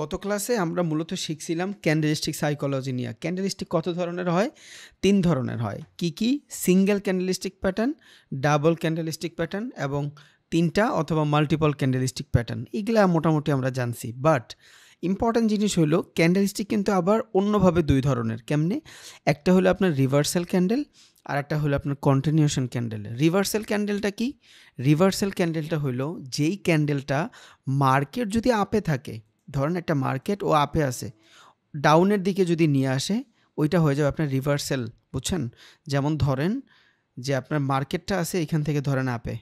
গত ক্লাসে আমরা মূলত শিখছিলাম ক্যান্ডেলিস্টিক সাইকোলজি নিয়ে। ক্যান্ডেলিস্টিক কত ধরনের হয়? ৩ ধরনের হয়। কি? Single candlestick pattern, double candlestick pattern এবং ৩টা অথবা মাল্টিপল ক্যান্ডেলিস্টিক প্যাটার্ন। এগুলা মোটামুটি আমরা জানছি। বাট ইম্পর্ট্যান্ট জিনিস হলো ক্যান্ডেলিস্টিক কিন্তু আবার অন্যভাবে ২ ধরনের। কেমনে? একটা হলো আপনার রিভার্সাল ক্যান্ডেল, আর একটা হলো আপনার কন্টিনিউশন ক্যান্ডেল। রিভার্সাল ক্যান্ডেলটা কি? রিভার্সাল ক্যান্ডেলটা হলো যেই ক্যান্ডেলটা মার্কেট যদি আপে থাকে, ধরেন একটা মার্কেট ও আপে আছে, ডাউনের দিকে যদি নিয়ে আসে, ওইটা হয়ে যাবে আপনার রিভার্সাল। বুঝছেন? যেমন ধরেন যে আপনার মার্কেটটা আছে এখান থেকে ধরেন আপে,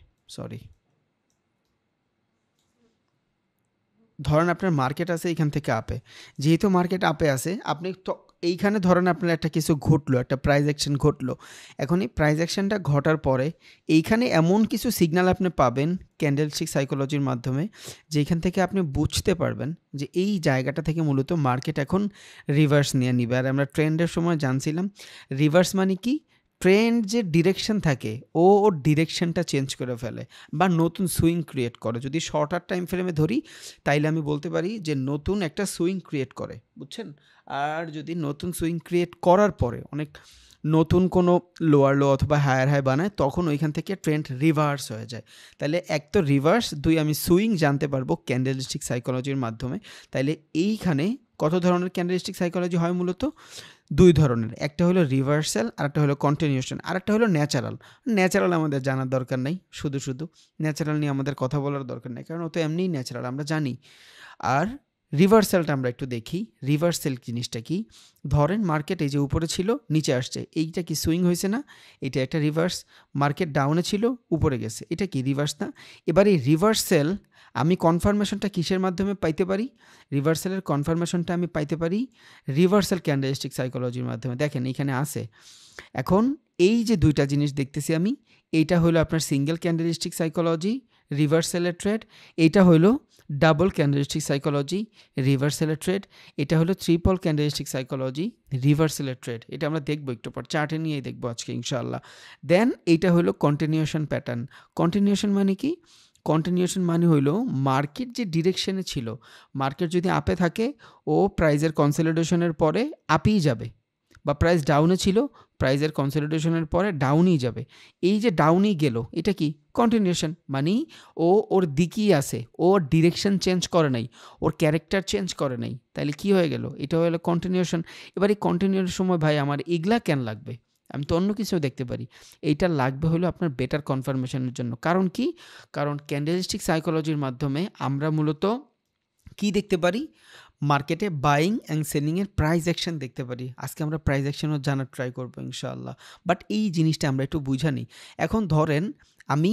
ধরেন আপনার মার্কেট আছে এইখান থেকে আপে। যেহেতু মার্কেট আপে আছে, আপনি তো এইখানে ধরেন আপনার একটা কিছু ঘটলো, একটা প্রাইস অ্যাকশন ঘটলো। এখন এই প্রাইস অ্যাকশনটা ঘটার পরে এইখানে এমন কিছু সিগন্যাল আপনি পাবেন ক্যান্ডেলস্টিক সাইকোলজির মাধ্যমে, যেখান থেকে আপনি বুঝতে পারবেন যে এই জায়গাটা থেকে মূলত মার্কেট এখন রিভার্স নিয়ে নিবে। আর আমরা ট্রেন্ডের সময় জানছিলাম রিভার্স মানে কি? ট্রেন্ড যে ডিরেকশন থাকে ওর ডিরেকশনটা চেঞ্জ করে ফেলে বা নতুন সুইং ক্রিয়েট করে। যদি শর্টার টাইম ফ্রেমে ধরি তাইলে আমি বলতে পারি যে নতুন একটা সুইং ক্রিয়েট করে, বুঝছেন? আর যদি নতুন সুইং ক্রিয়েট করার পরে অনেক নতুন কোনো লোয়ার লো অথবা হায়ার হাই বানায়, তখন ওইখান থেকে ট্রেন্ড রিভার্স হয়ে যায়। তাহলে এক তো রিভার্স, দুই আমি সুইং জানতে পারবো ক্যান্ডেলস্টিক সাইকোলজির মাধ্যমে। তাইলে এইখানে কত ধরনের ক্যান্ডেলস্টিক সাইকোলজি হয়? মূলত ২ ধরনের। একটা হলো রিভার্সাল, আরেকটা হলো কন্টিনিউশন, আরেকটা হলো ন্যাচারাল। ন্যাচারাল আমাদের জানার দরকার নাই, শুধু ন্যাচারাল নিয়ে আমাদের কথা বলার দরকার নেই, কারণ ও তো এমনিই ন্যাচারাল, আমরা জানি। আর রিভার্সালটা আমরা একটু দেখি। রিভার্সাল জিনিসটা কি? ধরেন মার্কেট এই যে উপরে ছিল, নিচে আসছে, এইটা কি সুইং হয়েছে না? এটা একটা রিভার্স। মার্কেট ডাউনে ছিল, উপরে গেছে, এটা কি রিভার্স না? এবার এই রিভার্সাল আমি কনফার্মেশনটা কিসের মাধ্যমে পাইতে পারি? রিভার্সালের কনফার্মেশনটা আমি পাইতে পারি রিভার্সাল ক্যান্ডেলস্টিক সাইকোলজির মাধ্যমে। দেখেন এইখানে আছে। এখন এই যে ২টা জিনিস দেখতেছি আমি, এইটা হলো আপনার সিঙ্গেল ক্যান্ডেলস্টিক সাইকোলজি, রিভার্সালের ট্রেড। এইটা হলো ডাবল ক্যান্ডেলস্টিক সাইকোলজি, রিভার্সালের ট্রেড। এটা হলো ট্রিপল ক্যান্ডেলস্টিক সাইকোলজি, রিভার্সালের ট্রেড। এটা আমরা দেখবো একটু পর, চার্টে নিয়েই দেখবো আজকে ইনশাআল্লাহ। দেন এইটা হলো কন্টিনিউশন প্যাটার্ন। কন্টিনিউশন মানে কি? কন্টিনিউশন মানে হইলো মার্কেট যে ডিরেকশনে ছিল, মার্কেট যদি আপে থাকে ও প্রাইজের কনসলিডেশনের পরে আপেই যাবে, বা প্রাইস ডাউনে ছিল, প্রাইজের কনসলিডেশনের পরে ডাউনই যাবে। এই যে ডাউনই গেল, এটা কি? কন্টিনিউশন। মানে ওর দিকেই আছে, ওর ডিরেকশন চেঞ্জ করে নাই, ওর ক্যারেক্টার চেঞ্জ করে নাই। তাহলে কি হয়ে গেল? এটা হলো কন্টিনিউশন। এবার এই কন্টিনিউর সময় ভাই আমার এগুলা কেন লাগবে? আমি তো অন্য কিছু দেখতে পারি। এইটা লাগবে হলো আপনার বেটার কনফার্মেশনের জন্য। কারণ কি? কারণ ক্যান্ডেলস্টিক সাইকোলজির মাধ্যমে আমরা মূলত কি দেখতে পারি? মার্কেটে বাইং অ্যান্ড সেলিংয়ের প্রাইস অ্যাকশন দেখতে পারি। আজকে আমরা প্রাইস অ্যাকশনও জানার ট্রাই করবো ইনশাআল্লাহ। বাট এই জিনিসটা আমরা একটু বুঝা নিই। এখন ধরেন আমি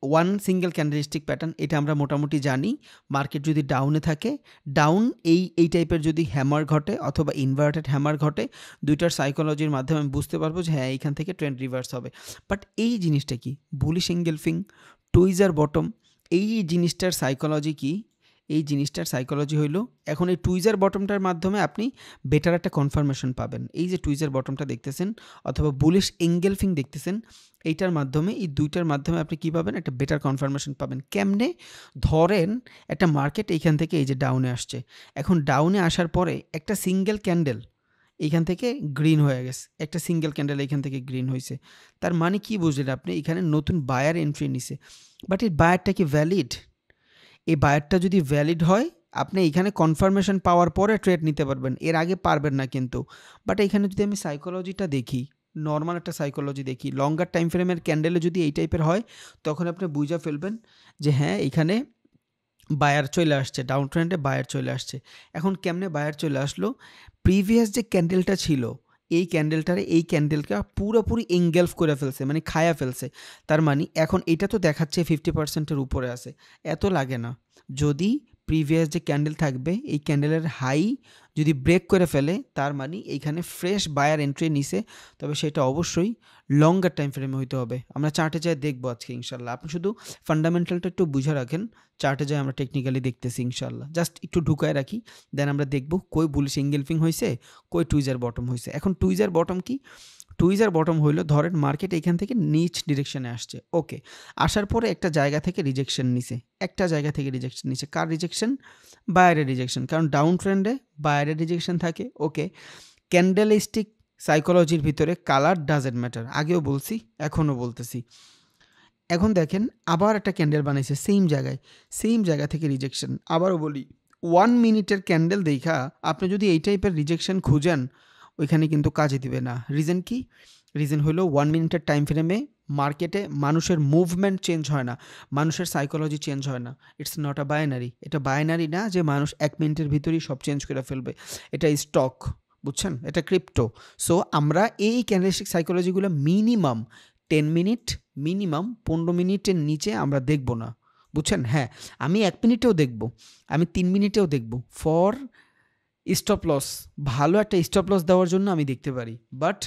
ওয়ান সিঙ্গেল ক্যান্ডেলস্টিক প্যাটার্ন, এটা আমরা মোটামুটি জানি। মার্কেট যদি ডাউনে থাকে, ডাউন এই টাইপের যদি হ্যামার ঘটে অথবা ইনভার্টেড হ্যামার ঘটে, দুইটার সাইকোলজির মাধ্যমে আমি বুঝতে পারবো যে হ্যাঁ এইখান থেকে ট্রেন্ড রিভার্স হবে। বাট এই জিনিসটা কি? বুলিশ এঙ্গেলফিং, টুইজার বটম, এই জিনিসটার সাইকোলজি কি? এই জিনিসটার সাইকোলজি হইল, এখন এই টুইজার বটমটার মাধ্যমে আপনি বেটার একটা কনফার্মেশন পাবেন। এই যে টুইজার বটমটা দেখতেছেন অথবা বুলিশ এঙ্গেলফিং দেখতেছেন, এইটার মাধ্যমে, এই দুইটার মাধ্যমে আপনি কী পাবেন? একটা বেটার কনফার্মেশন পাবেন। কেমনে? ধরেন একটা মার্কেট এইখান থেকে এই যে ডাউনে আসছে, এখন ডাউনে আসার পরে একটা সিঙ্গেল ক্যান্ডেল এইখান থেকে গ্রিন হয়ে গেছে, একটা সিঙ্গেল ক্যান্ডেল এইখান থেকে গ্রিন হয়েছে। তার মানে কি বুঝলেন আপনি? এখানে নতুন বায়ার এন্ট্রি নিছে। বাট এই বায়ারটা কি ভ্যালিড? এই বায়ারটা যদি ভ্যালিড হয়, আপনি এইখানে কনফার্মেশন পাওয়ার পরে ট্রেড নিতে পারবেন, এর আগে পারবেন না কিন্তু। বাট এইখানে যদি আমি সাইকোলজিটা দেখি, নর্মাল একটা সাইকোলজি দেখি, লঙ্গার টাইম ফ্রেমের ক্যান্ডেলে যদি এই টাইপের হয়, তখন আপনি বুঝা ফেলবেন যে হ্যাঁ এইখানে বায়ার চলে আসছে, ডাউন ট্রেন্ডে বায়ার চলে আসছে। এখন কেমনে বায়ার চলে আসলো? প্রিভিয়াস যে ক্যান্ডেলটা ছিল, এই ক্যান্ডেলটারে এই ক্যান্ডেলটা পুরোপুরি এনগেলফ করে ফেলছে, মানে খায়া ফেলছে। তার মানে এখন এটা তো দেখাচ্ছে 50%-এর উপরে আছে, এত লাগে না। যদি প্রিভিয়াস যে ক্যান্ডেল থাকবে, এই ক্যান্ডেলের হাই যদি ব্রেক করে ফেলে, তার মানে এইখানে ফ্রেশ বায়ার এন্ট্রি নিছে, তবে সেটা অবশ্যই লঙ্গার টাইম ফ্রেমে হইতে হবে। আমরা চার্টে যাই দেখবো আজকে ইনশাল্লাহ। আপনি শুধু ফান্ডামেন্টালটা একটু বুঝে রাখেন, চার্টে যাই আমরা টেকনিক্যালি দেখতেছি ইনশাল্লাহ। জাস্ট একটু ঢুকায় রাখি, দেন আমরা দেখবো কই বুলিশ এঙ্গেলফিং হয়েছে, কই টুইজার বটম হয়েছে। এখন টুইজার বটম কি? টুইজার বটম হইলো ধরেন মার্কেট এখান থেকে নিচ ডিরেকশনে আসছে, ওকে, আসার পরে একটা জায়গা থেকে রিজেকশন নিছে, কার রিজেকশন? বায়ারের রিজেকশন, কারণ ডাউন ট্রেন্ডে বায়ারের রিজেকশন থাকে, ওকে। ক্যান্ডেলিস্টিক সাইকোলজির ভিতরে কালার ডাজেন্ট ম্যাটার, আগেও বলছি এখনও বলতেছি। এখন দেখেন আবার একটা ক্যান্ডেল বানাইছে সেম জায়গা থেকে রিজেকশন। আবারও বলি 1 মিনিটের ক্যান্ডেল দেখা আপনি যদি এই টাইপের রিজেকশন খুঁজেন ওইখানে কিন্তু কাজে দিবে না। রিজন কি? রিজন হলো 1 মিনিটের টাইম ফ্রেমে মার্কেটে মানুষের মুভমেন্ট চেঞ্জ হয় না, মানুষের সাইকোলজি চেঞ্জ হয় না। ইটস নট আ বাইনারি, এটা বাইনারি না যে মানুষ 1 মিনিটের ভিতরেই সব চেঞ্জ করে ফেলবে, এটা স্টক, বুঝছেন, এটা ক্রিপ্টো। সো আমরা এই ক্যান্ডেলস্টিক সাইকোলজিগুলো মিনিমাম 10 মিনিট, মিনিমাম 15 মিনিটের নিচে আমরা দেখব না, বুঝছেন। হ্যাঁ, আমি 1 মিনিটেও দেখব, আমি 3 মিনিটেও দেখব, ফর স্টপ লস, ভালো একটা স্টপ লস দেওয়ার জন্য আমি দেখতে পারি। বাট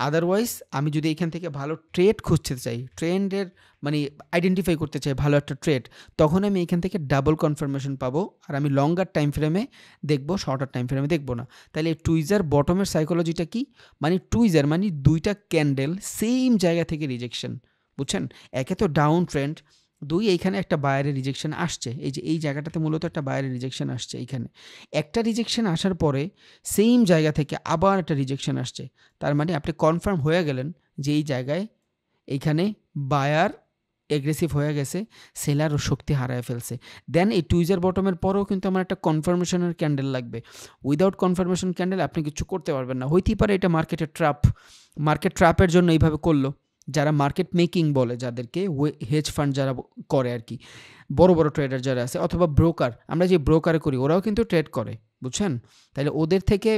আদারওয়াইজ আমি যদি এখান থেকে ভালো ট্রেড খুঁজতে চাই, ট্রেন্ডের মানে আইডেন্টিফাই করতে চাই ভালো একটা ট্রেড, তখন আমি এখান থেকে ডাবল কনফার্মেশন পাবো, আর আমি লঙ্গার টাইম ফ্রেমে দেখবো, শর্টার টাইম ফ্রেমে দেখবো না। তাহলে টুইজার বটমের সাইকোলজিটা কি? মানে টুইজার মানে দুইটা ক্যান্ডেল সেম জায়গা থেকে রিজেকশন, বুঝছেন। একে তো ডাউন ট্রেন্ড, দুই এইখানে একটা বায়ারের রিজেকশন আসছে, এই যে এই জায়গাটাতে মূলত একটা বায়ারের রিজেকশন আসছে, এইখানে একটা রিজেকশন আসার পরে সেম জায়গা থেকে আবার একটা রিজেকশন আসছে। তার মানে আপনি কনফার্ম হয়ে গেলেন যে এই জায়গায় এইখানে বায়ার এগ্রেসিভ হয়ে গেছে, সেলারও শক্তি হারায় ফেলছে। দেন এই টুইজার বটমের পরেও কিন্তু আমার একটা কনফার্মেশনের ক্যান্ডেল লাগবে। উইদাউট কনফার্মেশন ক্যান্ডেল আপনি কিছু করতে পারবেন না। হইতেই পারে এটা মার্কেটের ট্র্যাপ, মার্কেট ট্র্যাপের জন্য এইভাবে করলো, যারা মার্কেট মেকিং বলে, যাদেরকে হেজ ফান্ড যারা করে আর কি, বড় বড় ট্রেডার যারা আছে, অথবা ব্রোকার, আমরা যে ব্রোকারে করি ওরাও কিন্তু ট্রেড করে, বুঝছেন। তাহলে ওদের থেকে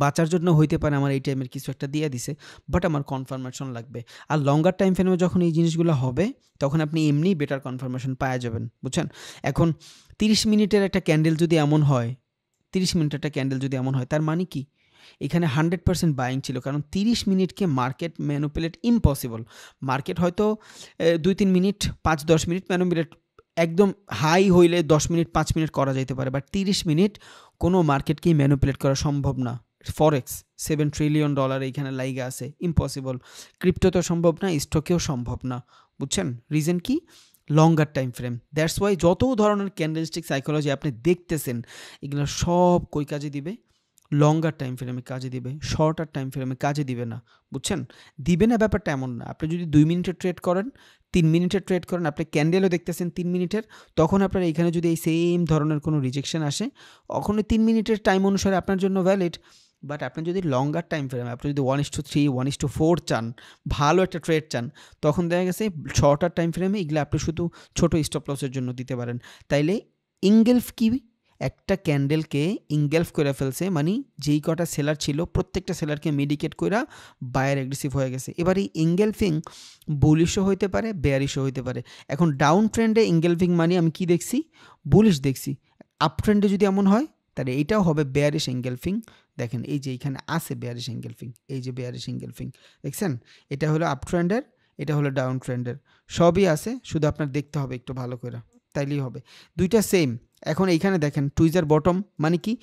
বাঁচার জন্য হইতে পারে আমার এই টাইমের কিছু একটা দিয়ে দিছে, বাট আমার কনফার্মেশন লাগবে। আর লঙ্গার টাইম ফ্রেমে যখন এই জিনিসগুলো হবে তখন আপনি এমনি বেটার কনফার্মেশন পাওয়া যাবেন, বুঝছেন। এখন 30 মিনিটের একটা ক্যান্ডেল যদি এমন হয়, 30 মিনিটের একটা ক্যান্ডেল যদি এমন হয়, তার মানে কি এখানে 100% বাইং ছিল, কারণ 30 মিনিটকে মার্কেট ম্যানুপুলেট ইম্পসিবল। মার্কেট হয়তো 2-3 মিনিট, 5-10 মিনিট ম্যানুপুলেট, একদম হাই হইলে 10 মিনিট 5 মিনিট করা যাইতে পারে, বাট 30 মিনিট কোনো মার্কেটকেই ম্যানুপুলেট করা সম্ভব না। ফরেক্স $7 ট্রিলিয়ন এইখানে লাইগা আছে, ইম্পসিবল। ক্রিপ্টো তো সম্ভব না, স্টকেও সম্ভব না, বুঝছেন। রিজন কি? লঙ্গার টাইম ফ্রেম। দ্যাটস ওয়াই যত ধরনের ক্যান্ডেলস্টিক সাইকোলজি আপনি দেখতেছেন এগুলো সব কই কাজে দিবে? লঙ্গার টাইম ফ্রেমে কাজে দিবে, শর্টার টাইম ফ্রেমে কাজে দিবে না, বুঝছেন। দিবে না ব্যাপারটা এমন না। আপনি যদি 2 মিনিটের ট্রেড করেন, 3 মিনিটের ট্রেড করেন, আপনি ক্যান্ডেলও দেখতেছেন 3 মিনিটের, তখন আপনার এইখানে যদি এই সেম ধরনের কোনো রিজেকশন আসে, তখন 3 মিনিটের টাইম অনুসারে আপনার জন্য ভ্যালিড। বাট আপনি যদি লঙ্গার টাইম ফ্রেমে, আপনি যদি 1:3, 1:4 চান, ভালো একটা ট্রেড চান, তখন দেখা গেছে শর্টার টাইম ফ্রেমে এগুলো আপনি শুধু ছোট স্টপ লসের জন্য দিতে পারেন। তাইলে ইনগেলফ কি? একটা ক্যান্ডেলকে ইনগেলফ করে ফেলছে, মানে যেই কটা সেলার ছিল প্রত্যেকটা সেলারকে মেডিকেট কইরা বায়ার অ্যাগ্রেসিভ হয়ে গেছে। এবার এই ইনগেলফিং বুলিশও হইতে পারে, বেয়ারিশও হইতে পারে। এখন ডাউন ট্রেন্ডে ইনগেলফিং মানে আমি কি দেখছি? বুলিশ দেখছি। আপ ট্রেন্ডে যদি এমন হয় তাহলে এইটাও হবে বেয়ারিশ এঙ্গেলফিং। দেখেন এই যে এইখানে আছে বেয়ারিশ এঙ্গেলফিং, এই যে বেয়ারিশ এঙ্গেলফিং দেখছেন, এটা হলো আপ ট্রেন্ডের, এটা হলো ডাউন ট্রেন্ডের, সবই আছে, শুধু আপনার দেখতে হবে একটু ভালো করে, তাইলেই হবে। দুইটা সেম। এখন এইখানে দেখেন টুইজার বটম মানে কি?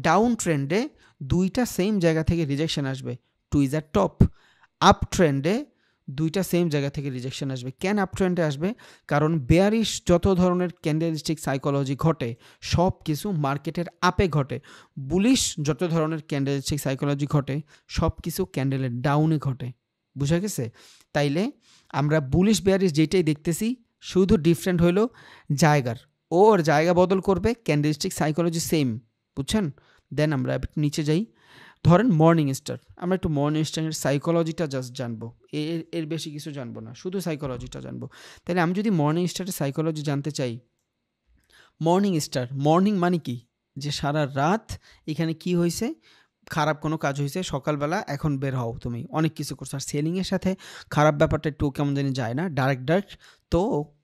ডাউন ট্রেন্ডে দুইটা সেম জায়গা থেকে রিজেকশন আসবে, টুইজার টপ। আপ ট্রেন্ডে দুইটা সেম জায়গা থেকে রিজেকশন আসবে। কেন আপ ট্রেন্ডে আসবে? কারণ বেয়ারিশ যত ধরনের ক্যান্ডেলস্টিক সাইকোলজি ঘটে সব কিছু মার্কেটের আপে ঘটে, বুলিশ যত ধরনের ক্যান্ডেলস্টিক সাইকোলজি ঘটে সব কিছু ক্যান্ডেলের ডাউনে ঘটে, বুঝা গেছে। তাইলে আমরা বুলিশ বেয়ারিশ যেটাই দেখতেছি, শুধু ডিফারেন্ট হইলো জায়গার, ওর জায়গা বদল করবে, ক্যান্ডেলস্টিক সাইকোলজি সেম, বুঝছেন। দেন আমরা একটু নিচে যাই, ধরেন মর্নিং স্টার, আমরা একটু মর্নিং স্টারের সাইকোলজিটা জাস্ট জানবো, এর বেশি কিছু জানবো না, শুধু সাইকোলজিটা জানবো। তাহলে আমি যদি মর্নিং স্টারের সাইকোলজি জানতে চাই, মর্নিং স্টার, মর্নিং মানে কি? যে সারা রাত এখানে কি হয়েছে, খারাপ কোনো কাজ হয়েছে, সকালবেলা এখন বের হও, তুমি অনেক কিছু করছো। আর সেলিংয়ের সাথে খারাপ ব্যাপারটা একটু কেমন জানি যায় না, ডাইরেক্ট। তো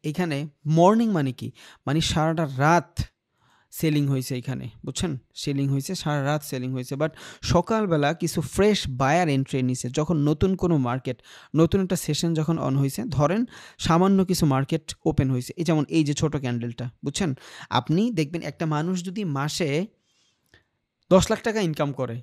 এখানে মর্নিং মানে কি? মানে সারাটা রাত সেলিং হয়েছে এখানে, বুঝছেন, সেলিং হয়েছে, সারা রাত সেলিং হয়েছে। বাট সকালবেলা কিছু ফ্রেশ বায়ার এন্ট্রি নিছে, যখন নতুন কোনো মার্কেট, নতুন একটা সেশন যখন অন হয়েছে, ধরেন সামান্য কিছু মার্কেট ওপেন হয়েছে, এই যেমন এই যে ছোট ক্যান্ডেলটা, বুঝছেন। আপনি দেখবেন একটা মানুষ যদি মাসে 10 লাখ টাকা ইনকাম করে,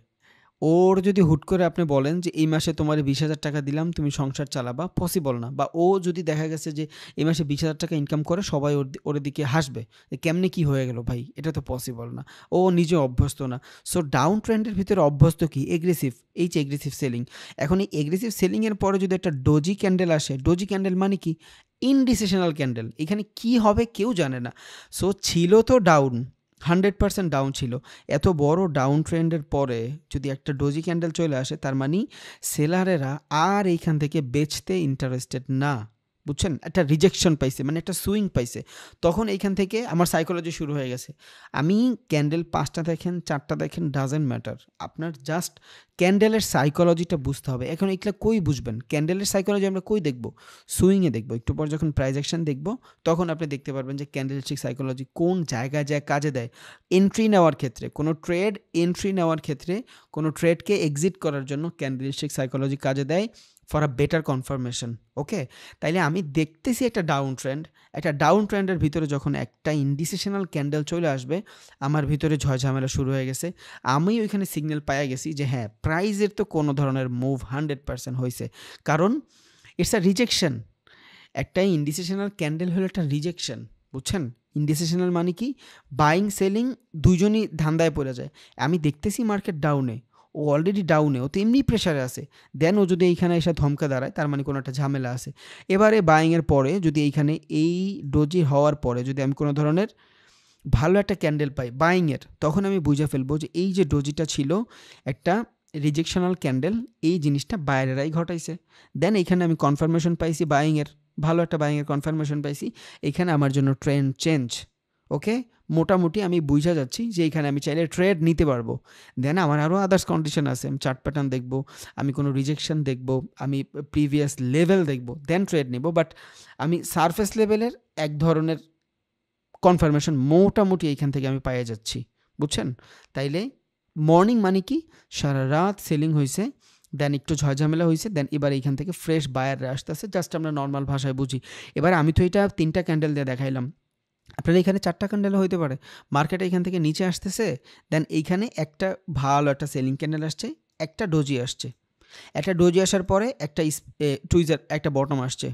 ওর যদি হুট করে আপনি বলেন যে এই মাসে তোমার 20,000 টাকা দিলাম তুমি সংসার চালাবা, পসিবল না। বা ও যদি দেখা গেছে যে এই মাসে 20,000 টাকা ইনকাম করে, সবাই ওর দিকে হাসবে যে কেমনে কি হয়ে গেল ভাই, এটা তো পসিবল না, ও নিজে অভ্যস্ত না। সো ডাউন ট্রেন্ডের ভিতরে অভ্যস্ত কি এগ্রেসিভ, এগ্রেসিভ সেলিং। এখন এই এগ্রেসিভ সেলিংয়ের পরে যদি একটা ডোজি ক্যান্ডেল আসে, ডোজি ক্যান্ডেল মানে কি ইনডিসিশনাল ক্যান্ডেল, এখানে কি হবে কেউ জানে না। সো ছিল তো ডাউন, 100% ডাউন ছিল। এত বড় ডাউন ট্রেন্ডের পরে যদি একটা ডোজি ক্যান্ডেল চলে আসে, তার মানে সেলারেরা আর এইখান থেকে বেচতে ইন্টারেস্টেড না, বুঝছেন? একটা রিজেকশন পাইছে, মানে একটা সুইং পাইছে। তখন এইখান থেকে আমার সাইকোলজি শুরু হয়ে গেছে। আমি ক্যান্ডেল 5টা দেখেন 4টা দেখেন, ডাজেন্ট ম্যাটার, আপনার জাস্ট ক্যান্ডেলের সাইকোলজিটা বুঝতে হবে। এখন এগুলা কই বুঝবেন? ক্যান্ডেলের সাইকোলজি আমরা কই দেখব? সুইংয়ে দেখব। একটু পর যখন প্রাইস অ্যাকশন দেখব, তখন আপনি দেখতে পারবেন যে ক্যান্ডেলস্টিক সাইকোলজি কোন জায়গায় যায় কাজে দেয়। এন্ট্রি নেওয়ার ক্ষেত্রে, কোনো ট্রেড এন্ট্রি নেওয়ার ক্ষেত্রে, কোনো ট্রেডকে এক্সিট করার জন্য ক্যান্ডেলস্টিক সাইকোলজি কাজে দেয় ফর আ বেটার কনফার্মেশন। ওকে, তাইলে আমি দেখতেছি একটা ডাউন ট্রেন্ড, একটা ডাউন ট্রেন্ডের ভিতরে যখন একটা ইনডিসিশনাল ক্যান্ডেল চলে আসবে, আমার ভিতরে ঝয় ঝামেলা শুরু হয়ে গেছে। আমি ওইখানে সিগন্যাল পাইয়া গেছি যে হ্যাঁ, প্রাইজের তো কোনো ধরনের মুভ 100% হয়েছে, কারণ ইটস আ রিজেকশন। একটা ইনডিসিশনাল ক্যান্ডেল হলো একটা রিজেকশন, বুঝছেন? ইনডিসিশনাল মানে কি, বাইং সেলিং দুইজনই ধান্দায় পড়ে যায়। আমি দেখতেছি মার্কেট ডাউনে, ও অলরেডি ডাউনে, ও তো এমনি প্রেশারে আছে। দেন ও যদি এইখানে এসে ধমকা দাঁড়ায়, তার মানে কোনো একটা ঝামেলা আছে। এবারে বাইংয়ের পরে যদি এইখানে এই ডোজি হওয়ার পরে যদি আমি কোনো ধরনের ভালো একটা ক্যান্ডেল পাই বাইংয়ের, তখন আমি বুঝে ফেলবো যে এই যে ডোজিটা ছিল একটা রিজেকশনাল ক্যান্ডেল, এই জিনিসটা বাইরেরাই ঘটাইছে। দেন এইখানে আমি কনফার্মেশন পাইছি বাইংয়ের, ভালো একটা বাইংয়ের কনফার্মেশন পাইছি, এইখানে আমার জন্য ট্রেন্ড চেঞ্জ। ওকে, মোটামুটি আমি বুঝা যাচ্ছি যে এইখানে আমি চাইলে ট্রেড নিতে পারবো। দেন আমার আরও আদার্স কন্ডিশন আছে, আমি চার্ট প্যাটার্ন দেখবো, আমি কোনো রিজেকশন দেখবো, আমি প্রিভিয়াস লেভেল দেখবো, দেন ট্রেড নিব। বাট আমি সারফেস লেভেলের এক ধরনের কনফার্মেশন মোটামুটি এইখান থেকে আমি পাইয়ে যাচ্ছি, বুঝছেন? তাইলে মর্নিং মানে কি, সারা রাত সেলিং হয়েছে, দেন একটু ঝয়ঝামেলা হয়েছে, দেন এবার এইখান থেকে ফ্রেশ বায়াররা আসতেছে, জাস্ট আমরা নর্মাল ভাষায় বুঝি। এবার আমি তো এটা 3টা ক্যান্ডেল দিয়ে দেখাইলাম, আপনার এখানে 4টা ক্যান্ডেলও হইতে পারে। মার্কেট এখান থেকে নিচে আসতেছে, দেন এইখানে একটা ভালো একটা সেলিং ক্যান্ডেল আসছে, একটা ডোজি আসছে, একটা ডোজি আসার পরে একটা টুইজার, একটা বটম আসছে,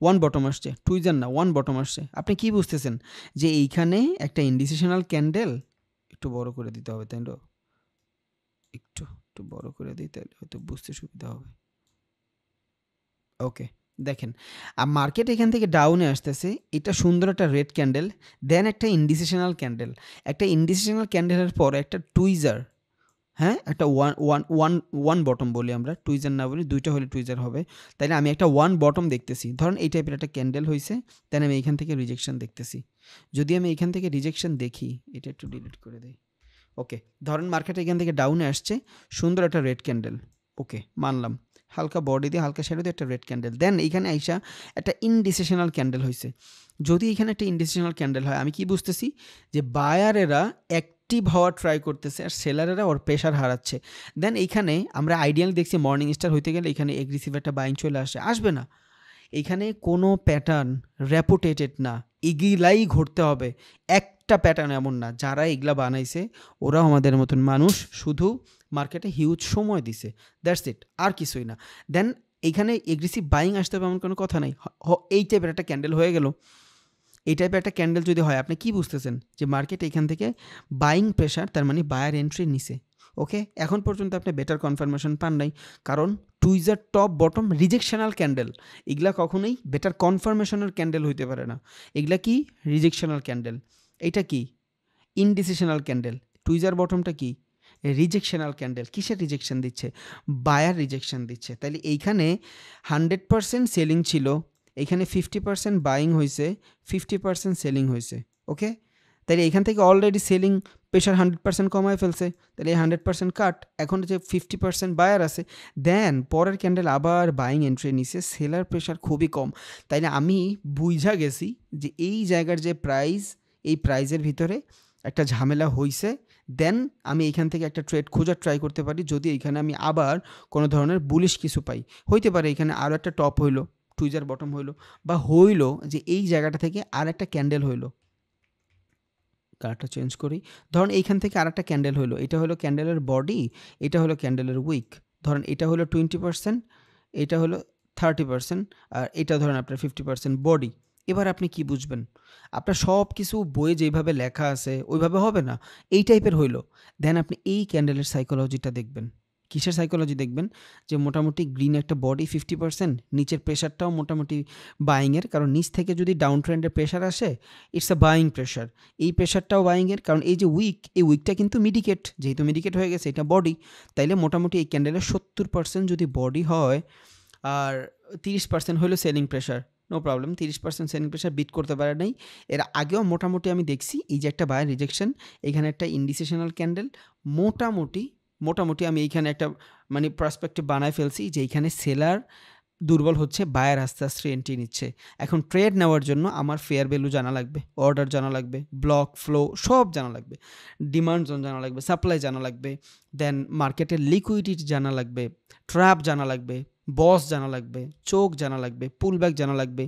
ওয়ান বটম আসছে, টুইজার না, ওয়ান বটম আসছে। আপনি কি বুঝতেছেন যে এইখানে একটা ইনডিসিশনাল ক্যান্ডেল, একটু বড় করে দিতে হবে, তাই তো? একটু একটু বড় করে দিই, তাহলে হয়তো বুঝতে সুবিধা হবে। ওকে, দেখেন মার্কেট এখান থেকে ডাউনে আসতেছে, এটা সুন্দর একটা রেড ক্যান্ডেল, দেন একটা ইনডিসিশনাল ক্যান্ডেল, একটা ইনডিসিশনাল ক্যান্ডেলের পরে একটা টুইজার, হ্যাঁ, একটা one one one one bottom বলি আমরা, টুইজার না বলি, দুইটা হলে টুইজার হবে। তাই না, আমি একটা ওয়ান বটম দেখতেছি, ধরুন এই টাইপের একটা ক্যান্ডেল হয়েছে, দেন আমি এখান থেকে রিজেকশন দেখতেছি। যদি আমি এখান থেকে রিজেকশন দেখি, এটা একটু ডিলিট করে দিই। ওকে, ধরেন মার্কেট এখান থেকে ডাউনে আসছে, সুন্দর একটা রেড ক্যান্ডেল, ওকে মানলাম, হালকা বডি দিয়ে হালকা শ্যাডো দিয়ে একটা রেড ক্যান্ডেল, দেন এইখানে আইসা একটা ইনডিসিশনাল ক্যান্ডেল হয়েছে। যদি এখানে একটা ইনডিসিশনাল ক্যান্ডেল হয়, আমি কি বুঝতেছি যে বায়ারেরা অ্যাক্টিভ হওয়ার ট্রাই করতেছে আর সেলারেরা ওর প্রেশার হারাচ্ছে। দেন এইখানে আমরা আইডিয়াল দেখছি মর্নিং স্টার হইতে গেলে এখানে এগ্রেসিভ একটা বাইং চলে আসবে না। এইখানে কোনো প্যাটার্ন রেপুটেটেড না, এগুলাই ঘটতে হবে। একটা প্যাটার্ন এমন না, যারা এগুলা বানাইছে ওরাও আমাদের মতন মানুষ, শুধু মার্কেটে হিউজ সময় দিছে, দ্যাটস ইট, আর কিছুই না। দেন এইখানে এগ্রেসিভ বাইং আসতে হবে এমন কোনো কথা নাই। এই টাইপের একটা ক্যান্ডেল হয়ে গেল, এই টাইপের একটা ক্যান্ডেল যদি হয়, আপনি কি বুঝতেছেন যে মার্কেট এখান থেকে বাইং প্রেশার, তার মানে বায়ার এন্ট্রি নিছে। ওকে, এখন পর্যন্ত আপনি বেটার কনফার্মেশন পান নাই, কারণ টুইজার টপ বটম রিজেকশনাল ক্যান্ডেল, এগুলা কখনোই বেটার কনফার্মেশনের ক্যান্ডেল হইতে পারে না। এগুলা কি, রিজেকশনাল ক্যান্ডেল। এটা কি, ইনডিসিশনাল ক্যান্ডেল। টুইজার বটমটা কি, রিজেকশনাল ক্যান্ডেল। কিসের রিজেকশন দিচ্ছে? বায়ার রিজেকশন দিচ্ছে। তাহলে এইখানে 100% সেলিং ছিল, এখানে 50% বাইং হয়েছে, 50% সেলিং হয়েছে। ওকে, তাহলে এখান থেকে অলরেডি সেলিং প্রেশার 100% কমায় ফেলছে, তাহলে এই 100% কাট। এখন যে 50% বায়ার আছে, দেন পরের ক্যান্ডেল আবার বাইং এন্ট্রি নিছে, সেলার প্রেশার খুবই কম। তাইলে আমি বুঝা গেছি যে এই জায়গার যে প্রাইস, এই প্রাইজের ভিতরে একটা ঝামেলা হইছে। দেন আমি এইখান থেকে একটা ট্রেড খোঁজার ট্রাই করতে পারি, যদি এইখানে আমি আবার কোনো ধরনের বুলিশ কিছু পাই। হইতে পারে এখানে আরও একটা টপ হইলো, টুইজার বটম হইলো, বা হইলো যে এই জায়গাটা থেকে আর একটা ক্যান্ডেল হইলো, কালারটা চেঞ্জ করি। ধরুন এইখান থেকে আরেকটা ক্যান্ডেল হলো, এটা হলো ক্যান্ডেলের বডি, এটা হলো ক্যান্ডেলের উইক। ধরেন এটা হলো 20%, এটা হলো 30%, আর এটা ধরেন আপনার 50% বডি। এবার আপনি কি বুঝবেন? আপনার সব কিছু বইয়ে যেভাবে লেখা আছে ওইভাবে হবে না, এই টাইপের হইলো। দেন আপনি এই ক্যান্ডেলের সাইকোলজিটা দেখবেন। কিসের সাইকোলজি দেখবেন? যে মোটামুটি গ্রিন একটা বডি 50%, নিচের প্রেশারটাও মোটামুটি বাইংয়ের, কারণ নিচ থেকে যদি ডাউন ট্রেন্ডের প্রেশার আসে, ইটস আ বাইং প্রেশার। এই প্রেশারটাও বাইংয়ের, কারণ এই যে উইক, এই উইকটা কিন্তু মিডিকেট, যেহেতু মিডিকেট হয়ে গেছে এটা বডি, তাইলে মোটামুটি এই ক্যান্ডেলের 70% যদি বডি হয় আর 30% হলো selling pressure, no problem, 30% selling pressure beat করতে পারে নাই। এর আগেও মোটামুটি আমি দেখছি এই যে একটা বায়ার রিজেকশন, এখানে একটা ইন্ডিসেশনাল ক্যান্ডেল, মোটামুটি আমি এইখানে একটা মানে পার্সপেক্টিভ বানায় ফেলছি যে এইখানে সেলার দুর্বল হচ্ছে, বায়ার আস্তে আস্তে এন্ট্রি নিচ্ছে। এখন ট্রেড নেওয়ার জন্য আমার ফেয়ার ভ্যালু জানা লাগবে, অর্ডার জানা লাগবে, ব্লক ফ্লো সব জানা লাগবে, ডিমান্ড জোন জানা লাগবে, সাপ্লাই জানা লাগবে, দেন মার্কেটের লিকুইডিটি জানা লাগবে, ট্র্যাপ জানা লাগবে, বস জানা লাগবে, চোখ জানা লাগবে, পুলব্যাক জানা লাগবে,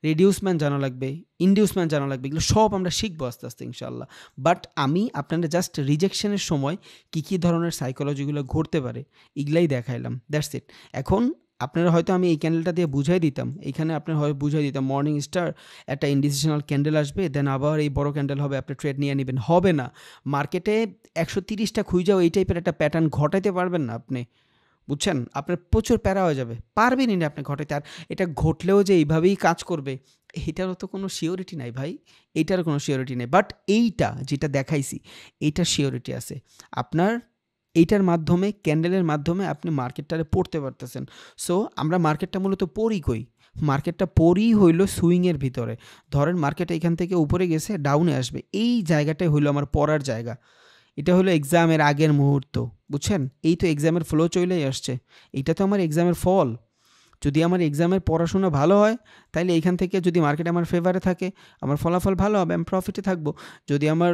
রিডিউসমেন্ট জানা লাগবে, ইনডিউসমেন্ট জানা লাগবে। এগুলো সব আমরা শিখবো আস্তে আস্তে ইনশাল্লাহ। বাট আমি আপনাদের জাস্ট রিজেকশনের সময় কী কী ধরনের সাইকোলজিগুলো ঘটতে পারে এগুলাই দেখাইলাম, দ্যাটস ইট। এখন আপনারা হয়তো আমি এই ক্যান্ডেলটা দিয়ে বুঝাই দিতাম, এইখানে আপনার হয়তো বুঝাই দিতাম মর্নিং স্টার একটা ইন্ডিসিশনাল ক্যান্ডেল আসবে, দেন আবার এই বড় ক্যান্ডেল হবে, আপনি ট্রেড নিয়ে নেবেন, হবে না। মার্কেটে 130টা খুঁজাও এই টাইপের একটা প্যাটার্ন ঘটাইতে পারবেন না আপনি, বুঝছেন? আপনার প্রচুর প্যারা হয়ে যাবে, পারবেনই না আপনি ঘটাইতে। আর এটা ঘটলেও যে এইভাবেই কাজ করবে এটারও তো কোনো শিওরিটি নাই ভাই, এইটার কোনো শিওরিটি নেই। বাট এইটা যেটা দেখাইছি এইটার শিওরিটি আছে আপনার, এইটার মাধ্যমে ক্যান্ডেলের মাধ্যমে আপনি মার্কেটটারে পড়তে পারতেছেন। সো আমরা মার্কেটটা মূলত পড়ি কই? মার্কেটটা পড়ি হইল সুইংয়ের ভিতরে। ধরেন মার্কেট এখান থেকে উপরে গেছে, ডাউনে আসবে, এই জায়গাটাই হইলো আমার পড়ার জায়গা। এটা হলো এক্সামের আগের মুহূর্ত, বুঝছেন? এই তো এক্সামের ফ্লো চলেই আসছে, এইটা তো আমার এক্সামের ফল। যদি আমার এক্সামের পড়াশোনা ভালো হয় তাহলে এইখান থেকে যদি মার্কেট আমার ফেভারে থাকে আমার ফলাফল ভালো হবে, আমি প্রফিটে থাকবো। যদি আমার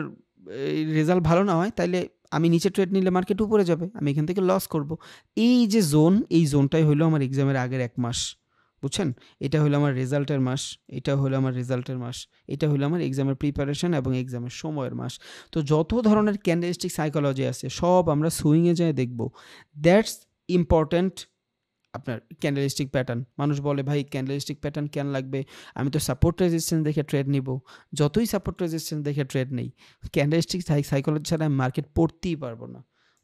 রেজাল্ট ভালো না হয় তাহলে আমি নিচে ট্রেড নিলে মার্কেট উপরে যাবে, আমি এখান থেকে লস করব। এই যে জোন, এই জোনটাই হলো আমার এক্সামের আগের 1 মাস, বুঝছেন? এটা হলো আমার রেজাল্টের মাস, এটা হলো আমার রেজাল্টের মাস, এটা হলো আমার এক্সামের প্রিপারেশন এবং এক্সামের সময়ের মাস। তো যত ধরনের ক্যান্ডেলস্টিক সাইকোলজি আছে সব আমরা সুইংয়ে যেয়ে দেখব। That's important. আপনার ক্যান্ডেলস্টিক প্যাটার্ন, মানুষ বলে ভাই ক্যান্ডেলস্টিক প্যাটার্ন কেন লাগবে, আমি তো সাপোর্ট রেজিস্ট্যান্স দেখে ট্রেড নিব। যতই সাপোর্ট রেজিস্ট্যান্স দেখে ট্রেড নেই, ক্যান্ডেলস্টিক সাইকোলজি ছাড়া আমি মার্কেট পড়তেই পারবো না,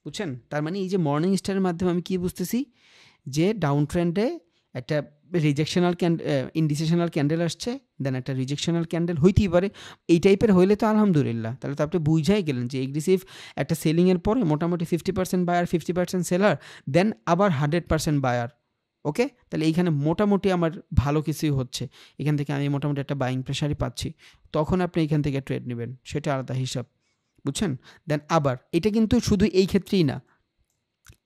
বুঝছেন? তার মানে এই যে মর্নিং স্টারের মাধ্যমে আমি কি বুঝতেছি, যে ডাউন ট্রেন্ডে একটা রিজেকশনাল ইন্ডিসেশনাল ক্যান্ডেল আসছে, দেন একটা রিজেকশনাল ক্যান্ডেল হইতেই পারে। এই টাইপের হইলে তো আলহামদুলিল্লাহ, তাহলে তো আপনি বুঝাই গেলেন যে এগ্রেসিভ একটা সেলিংয়ের পরে মোটামুটি 50% বায়ার, 50% সেলার, দেন আবার 100% বায়ার। ওকে, তাহলে এইখানে মোটামুটি আমার ভালো কিছুই হচ্ছে, এখান থেকে আমি মোটামুটি একটা বাইং প্রেশারই পাচ্ছি, তখন আপনি এখান থেকে ট্রেড নেবেন, সেটা আলাদা হিসাব, বুঝছেন? দেন আবার এটা কিন্তু শুধু এই ক্ষেত্রেই না,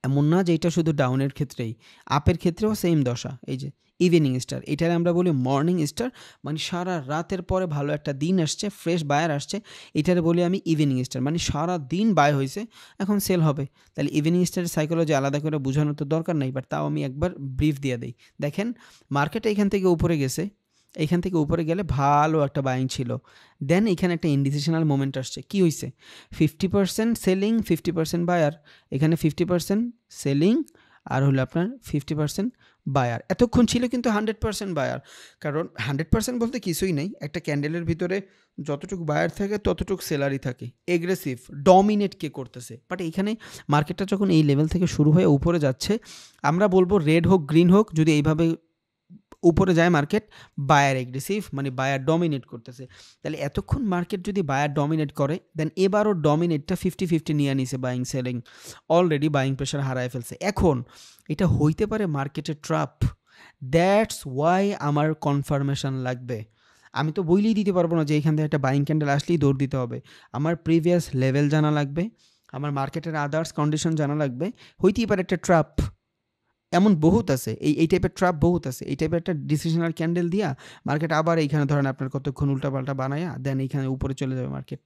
এমন না যে এটা শুধু ডাউনের ক্ষেত্রেই, আপের ক্ষেত্রেও সেম দশা। এই যে ইভিনিং স্টার, এটারে আমরা বলি মর্নিং স্টার, মানে সারা রাতের পরে ভালো একটা দিন আসছে, ফ্রেশ বায়ার আসছে, এটারে বলি আমি ইভিনিং স্টার, মানে সারা দিন বাই হয়েছে, এখন সেল হবে। তাহলে ইভিনিং স্টারের সাইকোলজি আলাদা করে বোঝানোর তো দরকার নেই, বাট তাও আমি একবার ব্রিফ দিয়ে দিই। দেখেন মার্কেট এখান থেকে উপরে গেছে, এইখান থেকে উপরে গেলে ভালো একটা বাইং ছিল, দেন এখানে একটা ইন্ডিসিশনাল মোমেন্ট আসছে, কি হয়েছে? 50% সেলিং, 50% বায়ার, এখানে 50% সেলিং আর হলো আপনার 50% বায়ার। এতক্ষণ ছিল কিন্তু 100% বায়ার, কারণ 100% বলতে কিছুই নেই, একটা ক্যান্ডেলের ভিতরে যতটুকু বায়ার থাকে ততটুকু সেলারই থাকে। এগ্রেসিভ ডমিনেট কে করতেছে, বাট এইখানে মার্কেটটা যখন এই লেভেল থেকে শুরু হয়ে উপরে যাচ্ছে, আমরা বলবো রেড হোক গ্রিন হোক, যদি এইভাবে উপরে যায় মার্কেট, বায়ার এগ্রেসিভ, মানে বায়ার ডমিনেট করতেছে। তাহলে এতক্ষণ মার্কেট যদি বায়ার ডমিনেট করে, দেন এবারও ডমিনেটটা 50-50 নিয়ে নিছে, buying selling already buying pressure হারায় ফেলছে। এখন এটা হইতে পারে মার্কেটের ট্র্যাপ, দ্যাটস ওয়াই আমার কনফার্মেশন লাগবে। আমি তো বইলেই দিতে পারবো না যে এইখান থেকে একটা বাইং ক্যান্ডেল আসলেই দৌড় দিতে হবে, আমার প্রিভিয়াস লেভেল জানা লাগবে, আমার মার্কেটের আদার্স কন্ডিশন জানা লাগবে, হইতেই পারে একটা ট্র্যাপ। এমন বহুত আছে, এই টাইপের ট্র্যাপ বহুত আছে, এই টাইপের একটা ডিসিশনাল ক্যান্ডেল দিয়া মার্কেট আবার এইখানে ধরেন আপনার কতক্ষণ উল্টাপাল্টা বানায়া দেন এইখানে উপরে চলে যাবে, মার্কেট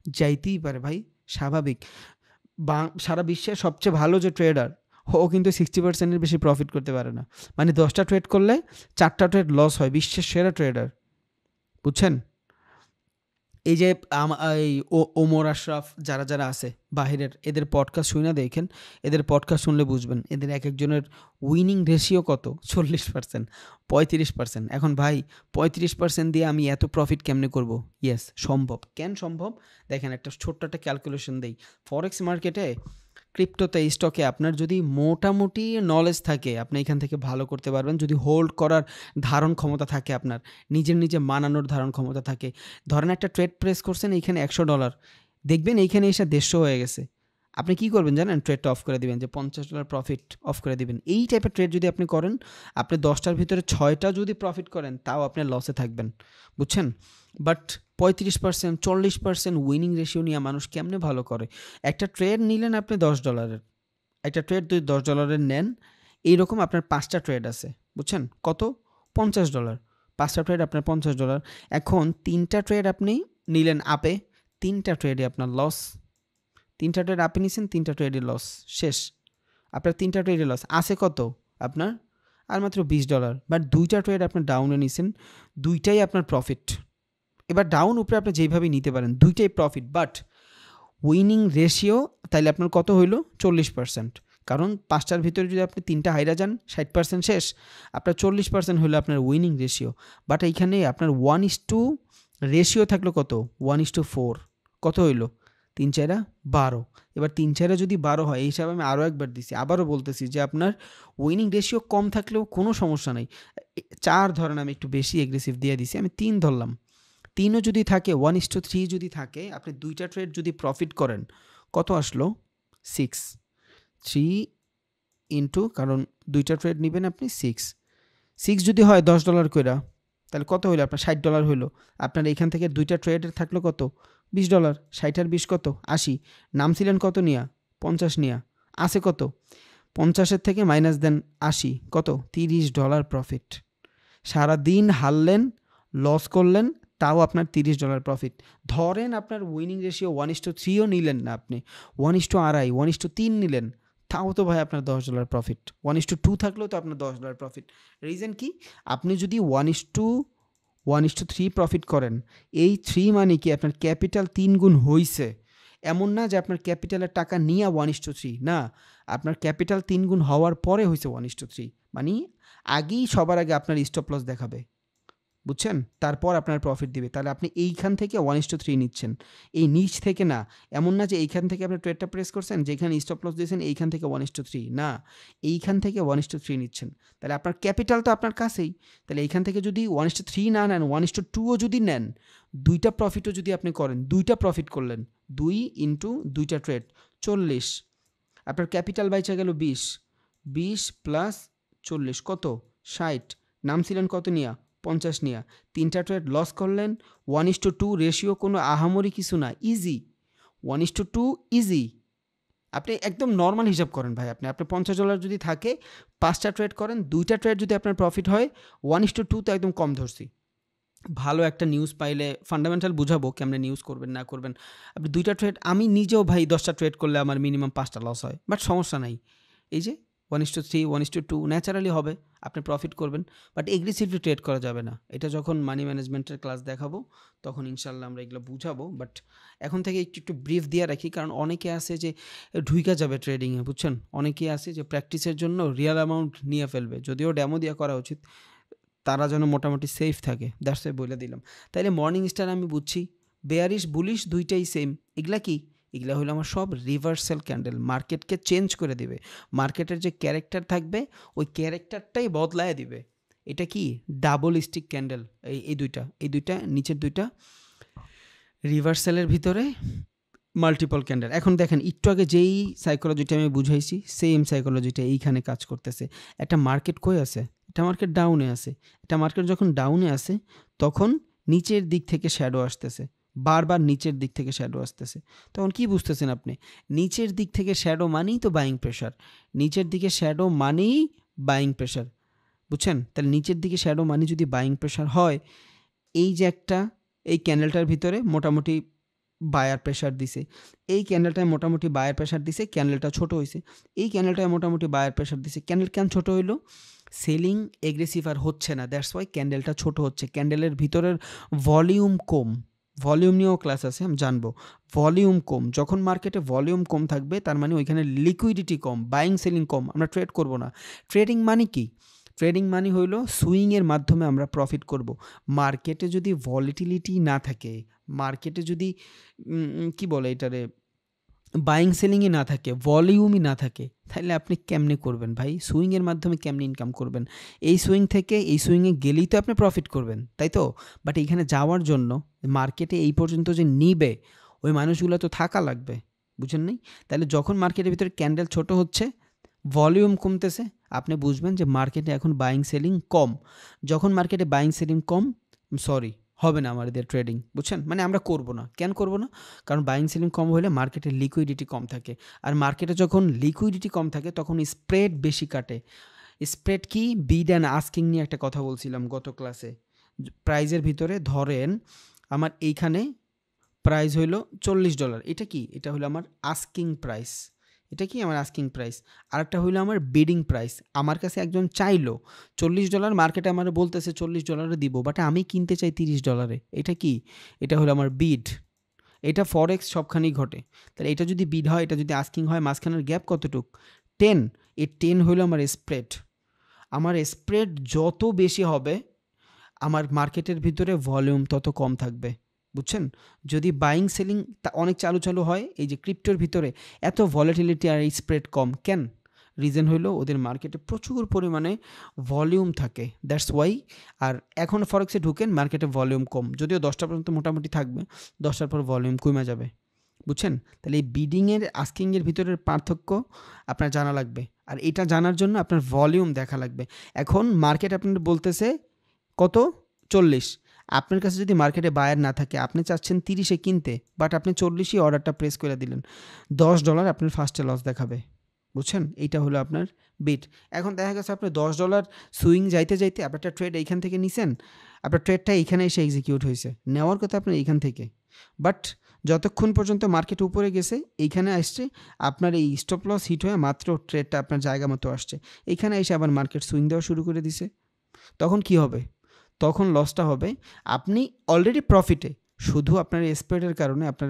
যাইতেই পারে ভাই, স্বাভাবিক। সারা বিশ্বের সবচেয়ে ভালো যে ট্রেডার, ও কিন্তু 60%-এর বেশি প্রফিট করতে পারে না, মানে 10টা ট্রেড করলে 4টা ট্রেড লস হয়, বিশ্বের সেরা ট্রেডার, বুঝছেন? এই যে এই ওমর আশরাফ যারা আছে বাহিরের, এদের পডকাস্ট শুনে দেখেন, এদের পডকাস্ট শুনলে বুঝবেন এদের এক একজনের উইনিং রেশিও কত, 40%, 35%। এখন ভাই 35% দিয়ে আমি এত প্রফিট কেমনে করব? ইয়েস, সম্ভব। কেন সম্ভব? দেখেন একটা ছোট্ট একটা ক্যালকুলেশন দেই। ফরেক্স মার্কেটে, ক্রিপ্টোতে, স্টকে আপনার যদি মোটামুটি নলেজ থাকে, আপনি এখান থেকে ভালো করতে পারবেন। যদি হোল্ড করার ধারণ ক্ষমতা থাকে, আপনার নিজে মানানোর ধারণ ক্ষমতা থাকে। ধরেন একটা ট্রেড প্রেস করছেন, এইখানে $100, দেখবেন এইখানে এসে 150 হয়ে গেছে। আপনি কি করবেন জানেন? ট্রেডটা অফ করে দিবেন, যে $50 প্রফিট অফ করে দিবেন। এই টাইপের ট্রেড যদি আপনি করেন, আপনি 10টার ভিতরে 6টা যদি প্রফিট করেন, তাও আপনি লসে থাকবেন, বুঝছেন? বাট 35%, 40% উইনিং রেশিও নিয়ে মানুষ কেমনে ভালো করে? একটা ট্রেড নিলেন আপনি $10, একটা ট্রেড যদি $10 নেন, এইরকম আপনার 5টা ট্রেড আছে, বুঝছেন? কত? $50। 5টা ট্রেড আপনার $50। এখন 3টা ট্রেড আপনি নিলেন আপে, 3টা ট্রেডে আপনার লস। 3টা ট্রেড আপে নিছেন, 3টা ট্রেডে লস, শেষ। আপনার 3টা ট্রেডে লস আছে কত? আপনার আর মাত্র $20। বাট 2টা ট্রেড আপনার ডাউনে নিছেন, 2টাই আপনার প্রফিট। এবার ডাউন উপরে আপনি যেইভাবে নিতে পারেন, 2টাই প্রফিট। বাট উইনিং রেশিও তাইলে আপনার কত হইল? 40%। কারণ 5টার ভিতরে যদি আপনি 3টা হাইরা যান, 60% শেষ। আপনার 40% হলো আপনার উইনিং রেশিও। বাট এইখানে আপনার 1:, রেশিও থাকলো কত? 1:4। কত হইল? 3×4 = 12। এবার 3×4 যদি 12 হয়, এই হিসাবে আমি আরও একবার দিছি, আবারও বলতেছি যে আপনার উইনিং রেশিও কম থাকলেও কোনো সমস্যা নাই। 4 ধরেন, আমি একটু বেশি এগ্রেসিভ দিয়ে দিছি, আমি 3 ধরলাম। 3ও যদি থাকে, 1:3 যদি থাকে, আপনি 2টা ট্রেড যদি প্রফিট করেন, কত আসলো? 6। 3 ইন্টু, কারণ 2টা ট্রেড নেবেন আপনি, 6 যদি হয় $10 কইরা, তাহলে কত হইলো? আপনার $60 হইলো। আপনার এইখান থেকে 2টা ট্রেডের থাকলো কত? $20। 60 আর 20 কত? 80। নামছিলেন কত নিয়া? 50 নিয়া। আছে কত? 50-এর থেকে মাইনাস দেন 80, কত? $30 প্রফিট। সারাদিন হারলেন, লস করলেন, তাও আপনার $30 প্রফিট। ধরেন আপনার উইনিং রেশিও 1:3ও নিলেন না, আপনি 1:2.5, 1:3 নিলেন, তাও তো ভাই আপনার $10 প্রফিট। 1:2 থাকলেও তো আপনার $10 প্রফিট। রিজন কি? আপনি যদি 1:3 প্রফিট করেন, এই 3 মানে কি? আপনার ক্যাপিটাল 3 গুণ হইছে। এমন না যে আপনার ক্যাপিটালের টাকা নিয়ে 1:3, না, আপনার ক্যাপিটাল 3 গুণ হওয়ার পরে হয়েছে 1:3। মানে আগেই, সবার আগে আপনার স্টপ লস দেখাবে, বুঝছেন? তারপর আপনার প্রফিট দিবে। তাহলে আপনি এইখান থেকে 1:3 নিচ্ছেন, এই নিচ থেকে না। এমন না যে এইখান থেকে আপনি ট্রেডটা প্রেস করছেন, যেখানে স্টপ লস দিয়েছেন এইখান থেকে 1:3, না, এইখান থেকে 1:3 নিচ্ছেন। তাহলে আপনার ক্যাপিটাল তো আপনার কাছেই। তাহলে এইখান থেকে যদি 1:3 না নেন, 1:2ও যদি নেন, 2টা প্রফিটও যদি আপনি করেন, 2টা প্রফিট করলেন, 2 ইন্টু 2টা ট্রেড 40। আপনার ক্যাপিটাল বাইচা গেল 20। 20 প্লাস 40 কত? 60। নামছিলেন কত নিয়া? 50 নিয়া। 3টা ট্রেড লস করলেন। 1:2 রেশিও, কোনো আহামরি কিছু না, ইজি। 1:2 ইজি। আপনি একদম নর্মাল হিসাব করেন ভাই। আপনি $50 যদি থাকে, 5টা ট্রেড করেন, 2টা ট্রেড যদি আপনার প্রফিট হয়, 1:2 তো একদম কম ধরছি। ভালো একটা নিউজ পাইলে ফান্ডামেন্টাল বুঝাবো কেমনে নিউজ করবেন না করবেন। আপনি 2টা ট্রেড, আমি নিজেও ভাই 10টা ট্রেড করলে আমার মিনিমাম 5টা লস হয়, বাট সমস্যা নাই। এই যে 1:3, 1:2 ন্যাচারালি হবে, আপনি প্রফিট করবেন। বাট এগ্রেসিভলি ট্রেড করা যাবে না। এটা যখন মানি ম্যানেজমেন্টের ক্লাস দেখাবো, তখন ইনশাল্লাহ আমরা এগুলো বুঝাবো। বাট এখন থেকে একটু ব্রিফ দিয়ে রাখি, কারণ অনেকে আছে যে ঢুইকা যাবে ট্রেডিংয়ে, বুঝছেন? অনেকে আছে যে প্র্যাকটিসের জন্য রিয়েল অ্যামাউন্ট নিয়ে ফেলবে, যদিও ডেমো দিয়ে করা উচিত, তারা যেন মোটামুটি সেফ থাকে, দ্যাটস ওয়াই বলে দিলাম। তাইলে মর্নিং স্টার আমি বুঝছি, বেয়ারিশ বুলিশ দুইটাই সেম। এগুলা কি? এগুলা হলো আমার সব রিভার্সাল ক্যান্ডেল, মার্কেটকে চেঞ্জ করে দিবে। মার্কেটের যে ক্যারেক্টার থাকবে, ওই ক্যারেক্টারটাই বদলায় দিবে। এটা কি? Double stick candle. এই দুইটা নিচের দুইটা রিভার্সালের ভিতরে মাল্টিপল ক্যান্ডেল। এখন দেখেন, একটু আগে যেই সাইকোলজিটা আমি বুঝাইছি, সেম সাইকোলজিটা এইখানে কাজ করতেছে। একটা মার্কেট কই আছে? একটা মার্কেট ডাউনে আছে। একটা মার্কেট যখন ডাউনে আছে, তখন নিচের দিক থেকে শ্যাডো আসতেছে, বারবার নিচের দিক থেকে শ্যাডো আসতেছে। তখন কি বুঝতেছেন আপনি? নিচের দিক থেকে শ্যাডো মানেই তো বাইং প্রেশার। নিচের দিকে শ্যাডো মানেই বাইং প্রেশার, বুঝছেন? তাহলে নিচের দিকে শ্যাডো মানে যদি বাইং প্রেশার হয়, এই যে একটা, এই ক্যান্ডেলটার ভিতরে মোটামুটি বায়ার প্রেশার দিছে, এই ক্যান্ডেলটায় মোটামুটি বায়ার প্রেশার দিছে, ক্যান্ডেলটা ছোট হয়েছে। এই ক্যান্ডেলটায় মোটামুটি বায়ার প্রেশার দিছে, ক্যান্ডেল কেন ছোট হইলো? সেলিং এগ্রেসিভ আর হচ্ছে না, দ্যাটস ওয়াই ক্যান্ডেলটা ছোট হচ্ছে। ক্যান্ডেলের ভিতরের ভলিউম কম, ভলিউম নিয়েও ক্লাস আছে, আমি জানবো। ভলিউম কম, যখন মার্কেটে ভলিউম কম থাকবে তার মানে ওইখানে লিকুইডিটি কম, বাইং সেলিং কম, আমরা ট্রেড করব না। ট্রেডিং মানে কি? ট্রেডিং মানে হইলো সুইংয়ের মাধ্যমে আমরা প্রফিট করব। মার্কেটে যদি ভলিটিলিটি না থাকে, মার্কেটে যদি কি বলে এটারে, বাইং সেলিংই না থাকে, ভলিউমই না থাকে, তাহলে আপনি কেমনে করবেন ভাই? সুইংয়ের মাধ্যমে কেমনে ইনকাম করবেন? এই সুইং থেকে এই সুইংয়ে গেলেই তো আপনি প্রফিট করবেন, তাই তো? বাট এইখানে যাওয়ার জন্য মার্কেটে এই পর্যন্ত যে নিবে, ওই মানুষগুলো তো থাকা লাগবে, বুঝেন নাই? তাহলে যখন মার্কেটের ভিতরে ক্যান্ডেল ছোট হচ্ছে, ভলিউম কমতেছে, আপনি বুঝবেন যে মার্কেটে এখন বাইং সেলিং কম। যখন মার্কেটে বাইং সেলিং কম, সরি, হবে না আমাদের ট্রেডিং, বুঝছেন? মানে আমরা করব না। কেন করব না? কারণ বাইং সেলিং কম হলে মার্কেটে লিকুইডিটি কম থাকে, আর মার্কেটে যখন লিকুইডিটি কম থাকে তখন স্প্রেড বেশি কাটে। স্প্রেড কি? বিড অ্যান্ড আস্কিং নিয়ে একটা কথা বলছিলাম গত ক্লাসে। প্রাইজের ভিতরে ধরেন আমার এইখানে প্রাইস হইলো $40, এটা কি? এটা হলো আমার আস্কিং প্রাইস। এটা কি? আমার আস্কিং প্রাইস। আরেকটা হইলো আমার বিডিং প্রাইস। আমার কাছে একজন চাইলো $40, মার্কেটে আমার বলতেছে $40 দিব, বাট আমি কিনতে চাই $30। এটা কি? এটা হলো আমার বিড। এটা ফরেক্স সবখানেই ঘটে। তাহলে এটা যদি বিড হয়, এটা যদি আস্কিং হয়, মাঝখানের গ্যাপ কতটুক? 10। এই 10 হইলো আমার স্প্রেড। আমার স্প্রেড যত বেশি হবে, আমার মার্কেটের ভিতরে ভলিউম তত কম থাকবে, বুঝছেন? যদি বাইং সেলিং অনেক চালু হয়, এই যে ক্রিপ্টোর ভিতরে এত ভলাটিলিটি আর এই স্প্রেড কম কেন? রিজন হইলো ওদের মার্কেটে প্রচুর পরিমাণে ভলিউম থাকে, দ্যাটস ওয়াই। আর এখন ফরেক্সে ঢুকেন, মার্কেটে ভলিউম কম, যদিও 10টা পর্যন্ত মোটামুটি থাকবে, 10টার পর ভলিউম কমে যাবে, বুঝছেন? তাহলে এই বিডিংয়ের আস্কিংয়ের ভিতরের পার্থক্য আপনার জানা লাগবে, আর এটা জানার জন্য আপনার ভলিউম দেখা লাগবে। এখন মার্কেট আপনার বলতেছে কত? 40। আপনার কাছে যদি মার্কেটে বায়ার না থাকে, আপনি চাচ্ছেন 30-এ কিনতে, বাট আপনি 40-ই অর্ডারটা প্রেস করে দিলেন, $10 আপনার ফার্স্টে লস দেখাবে, বুঝছেন? এইটা হলো আপনার বিট। এখন দেখা গেছে আপনি $10 সুইং যাইতে যাইতে আপনার একটা ট্রেড এইখান থেকে নিছেন, আপনার ট্রেডটা এইখানে এসে এক্সিকিউট হয়েছে, নেওয়ার কথা আপনার এইখান থেকে, বাট যতক্ষণ পর্যন্ত মার্কেট উপরে গেছে, এইখানে আসছে, আপনার এই স্টপ লস হিট হয়ে মাত্র ট্রেডটা আপনার জায়গা মতো আসছে, এইখানে এসে আবার মার্কেট সুইং দেওয়া শুরু করে দিছে, তখন কি হবে? তখন লসটা হবে, আপনি অলরেডি প্রফিটে, শুধু আপনার স্প্রেডের কারণে আপনার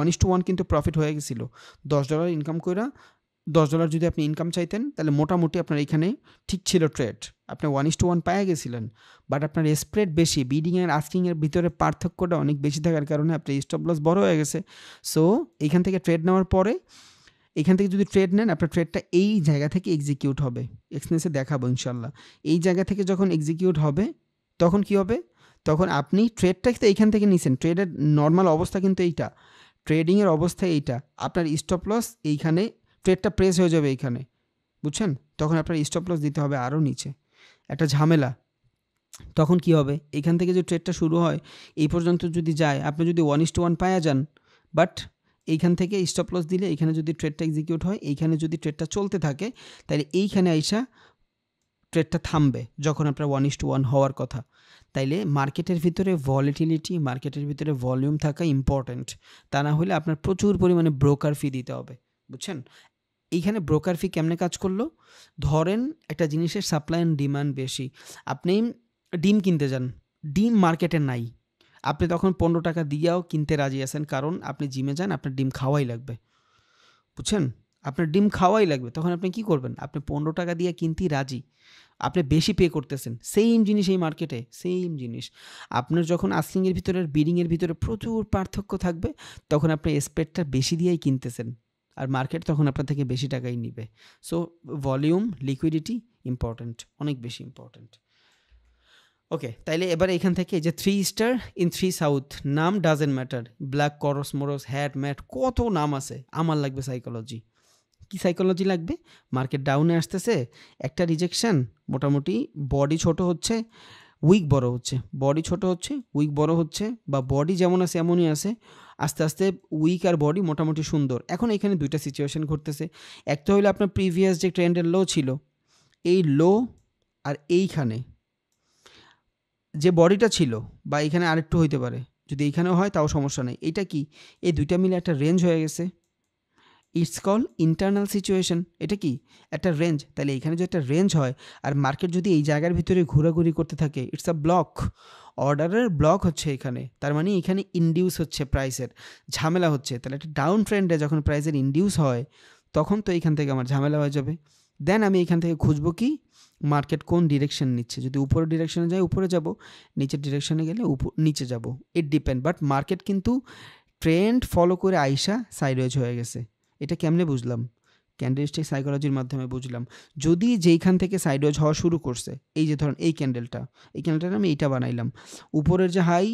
1:1 কিন্তু প্রফিট হয়ে গেছিলো। $10 ইনকাম কইরা, $10 যদি আপনি ইনকাম চাইতেন, তাহলে মোটামুটি আপনার এখানে ঠিক ছিল ট্রেড, আপনি 1:1 পায়ে গেছিলেন, বাট আপনার স্প্রেড বেশি, বিডিং আর আস্কিংয়ের ভিতরে পার্থক্যটা অনেক বেশি থাকার কারণে আপনার স্টপ লস বড় হয়ে গেছে। সো এইখান থেকে ট্রেড নেওয়ার পরে, এখান থেকে যদি ট্রেড নেন, আপনার ট্রেডটা এই জায়গা থেকে এক্সিকিউট হবে, এক্সপেন্সে দেখাবো ইনশাল্লাহ। এই জায়গা থেকে যখন এক্সিকিউট হবে, তখন কি হবে? তখন আপনি ট্রেডটা তো এইখান থেকে নিছেন, ট্রেডের নর্মাল অবস্থা কিন্তু এইটা, ট্রেডিংয়ের অবস্থা এইটা, আপনার স্টপ লস এইখানে, ট্রেডটা প্রেস হয়ে যাবে এইখানে, বুঝছেন? তখন আপনার স্টপ লস দিতে হবে আরও নিচে, একটা ঝামেলা। তখন কি হবে? এখান থেকে যে ট্রেডটা শুরু হয়, এই পর্যন্ত যদি যায়, আপনি যদি 1:1 পায়া যান, বাট এইখান থেকে স্টপ লস দিলে এইখানে যদি ট্রেডটা এক্সিকিউট হয়, এইখানে যদি ট্রেডটা চলতে থাকে, তাহলে এইখানে আইসা ট্রেডটা থামবে যখন আপনার 1:1 হওয়ার কথা। তাইলে মার্কেটের ভিতরে ভলিটিলিটি, মার্কেটের ভিতরে ভলিউম থাকা ইম্পর্ট্যান্ট, তা না হলে আপনার প্রচুর পরিমাণে ব্রোকার ফি দিতে হবে, বুঝছেন? এইখানে ব্রোকার ফি কেমনে কাজ করলো? ধরেন একটা জিনিসের সাপ্লাই অ্যান্ড ডিমান্ড বেশি, আপনি ডিম কিনতে যান, ডিম মার্কেটে নাই, আপনি তখন $15 দিয়েও কিনতে রাজি আছেন, কারণ আপনি জিমে যান, আপনার ডিম খাওয়াই লাগবে, বুঝছেন? আপনার ডিম খাওয়াই লাগবে, তখন আপনি কি করবেন? আপনি $15 দিয়ে কিনতেই রাজি, আপনি বেশি পে করতেছেন, সেম জিনিস এই মার্কেটে, সেম জিনিস। আপনার যখন আস্কিংয়ের ভিতরে আর বিডিংয়ের ভিতরে প্রচুর পার্থক্য থাকবে, তখন আপনি স্প্রেডটা বেশি দিয়েই কিনতেছেন, আর মার্কেট তখন আপনার থেকে বেশি টাকাই নিবে। সো ভলিউম, লিকুইডিটি ইম্পর্ট্যান্ট, অনেক বেশি ইম্পর্ট্যান্ট। ওকে, তাইলে এবার এখান থেকে যে 3 স্টার ইন 3 সাউথ, নাম ডাজেন্ট ম্যাটার, ব্ল্যাক করস মরস, হ্যাট ম্যাট, কত নাম আছে, আমার লাগবে সাইকোলজি। কি সাইকোলজি লাগবে? মার্কেট ডাউনে আসতেছে, একটা রিজেকশন, মোটামুটি বডি ছোট হচ্ছে, উইক বড় হচ্ছে, বডি ছোট হচ্ছে, উইক বড় হচ্ছে, বা বডি যেমন আছে এমনই আছে, আস্তে আস্তে উইক আর বডি মোটামুটি সুন্দর। এখন এখানে দুইটা সিচুয়েশন ঘটতেছে, একটা হইলো আপনার প্রিভিয়াস যে ট্রেন্ডের লো ছিল, এই লো, আর এইখানে যে বডিটা ছিল, বা এখানে আরেকটু হইতে পারে, যদি এইখানেও হয় তাও সমস্যা নেই। এটা কি? এই দুইটা মিলে একটা রেঞ্জ হয়ে গেছে, ইটস কল ইন্টারনাল সিচুয়েশন। এটা কি একটা রেঞ্জ, তাহলে এখানে যদি একটা রেঞ্জ হয় আর মার্কেট যদি এই জায়গার ভিতরে ঘোরাঘুরি করতে থাকে, ইটস আ ব্লক, অর্ডারের ব্লক হচ্ছে এখানে, তার মানে এখানে ইনডিউস হচ্ছে প্রাইসের, ঝামেলা হচ্ছে। তাহলে একটা ডাউন ট্রেন্ডে যখন প্রাইসের ইনডিউস হয় তখন তো এইখান থেকে আমার ঝামেলা হয়ে যাবে। দেন আমি এখান থেকে খুঁজবো কি মার্কেট কোন ডিরেকশন নিচ্ছে, যদি উপরের ডিরেকশনে যায় উপরে যাব, নিচের ডিরেকশনে গেলে নিচে যাব, ইট ডিপেন্ড। বাট মার্কেট কিন্তু ট্রেন্ড ফলো করে আইসা সাইডওয়েজ হয়ে গেছে। এটা কেমনে বুঝলাম? ক্যান্ডেলস্টিক সাইকোলজির মাধ্যমে বুঝলাম। যদি যেইখান থেকে সাইডওয়েজ হওয়া শুরু করছে, এই যে ধরেন এই ক্যান্ডেলটা আমি এইটা বানাইলাম, উপরের যে হাই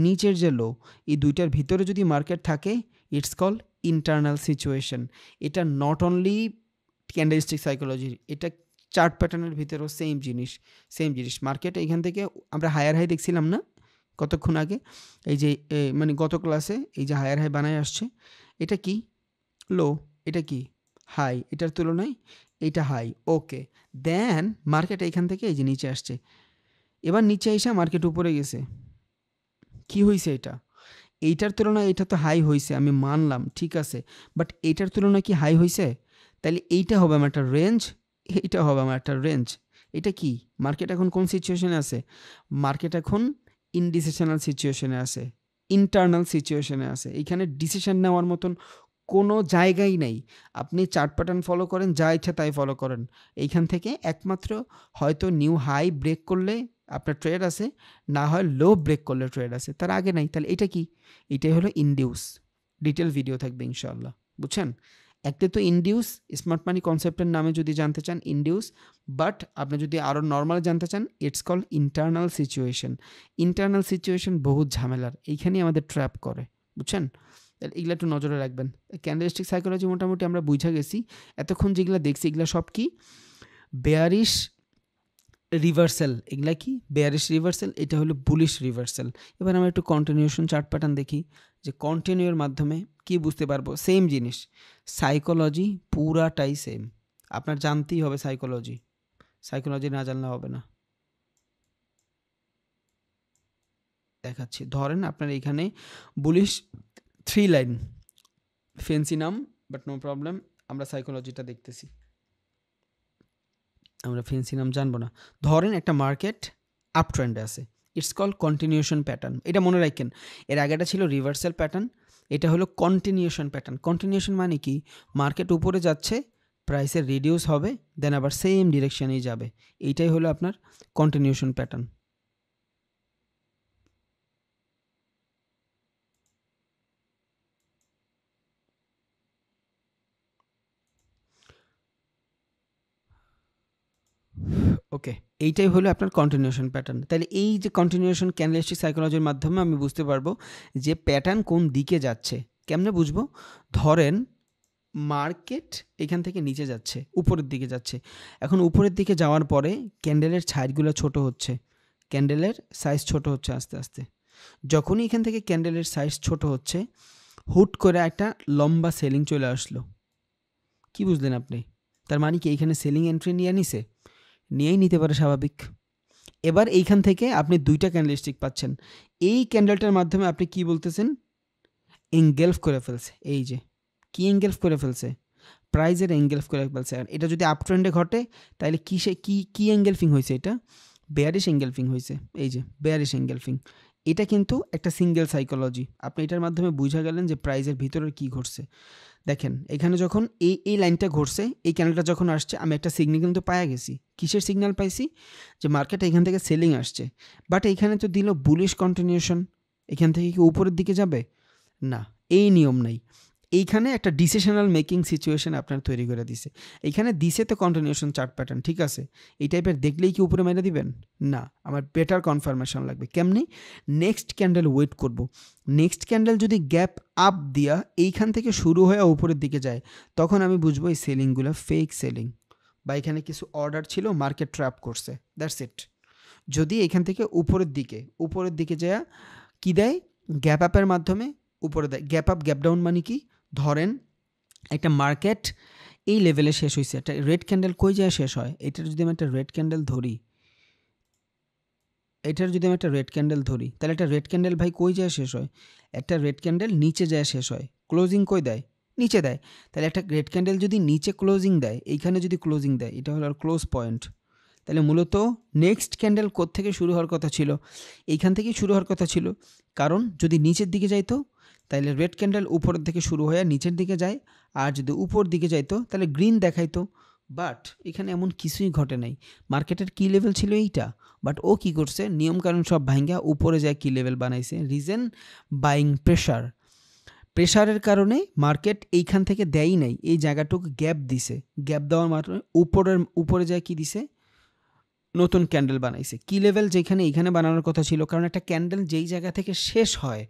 নিচের যে লো, এই দুইটার ভিতরে যদি মার্কেট থাকে, ইটস কল ইন্টারনাল সিচুয়েশন। এটা নট অনলি ক্যান্ডেলস্টিক সাইকোলজির, এটা চার্ট প্যাটার্নের ভিতরেও সেম জিনিস। মার্কেট এইখান থেকে আমরা হায়ার হাই দেখছিলাম না কতক্ষণ আগে, এই যে মানে গত ক্লাসে এই যে হায়ার হাই বানায় আসছে, এটা কি লো, এটা কি হাই, এটার তুলনায় এইটা হাই, ওকে। দেন মার্কেট এইখান থেকে এই যে নিচে আসছে, এবার নিচে এসে মার্কেট উপরে গেছে, কি হয়েছে এটা? এইটার তুলনায় এটা তো হাই হয়েছে, আমি মানলাম, ঠিক আছে, বাট এইটার তুলনায় কি হাই হয়েছে? তাহলে এইটা হবে আমার একটা রেঞ্জ, এইটা হবে আমার একটা রেঞ্জ। এটা কি মার্কেট এখন কোন সিচুয়েশনে আছে? মার্কেট এখন ইনডিসিশনাল সিচুয়েশনে আছে, ইন্টারনাল সিচুয়েশনে আছে। এইখানে ডিসিশন নেওয়ার মতন কোনো জায়গাই নেই। আপনি চার্ট প্যাটার্ন ফলো করেন, যা ইচ্ছা তাই ফলো করেন, এইখান থেকে একমাত্র হয়তো নিউ হাই ব্রেক করলে আপনার ট্রেড আছে, না হয় লো ব্রেক করলে ট্রেড আছে, তার আগে নাই। তাহলে এটা কি? এটাই হলো ইনডিউস। ডিটেল ভিডিও থাকবে ইনশাআল্লাহ, বুঝছেন? একটা তো ইনডিউস, স্মার্ট মানি কনসেপ্টের নামে যদি জানতে চান ইনডিউস, বাট আপনি যদি আরও নর্মাল জানতে চান, it's call internal situation. Internal situation বহুত ঝামেলার, এইখানেই আমাদের ট্র্যাপ করে, বুঝছেন? এগুলো একটু নজরে রাখবেন। ক্যান্ডেলস্টিক সাইকোলজি মোটামুটি আমরা বুঝা গেছি। এতক্ষণ যেগুলো দেখছি এগুলো সব কি বেয়ারিশ রিভার্সাল। এগুলা কি বেয়ারিশ রিভার্সাল, এটা হলো বুলিশ রিভার্সাল। এবার আমরা একটু কন্টিনিউশন চার্ট প্যাটার্ন দেখি, যে কন্টিনিউর মাধ্যমে কি বুঝতে পারবো। সেম জিনিস, সাইকোলজি পুরাটাই সেম, আপনার জানতেই হবে সাইকোলজি না জানলে হবে না। দেখাচ্ছি, ধরেন আপনার এখানে বুলিশ 3 লাইন, ফেন্সি নাম, বাট নো প্রবলেম, আমরা সাইকোলজিটা দেখতেছি, আমরা ফেন্সি নাম জানবো না। ধরেন একটা মার্কেট আপ ট্রেন্ডে আছে, ইটস কল কন্টিনিউশন প্যাটার্ন। এটা মনে রাখেন, এর আগেটা ছিল রিভার্সাল প্যাটার্ন, এটা হলো কন্টিনিউশন প্যাটার্ন। কন্টিনিউশন মানে কি? মার্কেট উপরে যাচ্ছে, প্রাইসের রিডিউস হবে, দেন আবার সেম ডিরেকশনেই যাবে, এইটাই হলো আপনার কন্টিনিউশন প্যাটার্ন। ওকে, এইটাই হলো আপনার কন্টিনিউশন প্যাটার্ন। তাহলে এই যে কন্টিনিউশন ক্যান্ডেলস্টিক সাইকোলজির মাধ্যমে আমি বুঝতে পারবো যে প্যাটার্ন কোন দিকে যাচ্ছে। কেমনে বুঝবো? ধরেন মার্কেট এখান থেকে নিচে যাচ্ছে, উপরের দিকে যাচ্ছে। এখন উপরের দিকে যাওয়ার পরে ক্যান্ডেলের ছাইডগুলো ছোট হচ্ছে, ক্যান্ডেলের সাইজ ছোট হচ্ছে আস্তে আস্তে। যখনই এখান থেকে ক্যান্ডেলের সাইজ ছোট হচ্ছে, হুট করে একটা লম্বা সেলিং চলে আসলো। কি বুঝলেন আপনি? তার মানে কি এইখানে সেলিং এন্ট্রি নিয়েই নিতে পারে, স্বাভাবিক। এবার এইখান থেকে আপনি 2টা ক্যান্ডেলস্টিক পাচ্ছেন। এই ক্যান্ডেলটার মাধ্যমে আপনি কি বলতেছেন? এনগেলফ করে ফেলছে। এই যে কি এনগেলফ করে ফেলছে? প্রাইজের এনগেলফ করে ফেলছে। আর এটা যদি আপ ট্রেন্ডে ঘটে তাহলে কি এনগেলফিং হয়েছে? এটা বেয়ারিশ এনগেলফিং হয়েছে। এই যে বেয়ারিশ এনগেলফিং, এটা কিন্তু একটা সিঙ্গেল সাইকোলজি। আপনি এটার মাধ্যমে বুঝা গেলেন যে প্রাইজের ভিতরে কি ঘটছে। দেখেন এখানে যখন এই লাইনটা ঘটছে, এই ক্যান্ডেলটা যখন আসছে, আমি একটা সিগন্যাল কিন্তু পাওয়া গেছি। কিসের সিগন্যাল পাইছি? যে মার্কেট এখান থেকে সেলিং আসছে, বাট এইখানে তো দিল বুলিশ কন্টিনিউশন। এখান থেকে কি উপরের দিকে যাবে? না, এই নিয়ম নাই। এইখানে একটা ডিসিশনাল মেকিং সিচুয়েশন আপনার তৈরি করে দিছে। এইখানে দিছে তো কন্টিনিউশন চার্ট প্যাটার্ন, ঠিক আছে, এই টাইপের দেখলেই কি উপরে মেরে দিবেন? না, আমার বেটার কনফার্মেশন লাগবে। কেমনি? নেক্সট ক্যান্ডেল ওয়েট করব। নেক্সট ক্যান্ডেল যদি গ্যাপ আপ দিয়া এইখান থেকে শুরু হয়ে উপরের দিকে যায়, তখন আমি বুঝবো এই সেলিংগুলো ফেক সেলিং, বা এখানে কিছু অর্ডার ছিল, মার্কেট ট্র্যাপ করছে, দ্যাটস ইট। যদি এখান থেকে উপরের দিকে যায় কি দেয়? গ্যাপ আপের মাধ্যমে উপরে দেয়। গ্যাপ আপ গ্যাপ ডাউন মানে কি? ধরেন একটা মার্কেট এই লেভেলে শেষ হয়েছে, একটা রেড ক্যান্ডেল কই যায় শেষ হয়? এটার যদি আমি একটা রেড ক্যান্ডেল ধরি, তাহলে একটা রেড ক্যান্ডেল ভাই কই যায় শেষ হয়? একটা রেড ক্যান্ডেল নিচে যায় শেষ হয়, ক্লোজিং কই দেয়? নিচে দেয়। তাহলে একটা রেড ক্যান্ডেল যদি নিচে ক্লোজিং দেয়, এইখানে যদি ক্লোজিং দেয়, এটা হলো আর ক্লোজ পয়েন্ট। তাহলে মূলত নেক্সট ক্যান্ডেল কোত্থেকে শুরু হওয়ার কথা ছিল? এইখান থেকেই শুরু হওয়ার কথা ছিল। কারণ যদি নিচের দিকে যাইতো তাহলে রেড ক্যান্ডেল উপরের থেকে শুরু হয়ে নিচের দিকে যায়, আর যদি উপর দিকে যাইতো তাহলে গ্রিন দেখাইতো। বাট এখানে এমন কিছুই ঘটে নাই। মার্কেটের কি লেভেল ছিল এইটা, বাট ও কি করছে, নিয়মকানুন সব ভাঙ্গা উপরে যায় কি লেভেল বানাইছে। Reason buying pressure. প্রেশারের কারণে মার্কেট এইখান থেকে দেয়ই নাই, এই জায়গাটুকু গ্যাপ দিছে। গ্যাপ দেওয়ার মাত্রমে উপরে যায় কি দিছে, নতুন ক্যান্ডেল বানাইছে। কি লেভেল যেখানে এইখানে বানানোর কথা ছিল, কারণ একটা ক্যান্ডেল যেই জায়গা থেকে শেষ হয়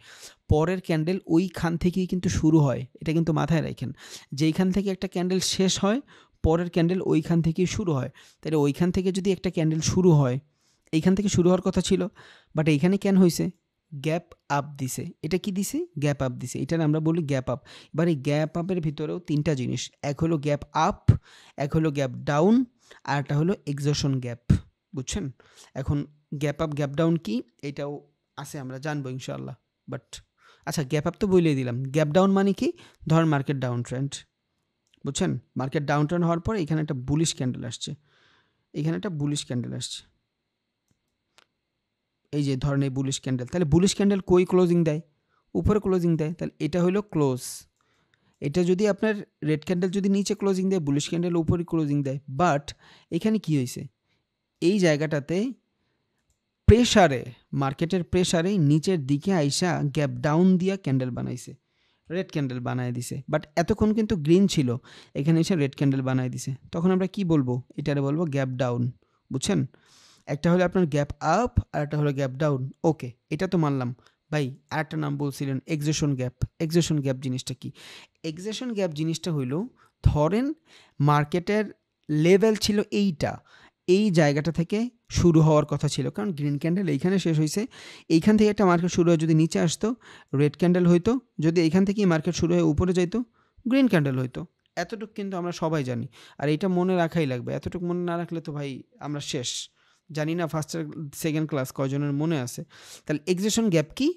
পরের ক্যান্ডেল ওইখান থেকেই কিন্তু শুরু হয়। এটা কিন্তু মাথায় রাখেন, যেইখান থেকে একটা ক্যান্ডেল শেষ হয় পরের ক্যান্ডেল ওইখান থেকেই শুরু হয়। তাহলে ওইখান থেকে যদি একটা ক্যান্ডেল শুরু হয়, এইখান থেকে শুরু হওয়ার কথা ছিল, বাট এইখানে কেন হয়েছে, গ্যাপ আপ দিছে। এটা কি দিছে, গ্যাপ আপ দিছে। এটার আমরা বলি গ্যাপ আপ। এবার এই গ্যাপ আপের ভিতরেও তিনটা জিনিস, এক হলো গ্যাপ আপ, এক হলো গ্যাপ ডাউন, আর একটা হলো এক্সজশন গ্যাপ। বুঝছেন? এখন গ্যাপ আপ গ্যাপ ডাউন কি এটাও আছে, আমরা জানবো ইনশাআল্লাহ। বাট আচ্ছা, গ্যাপ আপ তো বলেই দিলাম। গ্যাপ ডাউন মানে কি, ধরেন মার্কেট ডাউন ট্রেন্ড, বুঝছেন? মার্কেট ডাউন ট্রেন্ড হওয়ার পর এখানে একটা বুলিশ ক্যান্ডেল আসছে, এখানে একটা বুলিশ ক্যান্ডেল আসছে, এই যে ধরেন এই বুলিশ ক্যান্ডেল। তাহলে বুলিশ ক্যান্ডেল কই ক্লোজিং দেয়, উপরে ক্লোজিং দেয়। তাহলে এটা হলো ক্লোজ। এটা যদি আপনার রেড ক্যান্ডেল যদি নিচে ক্লোজিং দেয়, বুলিশ ক্যান্ডেল উপরে ক্লোজিং দেয়। বাট এখানে কি হয়েছে, এই জায়গাটাতে প্রেশারে, মার্কেটের প্রেশারে নিচের দিকে আইসা গ্যাপ ডাউন দিয়া ক্যান্ডেল বানাইছে, রেড ক্যান্ডেল বানায় দিছে। বাট এতক্ষণ কিন্তু গ্রিন ছিল, এখানে এসে রেড ক্যান্ডেল বানায় দিছে। তখন আমরা কি বলবো, এটারে বলবো গ্যাপ ডাউন। বুঝছেন? একটা হলো আপনার গ্যাপ আপ আর একটা হলো গ্যাপ ডাউন। ওকে, এটা তো মানলাম। ভাই আরেকটা নাম বলছিলেন এক্সজশন গ্যাপ। এক্সজশন গ্যাপ জিনিসটা কি? এক্সজশন গ্যাপ জিনিসটা হইলো, ধরেন মার্কেটের লেভেল ছিল এইটা, এই জায়গাটা থেকে শুরু হওয়ার কথা ছিল, কারণ গ্রিন ক্যান্ডেল এইখানে শেষ হয়েছে। এইখান থেকে একটা মার্কেট শুরু হয়ে যদি নিচে আসতো রেড ক্যান্ডেল হইতো, যদি এইখান থেকেই মার্কেট শুরু হয়ে উপরে যাইতো গ্রিন ক্যান্ডেল হইতো। এতটুকু কিন্তু আমরা সবাই জানি, আর এটা মনে রাখাই লাগবে। এতটুকু মনে না রাখলে তো ভাই আমরা শেষ। জানি না ফার্স্ট সেকেন্ড ক্লাস কয়জনের মনে আছে। তাহলে এক্সজশন গ্যাপ কি,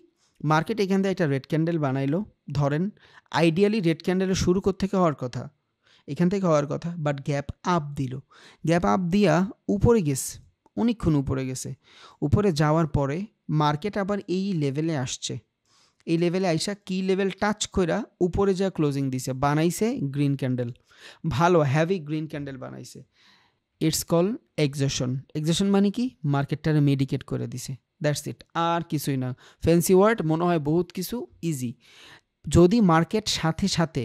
মার্কেট এখান থেকে একটা রেড ক্যান্ডেল বানাইলো, ধরেন আইডিয়ালি রেড ক্যান্ডেলের শুরু থেকে হওয়ার কথা, এখান থেকে হওয়ার কথা, বাট গ্যাপ আপ দিল। গ্যাপ আপ দিয়া উপরে গেছে, অনেকক্ষণ উপরে গেছে। উপরে যাওয়ার পরে মার্কেট আবার এই লেভেলে আসছে, এই লেভেলে আইসা কি লেভেল টাচ কইরা উপরে যা ক্লোজিং দিছে, বানাইছে গ্রিন ক্যান্ডেল, ভালো হ্যাভি গ্রিন ক্যান্ডেল বানাইছে। It's call exhaustion. এক্সজশন মানে কি, মার্কেটটারে মেডিকেট করে দিছে, দ্যাটস ইট, আর কিছুই না। ফ্যান্সি ওয়ার্ড মনে হয় বহুত কিছু, ইজি। যদি মার্কেট সাথে সাথে,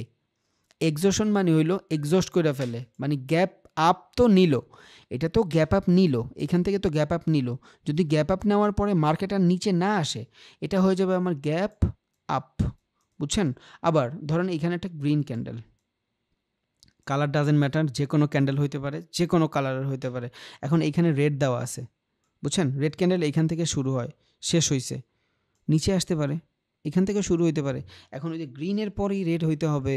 এক্সজশন মানে হইলো এক্সজস্ট করে ফেলে, মানে গ্যাপ আপ তো নিল, এটা তো গ্যাপ আপ নিল, এখান থেকে তো গ্যাপ আপ নিল। যদি গ্যাপ আপ নেওয়ার পরে মার্কেট আর নিচে না আসে, এটা হয়ে যাবে আমার গ্যাপ আপ। বুঝছেন? আবার ধরেন এখানে একটা green candle, colour doesn't matter, যে কোনো ক্যান্ডেল হইতে পারে, যে কোনো কালারের হইতে পারে। এখন এইখানে রেড দেওয়া আছে, বুঝছেন? রেড ক্যান্ডেল এইখান থেকে শুরু হয়, শেষ হইছে, নিচে আসতে পারে, এখান থেকে শুরু হইতে পারে। এখন ওই যে গ্রিনের পরেই রেড হইতে হবে,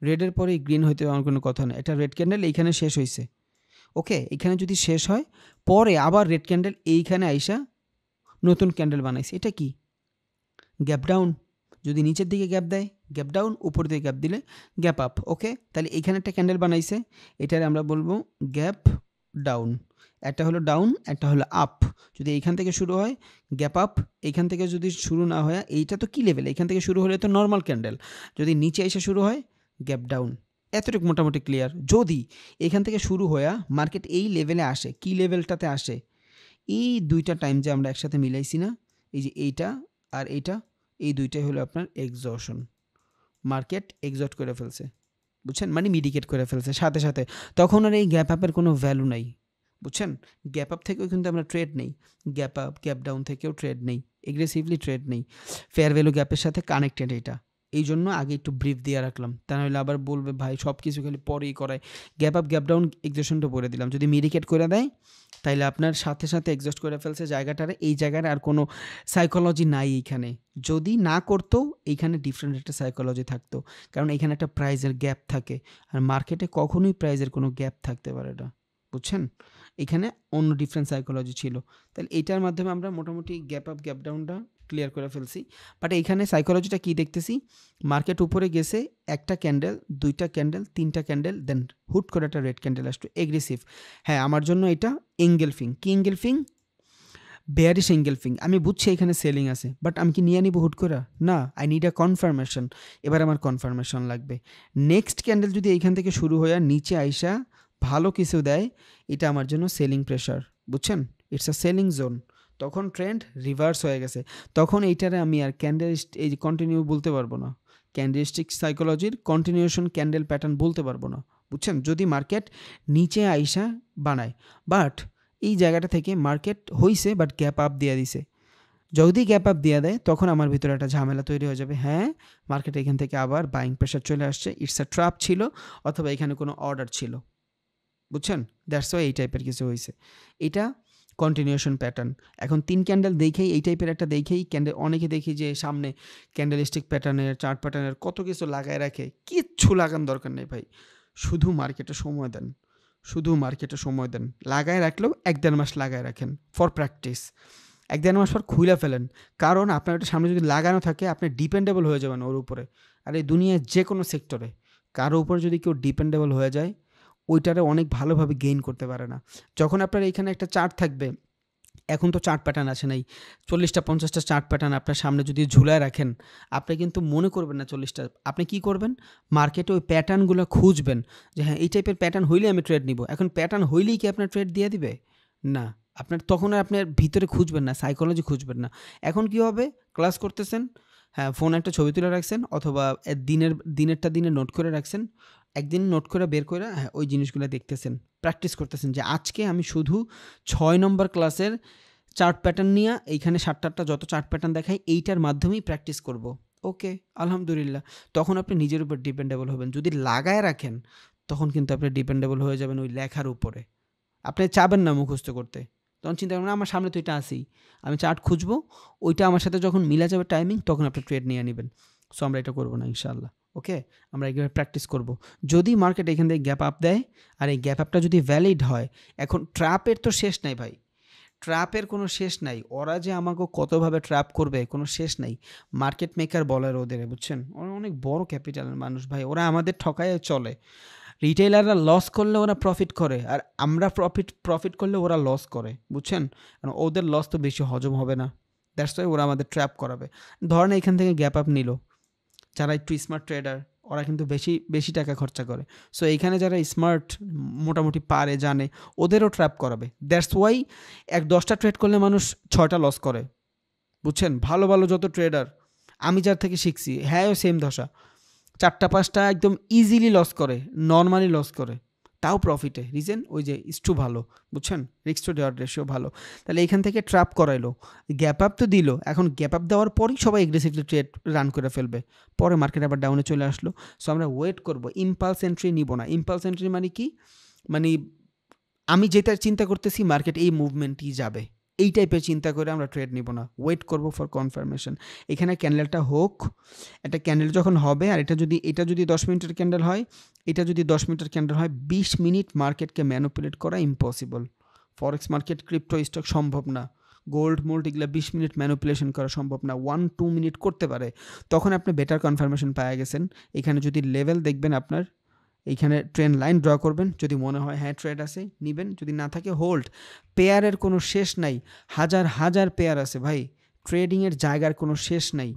রেডের পরেই গ্রিন হইতে হবে, আমার কোনো কথা নেই। এটা রেড ক্যান্ডেল এইখানে শেষ হইছে, ওকে, এখানে যদি শেষ হয় পরে আবার রেড ক্যান্ডেল এইখানে আইসা নতুন ক্যান্ডেল বানাইছে, এটা কি, গ্যাপ ডাউন। যদি নিচের দিকে গ্যাপ দেয় গ্যাপ ডাউন, উপর দিকে গ্যাপ দিলে গ্যাপ আপ। ওকে, তাহলে এখানে একটা ক্যান্ডেল বানাইছে, এটারে আমরা বলবো গ্যাপ ডাউন। একটা হলো ডাউন, একটা হলো আপ। যদি এইখান থেকে শুরু হয় গ্যাপ আপ, এইখান থেকে যদি শুরু না হয়, এইটা তো কি লেভেল, এখান থেকে শুরু হলে তো নর্মাল ক্যান্ডেল, যদি নিচে এসে শুরু হয় গ্যাপ ডাউন। এতটুকু মোটামুটি ক্লিয়ার। যদি এখান থেকে শুরু হয়ে মার্কেট এই লেভেলে আসে, কি লেভেলটাতে আসে, এই দুইটা টাইম যে আমরা একসাথে মিলাইছি না, এই যে এইটা আর এইটা, এই দুইটাই হলো আপনার এক্সজশন। মার্কেট এক্সজস্ট করে ফেলছে, বুঝছেন? মানে মিডিকেট করে ফেলছে সাথে সাথে। তখন আর এই গ্যাপ আপের কোনো ভ্যালু নাই, বুঝছেন? গ্যাপ আপ থেকেও কিন্তু আমরা ট্রেড নেই, গ্যাপ আপ গ্যাপ ডাউন থেকেও ট্রেড নেই, এগ্রেসিভলি ট্রেড নেই। ফেয়ার ভ্যালু গ্যাপের সাথে কানেক্টেড এটা, এই জন্য আগে একটু ব্রিফ দিয়ে রাখলাম, তা নাহলে আবার বলবে ভাই সব কিছু খালি পরেই করায়। গ্যাপ আপ গ্যাপ ডাউন এক্সজশনটা বলে দিলাম, যদি মিডিকেট করে দেয় তাইলে আপনার সাথে সাথে এক্সজস্ট করে ফেলছে জায়গাটারে, এই জায়গার আর কোনো সাইকোলজি নাই এইখানে। যদি না করতো এইখানে ডিফারেন্ট একটা সাইকোলজি থাকতো, কারণ এখানে একটা প্রাইজের গ্যাপ থাকে, আর মার্কেটে কখনোই প্রাইজের কোনো গ্যাপ থাকতে পারে না, বুঝছেন? এখানে অন্য ডিফারেন্ট সাইকোলজি ছিল। তাহলে এটার মাধ্যমে আমরা মোটামুটি গ্যাপ আপ গ্যাপ ডাউনটা ক্লিয়ার করে ফেলছি। বাট এইখানে সাইকোলজিটা কি দেখতেছি, মার্কেট উপরে গেছে, একটা ক্যান্ডেল, দুইটা ক্যান্ডেল, তিনটা ক্যান্ডেল, দেন হুট করে একটা রেড ক্যান্ডেল আসতো এগ্রেসিভ। হ্যাঁ, আমার জন্য এটা এঙ্গেলফিং। কি এঙ্গেলফিং? Bearish engulfing. আমি বুঝছি এখানে সেলিং আছে, বাট আমি কি নিয়ে নিব হুট করে? না, আই নিড আ কনফার্মেশন। এবার আমার কনফার্মেশন লাগবে। নেক্সট ক্যান্ডেল যদি এইখান থেকে শুরু হয়ে নিচে আইসা ভালো কিছু দেয়, এটা আমার জন্য সেলিং প্রেশার, বুঝছেন? It's a selling zone. তখন ট্রেন্ড রিভার্স হয়ে গেছে, তখন এইটারে আমি আর ক্যান্ডেল এই যে কন্টিনিউ বলতে পারবো না, ক্যান্ডেলস্টিক সাইকোলজির কন্টিনিউশন ক্যান্ডেল প্যাটার্ন বলতে পারবো না, বুঝছেন? যদি মার্কেট নিচে আইসা বানায়, বাট এই জায়গাটা থেকে মার্কেট হইছে বাট গ্যাপ আপ দিয়ে দিছে, যদি গ্যাপ আপ দিয়ে দেয় তখন আমার ভিতরে একটা ঝামেলা তৈরি হয়ে যাবে। হ্যাঁ, মার্কেট এখান থেকে আবার বাইং প্রেশার চলে আসছে, ইটস আ ট্র্যাপ ছিল, অথবা এখানে কোনো অর্ডার ছিল, বুঝছেন? দ্যাটস ওয়াই এই টাইপের কিছু হয়েছে। এটা কন্টিনিউশন প্যাটার্ন। এখন 3 ক্যান্ডেল দেখেই, এই টাইপের একটা দেখেই ক্যান্ডেল, অনেকে দেখি যে সামনে ক্যান্ডেলস্টিক প্যাটার্নের, চার্ট প্যাটার্নের কত কিছু লাগায় রাখে। কিচ্ছু লাগান দরকার নেই ভাই, শুধু মার্কেটে সময় দেন, শুধু মার্কেটে সময় দেন। লাগায় রাখলেও 1-1.5 মাস লাগায় রাখেন ফর প্র্যাকটিস। 1-1.5 মাস পর খুইলা ফেলেন, কারণ আপনার ওটা সামনে যদি লাগানো থাকে আপনি ডিপেন্ডেবল হয়ে যাবেন ওর উপরে। আর এই দুনিয়ার যে কোনো সেক্টরে কারো উপর যদি কেউ ডিপেন্ডেবল হয়ে যায়, ওইটারে অনেক ভালোভাবে গেইন করতে পারে না। যখন আপনার এইখানে একটা চার্ট থাকবে, এখন তো চার্ট প্যাটার্ন আসে নাই, 40টা 50টা চার্ট প্যাটার্ন আপনার সামনে যদি ঝুলায় রাখেন, আপনি কিন্তু মনে করবেন না 40টা। আপনি কি করবেন? মার্কেটে ওই প্যাটার্নগুলো খুঁজবেন যে হ্যাঁ, এই টাইপের প্যাটার্ন হইলে আমি ট্রেড নিব। এখন প্যাটার্ন হইলেই কি আপনার ট্রেড দিয়ে দিবে? না, আপনার তখন আর আপনার ভিতরে খুঁজবেন না, সাইকোলজি খুঁজবেন না। এখন কি হবে? ক্লাস করতেছেন, হ্যাঁ, ফোনে একটা ছবি তুলে রাখছেন, অথবা দিনেরটা দিনে নোট করে রাখছেন, একদিন নোট করে বের করে হ্যাঁ ওই জিনিসগুলো দেখতেছেন, প্র্যাকটিস করতেছেন যে আজকে আমি শুধু 6 নম্বর ক্লাসের চার্ট প্যাটার্ন নিয়ে এইখানে 7-8টা যত চার্ট প্যাটার্ন দেখাই, এইটার মাধ্যমেই প্র্যাকটিস করব। ওকে, আলহামদুলিল্লাহ। তখন আপনি নিজের উপর ডিপেন্ডেবল হবেন। যদি লাগায় রাখেন, তখন কিন্তু আপনি ডিপেন্ডেবল হয়ে যাবেন ওই লেখার উপরে। আপনি চাবেন না মুখস্থ করতে, তখন চিন্তা করবেন আমার সামনে তো এটা আসেই, আমি চার্ট খুঁজবো, ওইটা আমার সাথে যখন মিলা যাবে টাইমিং, তখন আপনি ট্রেড নিয়ে নেবেন। সো আমরা এটা করবো না ইনশাআল্লাহ। ওকে, আমরা এইভাবে প্র্যাকটিস করব। যদি মার্কেট এখান থেকে গ্যাপ আপ দেয়, আর এই গ্যাপ আপটা যদি ভ্যালিড হয়, এখন ট্র্যাপের তো শেষ নাই ভাই, ট্র্যাপের কোনো শেষ নাই। ওরা যে আমাকে কতভাবে ট্র্যাপ করবে কোনো শেষ নাই। মার্কেট মেকার বলে ওদের, বুঝছেন? ওরা অনেক বড় ক্যাপিটালের মানুষ ভাই, ওরা আমাদের ঠকায় চলে। রিটেইলাররা লস করলে ওরা প্রফিট করে, আর আমরা প্রফিট করলে ওরা লস করে, বুঝছেন? কারণ ওদের লস তো বেশি হজম হবে না, দ্যাটস ওয়াই ওরা আমাদের ট্র্যাপ করাবে। ধরেন এখান থেকে গ্যাপ আপ নিল, যারা একটু স্মার্ট ট্রেডার ওরা কিন্তু বেশি বেশি টাকা খরচা করে। সো এইখানে যারা স্মার্ট, মোটামুটি পারে, জানে, ওদেরও ট্র্যাপ করাবে। দ্যাটস ওয়াই 10টা ট্রেড করলে মানুষ 6টা লস করে, বুঝছেন? ভালো ভালো যত ট্রেডার আমি যার থেকে শিখছি, হ্যাঁ ও সেম দশা, 4টা 5টা একদম ইজিলি লস করে, নর্মালি লস করে, তাও প্রফিটে। রিজন ওই যে ইস্টু ভালো, বুঝছেন? রিস্ক টু রিওয়ার্ড রেশিও ভালো। তাহলে এখান থেকে ট্র্যাপ করাইলো, গ্যাপ আপ তো দিল, এখন গ্যাপ আপ দেওয়ার পরই সবাই এগ্রেসিভলি ট্রেড রান করে ফেলবে, পরে মার্কেট আবার ডাউনে চলে আসলো। সো আমরা ওয়েট করবো, ইম্পালস এন্ট্রি নিব না। ইম্পালস এন্ট্রি মানে কি? মানে আমি যেটা চিন্তা করতেছি মার্কেট এই মুভমেন্টই যাবে, এই টাইপের চিন্তা করে আমরা ট্রেড নিব না, ওয়েট করব ফর কনফার্মেশন। এখানে ক্যান্ডেলটা হোক, একটা ক্যান্ডেল যখন হবে, আর এটা যদি 10 মিনিটের ক্যান্ডেল হয়, এটা যদি 10 মিনিটের ক্যান্ডেল হয়, 20 মিনিট মার্কেটকে ম্যানিপুলেট করা ইম্পসিবল। ফরেক্স মার্কেট, ক্রিপ্টো, স্টক সম্ভব না। গোল্ড মোল্ড এগুলো 20 মিনিট ম্যানিপুলেশন করা সম্ভব না, 1-2 মিনিট করতে পারে। তখন আপনি বেটার কনফার্মেশন পাওয়া গেছেন। এখানে যদি লেভেল দেখবেন আপনার, এইখানে ট্রেন্ড লাইন ড্র করবেন, যদি মনে হয় হ্যাঁ ট্রেড আছে নিবেন, যদি না থাকে হোল্ড। পেয়ারের কোনো শেষ নাই, হাজার হাজার পেয়ার আছে ভাই, ট্রেডিংয়ের জায়গার কোনো শেষ নাই।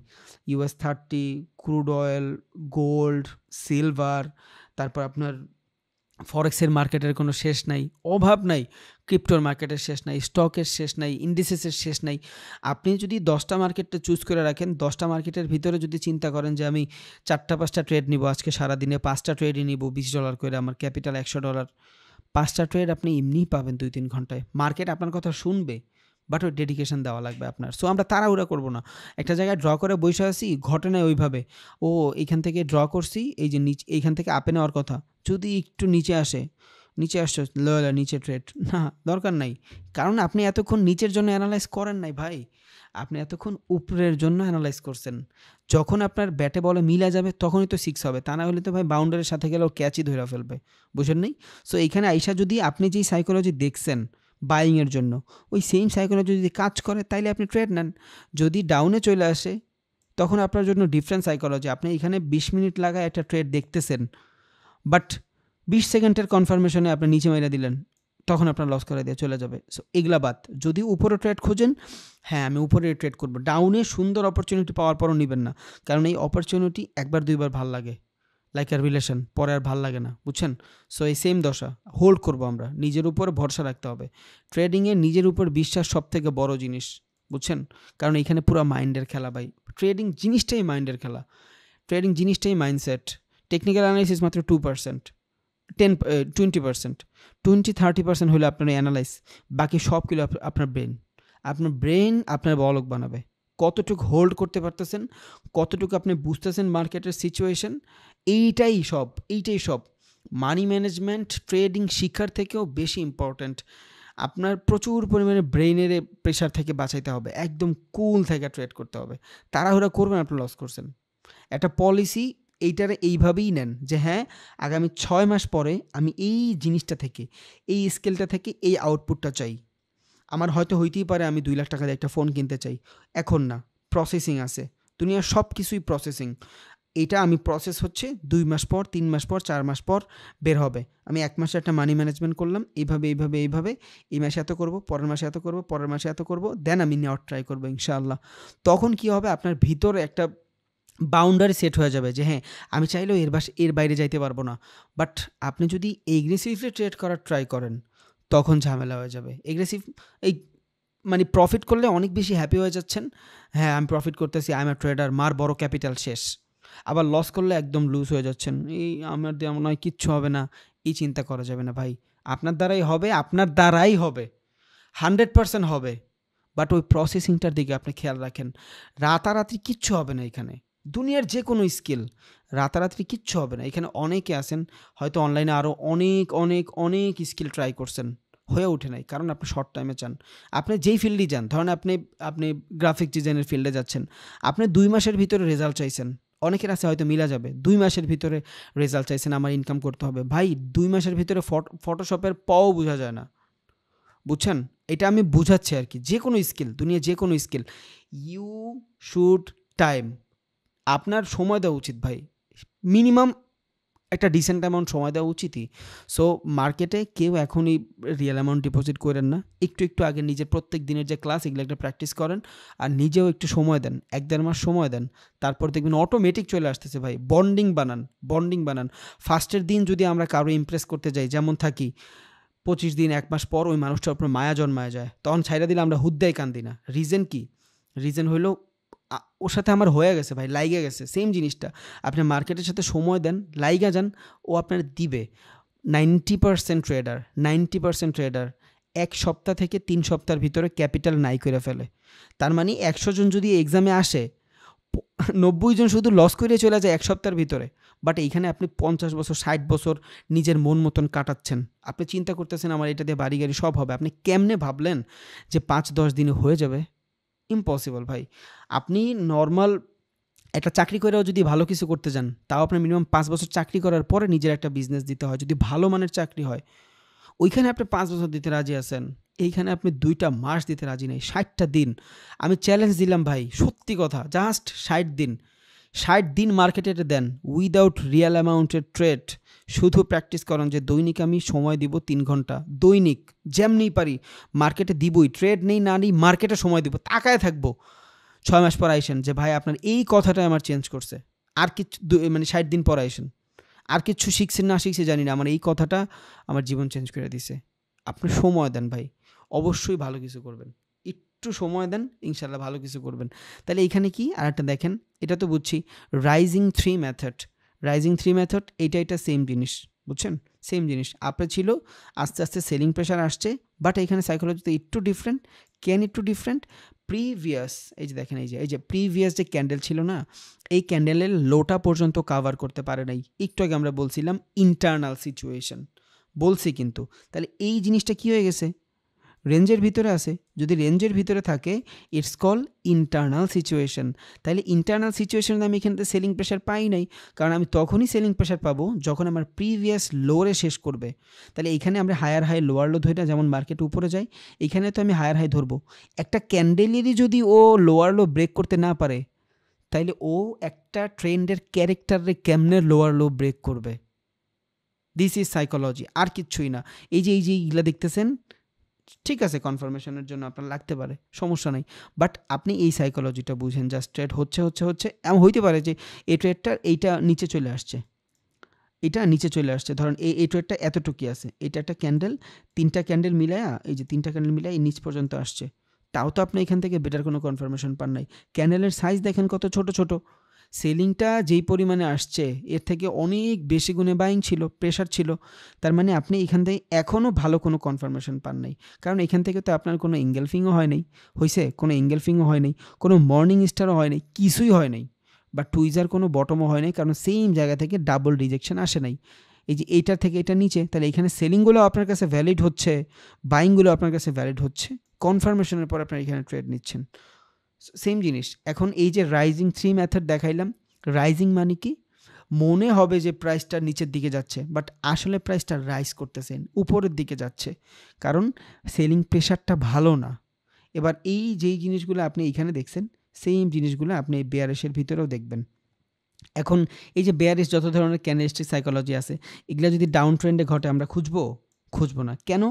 US30, crude oil, gold, silver, তারপর আপনার ফরেক্সের মার্কেটের কোনো শেষ নাই, অভাব নাই। ক্রিপ্টোর মার্কেটের শেষ নাই, স্টকের শেষ নাই, ইন্ডিসেসের শেষ নাই। আপনি যদি 10টা মার্কেটটা চুজ করে রাখেন, 10টা মার্কেটের ভিতরে যদি চিন্তা করেন যে আমি 4টা 5টা ট্রেড নিব আজকে সারাদিনে, 5টা ট্রেডই নিব $20 করে, আমার ক্যাপিটাল $100, 5টা ট্রেড আপনি এমনিই পাবেন 2-3 ঘন্টায়। মার্কেট আপনার কথা শুনবে, বাট ওই ডেডিকেশন দেওয়া লাগবে আপনার। সো আমরা তাড়াহুড়া করবো না, একটা জায়গায় ড্র করে বসে আছি, ঘটনায় ওইভাবে ও এইখান থেকে ড্র করছি, এই যে এইখান থেকে আপে নেওয়ার কথা, যদি একটু নিচে আসে, নিচে আসছে নিচে ট্রেড, না দরকার নাই। কারণ আপনি এতক্ষণ নিচের জন্য অ্যানালাইজ করেন নাই ভাই, আপনি এতক্ষণ উপরের জন্য অ্যানালাইজ করছেন। যখন আপনার ব্যাটে বলে মিলা যাবে তখনই তো 6 হবে, তা না হলে তো ভাই বাউন্ডারির সাথে গেলেও ক্যাচই ধরে ফেলবে, বুঝেন নেই? সো এইখানে আইসা যদি আপনি যেই সাইকোলজি দেখছেন, বাইংয়ের জন্য। ওই সেম সাইকোলজি যদি কাজ করে তাইলে আপনি ট্রেড নেন। যদি ডাউনে চলে আসে তখন আপনার জন্য ডিফারেন্ট সাইকোলজি। আপনি এখানে 20 মিনিট লাগায় একটা ট্রেড দেখতেছেন, বাট 20 সেকেন্ডের কনফার্মেশনে আপনি নিচে মেরে দিলেন, তখন আপনার লস করে দিয়ে চলে যাবে। সো এগুলা বাদ। যদি উপরে ট্রেড খোঁজেন, হ্যাঁ আমি উপরে ট্রেড করবো। ডাউনে সুন্দর অপরচুনিটি পাওয়ার পরও নেবেন না, কারণ এই অপরচুনিটি একবার দুইবার ভাল লাগে, লাইক আর রিলেশন, পরে আর ভাল লাগে না, বুঝছেন? সো এই সেম দশা হোল্ড করবো আমরা, নিজের উপর ভরসা রাখতে হবে। ট্রেডিংয়ে নিজের উপর বিশ্বাস সব থেকে বড় জিনিস, বুঝছেন? কারণ এখানে পুরো মাইন্ডের খেলা ভাই। ট্রেডিং জিনিসটাই মাইন্ডের খেলা, ট্রেডিং জিনিসটাই মাইন্ডসেট। টেকনিক্যাল অ্যানালাইসিস মাত্র 2%, 20%, 20-30% হলে আপনার অ্যানালাইস, বাকি সবগুলো আপনার ব্রেন। আপনার ব্রেন আপনার বলক বানাবে। কতটুকু হোল্ড করতে পারতেছেন, কতটুকু আপনি বুঝতেছেন মার্কেটের সিচুয়েশন, এইটাই সব। মানি ম্যানেজমেন্ট ট্রেডিং শিক্ষার থেকেও বেশি ইম্পর্ট্যান্ট। আপনার প্রচুর পরিমাণে ব্রেইনের প্রেশার থেকে বাঁচাইতে হবে, একদম কুল থেকে ট্রেড করতে হবে। তাড়াহুড়া করবেন, আপনি লস করছেন। একটা পলিসি এইটারে এইভাবেই নেন যে হ্যাঁ আগামী 6 মাস পরে আমি এই জিনিসটা থেকে, এই স্কেলটা থেকে এই আউটপুটটা চাই। আমার হয়তো হইতেই পারে আমি 2 লাখ টাকা দিয়ে একটা ফোন কিনতে চাই, এখন না, প্রসেসিং আছে, দুনিয়ার সব কিছুই প্রসেসিং। এটা আমি প্রসেস হচ্ছে 2 মাস পর, 3 মাস পর, 4 মাস পর বের হবে। আমি 1 মাসে একটা মানি ম্যানেজমেন্ট করলাম, এইভাবে, এই মাসে এত করব, পরের মাসে এত করব, পরের মাসে এত করব, দেন আমি নেওয়ার ট্রাই করবো ইনশাআল্লাহ। তখন কি হবে, আপনার ভিতরে একটা বাউন্ডারি সেট হয়ে যাবে যে হ্যাঁ আমি চাইলেও এর বাইরে যাইতে পারবো না। বাট আপনি যদি এগ্রেসিভলি ট্রেড করার ট্রাই করেন, তখন ঝামেলা হয়ে যাবে। এগ্রেসিভ এই মানে প্রফিট করলে অনেক বেশি হ্যাপি হয়ে যাচ্ছেন, হ্যাঁ আমি প্রফিট করতেছি, আই এম আ ট্রেডার, মার বড় ক্যাপিটাল শেষ। আবার লস করলে একদম লুজ হয়ে যাচ্ছেন, এই আমার দিয়ে মনে হয় কিচ্ছু হবে না, এই চিন্তা করা যাবে না ভাই। আপনার দ্বারাই হবে, 100% হবে। বাট ওই প্রসেসিংটার দিকে আপনি খেয়াল রাখেন। রাতারাতি কিচ্ছু হবে না এখানে, দুনিয়ার যে কোনো স্কিল রাতারাতি কিচ্ছু হবে না। এখানে অনেকে আছেন হয়তো অনলাইনে আরও অনেক স্কিল ট্রাই করছেন, হয়ে ওঠে নাই, কারণ আপনি শর্ট টাইমে চান। আপনি যেই ফিল্ডেই যান, ধরেন আপনি গ্রাফিক ডিজাইনের ফিল্ডে যাচ্ছেন, আপনি 2 মাসের ভিতরে রেজাল্ট চাইছেন, অনেকের আছে হয়তো মিলা যাবে, 2 মাসের ভিতরে রেজাল্ট চাইছেন, আমার ইনকাম করতে হবে। ভাই 2 মাসের ভিতরে ফটোশপের পও বোঝা যায় না, বুঝছেন? এটা আমি বুঝাচ্ছি আর কি। যে কোনো স্কিল, দুনিয়া যে কোনো স্কিল, ইউ শুড টাইম, আপনার সময় দেওয়া উচিত ভাই। মিনিমাম একটা ডিসেন্ট অ্যামাউন্ট সময় দেওয়া উচিতই। সো মার্কেটে কেউ এখনই রিয়েল অ্যামাউন্ট ডিপোজিট করেন না। একটু আগে নিজের প্রত্যেক দিনের যে ক্লাস, এগুলো একটা প্র্যাকটিস করেন, আর নিজেও একটু সময় দেন, 1-1.5 মাস সময় দেন, তারপর দেখবেন অটোমেটিক চলে আসতেছে ভাই। বন্ডিং বানান। ফার্স্টের দিন যদি আমরা কারো ইমপ্রেস করতে যাই, যেমন থাকি, 25 দিন 1 মাস পর ওই মানুষটার উপর মায়া জন্মায় যায়, তখন ছাইড়া দিলে আমরা হুদ্দায় কান্দি না। রিজন কি? রিজন হইলো ওর সাথে আমার হয়ে গেছে ভাই, লাইগা গেছে। সেম জিনিসটা আপনি মার্কেটের সাথে সময় দেন, লাইগা যান, ও আপনার দিবে। 90% ট্রেডার 1 সপ্তাহ থেকে 3 সপ্তাহের ভিতরে ক্যাপিটাল নাই করে ফেলে। তার মানে 100 জন যদি এক্সামে আসে, 90 জন শুধু লস করে চলে যায় 1 সপ্তাহের ভিতরে। বাট এইখানে আপনি 50 বছর 60 বছর নিজের মন মতন কাটাচ্ছেন। আপনি চিন্তা করতেছেন আমার এটা দিয়ে বাড়ি গাড়ি সব হবে। আপনি কেমনে ভাবলেন যে 5-10 দিনে হয়ে যাবে? ইম্পসিবল ভাই। আপনি নর্মাল একটা চাকরি করেও যদি ভালো কিছু করতে যান, তাও আপনার মিনিমাম 5 বছর চাকরি করার পরে নিজের একটা বিজনেস দিতে হয়, যদি ভালো মানের চাকরি হয়। ওইখানে আপনি 5 বছর দিতে রাজি আছেন, এইখানে আপনি 2টা মাস দিতে রাজি নেই, 60টা দিন। আমি চ্যালেঞ্জ দিলাম ভাই, সত্যি কথা, জাস্ট 60 দিন। 60 দিন মার্কেটে দেন, উইদাউট রিয়েল অ্যামাউন্টের ট্রেড। শুধু প্র্যাকটিস করেন যে দৈনিক আমি সময় দিব 3 ঘন্টা, দৈনিক যেমনি পারি মার্কেটে দিবই, ট্রেড নেই না নেই মার্কেটে সময় দিব, তাকায় থাকবো। 6 মাস পর আইসেন যে ভাই আপনার এই কথাটা আমার চেঞ্জ করছে। আর কিছু মানে 60 দিন পর আইসেন, আর কিছু শিখছেন না শিখছে জানি না, আমার এই কথাটা আমার জীবন চেঞ্জ করে দিছে। আপনি সময় দেন ভাই, অবশ্যই ভালো কিছু করবেন। একটু সময় দেন, ইনশাল্লাহ ভালো কিছু করবেন। তাহলে এইখানে কি আর একটা দেখেন, এটা তো বুঝছি রাইজিং 3 মেথড, এটা সেম জিনিস, বুঝছেন? সেম জিনিস আপনার ছিল, আস্তে আস্তে সেলিং প্রেশার আসছে, বাট এখানে সাইকোলজিতে একটু ডিফারেন্ট। একটু ডিফারেন্ট? প্রিভিয়াস, এই যে দেখেন, এই যে প্রিভিয়াস যে ক্যান্ডেল ছিল না, এই ক্যান্ডেলের লোটা পর্যন্ত কাভার করতে পারে নাই। একটু আগে আমরা বলছিলাম ইন্টারনাল সিচুয়েশন, বলছি কিন্তু। তাহলে এই জিনিসটা কি হয়ে গেছে? রেঞ্জের ভিতরে আছে, যদি রেঞ্জের ভিতরে থাকে ইটস কল ইন্টারনাল সিচুয়েশন। তাহলে ইন্টারনাল সিচুয়েশনে আমি এখান থেকে সেলিং প্রেশার পাই নাই, কারণ আমি তখনই সেলিং প্রেশার পাবো যখন আমার প্রিভিয়াস লোরে শেষ করবে। তাহলে এখানে আমরা হায়ার হাই লোয়ার লো ধরি না, যেমন মার্কেট উপরে যায়, এখানে তো আমি হায়ার হাই ধরবো। একটা ক্যান্ডেলেরই যদি ও লোয়ার লো ব্রেক করতে না পারে, তাইলে ও একটা ট্রেন্ডের ক্যারেক্টারে কেমনে লোয়ার লো ব্রেক করবে? দিস ইজ সাইকোলজি, আর কিচ্ছুই না। এই যে এইগুলা দেখতেছেন, ঠিক আছে কনফার্মেশনের জন্য আপনার লাগতে পারে, সমস্যা নেই, বাট আপনি এই সাইকোলজিটা বুঝেন। জাস্ট ট্রেড হচ্ছে এমন হইতে পারে যে এই ট্রেডটা এইটা নিচে চলে আসছে, এটা নিচে চলে আসছে, ধরেন এই ট্রেডটা এতটুকুই আছে, এটা একটা ক্যান্ডেল, 3টা ক্যান্ডেল মিলায়া, এই যে 3টা ক্যান্ডেল মিলায়া এই নিচ পর্যন্ত আসছে, তাও তো আপনি এখান থেকে বেটার কোনো কনফার্মেশন পান নাই। ক্যান্ডেলের সাইজ দেখেন কত ছোট ছোট, সেলিংটা যেই পরিমাণে আসছে এর থেকে অনেক বেশি গুণে বাইং ছিল, প্রেশার ছিল। তার মানে আপনি এখান থেকে এখনও ভালো কোনো কনফার্মেশন পান নাই, কারণ এখান থেকে তো আপনার কোনো এঙ্গেলফিংও হয় নাই, হয়েছে কোনো এঙ্গেলফিংও হয় নাই, কোনো মর্নিং স্টারও হয় নাই, কিছুই হয় নাই, বা টুইজার কোনো বটমও হয় নাই, কারণ সেম জায়গা থেকে ডাবল রিজেকশন আসে নাই। এই যে এইটার থেকে এটা নিচে, তাহলে এখানে সেলিংগুলো আপনার কাছে ভ্যালিড হচ্ছে, বাইংগুলো আপনার কাছে ভ্যালিড হচ্ছে, কনফার্মেশনের পর আপনার এখানে ট্রেড নিচ্ছেন। সেম জিনিস এখন এই যে রাইজিং 3 মেথড দেখাইলাম, রাইজিং মানে কি, মনে হবে যে প্রাইসটা নিচের দিকে যাচ্ছে, বাট আসলে প্রাইসটা রাইজ করতেছেন, উপরের দিকে যাচ্ছে, কারণ সেলিং প্রেশারটা ভালো না। এবার এই যেই জিনিসগুলো আপনি এইখানে দেখছেন, সেম জিনিসগুলো আপনি বেয়ারিশের ভিতরেও দেখবেন। এখন এই যে বেয়ারিশ যত ধরনের ক্যান্ডেলস্টিক সাইকোলজি আছে, এগুলো যদি ডাউন ট্রেন্ডে ঘটে আমরা খুঁজবো না কেন?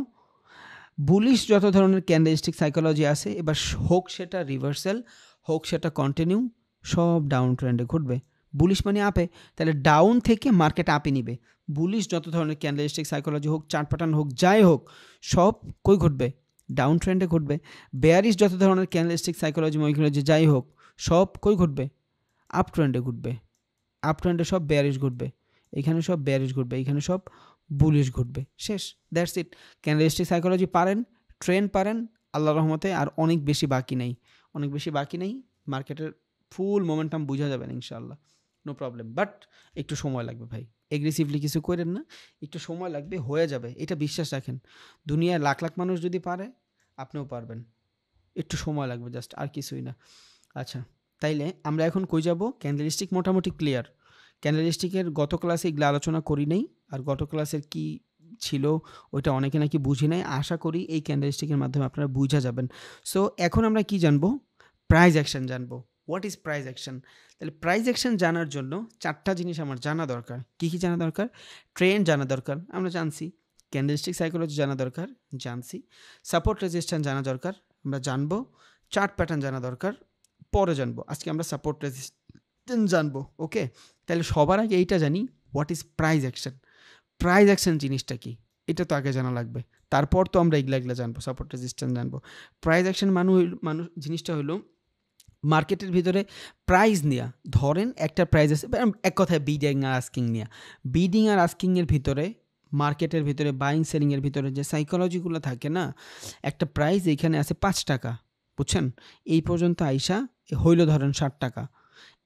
বুলিশ যত ধরনের ক্যান্ডেলস্টিক সাইকোলজি আছে, এবার হোক সেটা রিভার্সাল, হোক সেটা কন্টিনিউ, সব ডাউন ট্রেন্ডে ঘটবে। বুলিশ মানে আপে, তাহলে ডাউন থেকে মার্কেট আপে নিবে। বুলিশ যত ধরনের ক্যান্ডেলস্টিক সাইকোলজি হোক, চার্ট প্যাটার্ন হোক, যাই হোক, সব কই ঘটবে? ডাউন ট্রেন্ডে ঘটবে। বেয়ারিশ যত ধরনের ক্যান্ডেলস্টিক সাইকোলজি মাইকোলজি যাই হোক, সব কই ঘটবে? আপ ট্রেন্ডে ঘটবে। আপ ট্রেন্ডে সব বেয়ারিশ ঘটবে, এখানে সব বেয়ারিশ ঘটবে, এখানে সব বুলিশ ঘটবে, শেষ, দ্যাটস ইট। ক্যান্ডেলস্টিক সাইকোলজি পারেন, ট্রেন্ড পারেন, আল্লাহর রহমতে আর অনেক বেশি বাকি নেই, মার্কেটের ফুল মোমেন্টাম বোঝা যাবে না ইনশাআল্লাহ, নো প্রবলেম। বাট একটু সময় লাগবে ভাই, এগ্রেসিভলি কিছু করেন না, একটু সময় লাগবে, হয়ে যাবে, এটা বিশ্বাস রাখেন। দুনিয়ায় লাখ লাখ মানুষ যদি পারে, আপনিও পারবেন, একটু সময় লাগবে, জাস্ট, আর কিছুই না। আচ্ছা, তাইলে আমরা এখন কই যাব? ক্যান্ডেলস্টিক মোটামুটি ক্লিয়ার। ক্যান্ডেলস্টিকের গত ক্লাসে এগুলো আলোচনা করি নাই, আর গত ক্লাসের কি ছিল ওইটা অনেকে নাকি বুঝি নাই। আশা করি এই ক্যান্ডেলস্টিকের মাধ্যমে আপনারা বুঝা যাবেন। সো এখন আমরা কি জানবো? প্রাইস অ্যাকশন জানবো। What is price action? তাহলে প্রাইস অ্যাকশন জানার জন্য 4টা জিনিস আমার জানা দরকার। কি কি জানা দরকার? ট্রেন্ড জানা দরকার, আমরা জানছি। ক্যান্ডেলস্টিক সাইকোলজি জানা দরকার, জানছি। সাপোর্ট রেজিস্ট্যান্স জানা দরকার, আমরা জানবো। চার্ট প্যাটার্ন জানা দরকার, পরে জানবো। আজকে আমরা সাপোর্ট রেজিস্ট্যান্স জানবো, ওকে? তাহলে সবার আগে এইটা জানি, what is price action. Price action জিনিসটা কি, এটা তো আগে জানা লাগবে, তারপর তো আমরা এগুলা জানবো, সাপোর্ট রেজিস্ট্যান্স জানবো। প্রাইস অ্যাকশন মানুষ জিনিসটা হলো মার্কেটের ভিতরে প্রাইস নেওয়া। ধরেন একটা প্রাইস আছে, এক কথায় বিডিং আর আস্কিং নেওয়া। বিডিং আর আস্কিংয়ের ভিতরে, মার্কেটের ভিতরে বাইং সেলিংয়ের ভিতরে যে সাইকোলজিগুলো থাকে না, একটা প্রাইস এইখানে আছে 5 টাকা, বুঝছেন? এই পর্যন্ত আইসা হইল ধরেন 60 টাকা।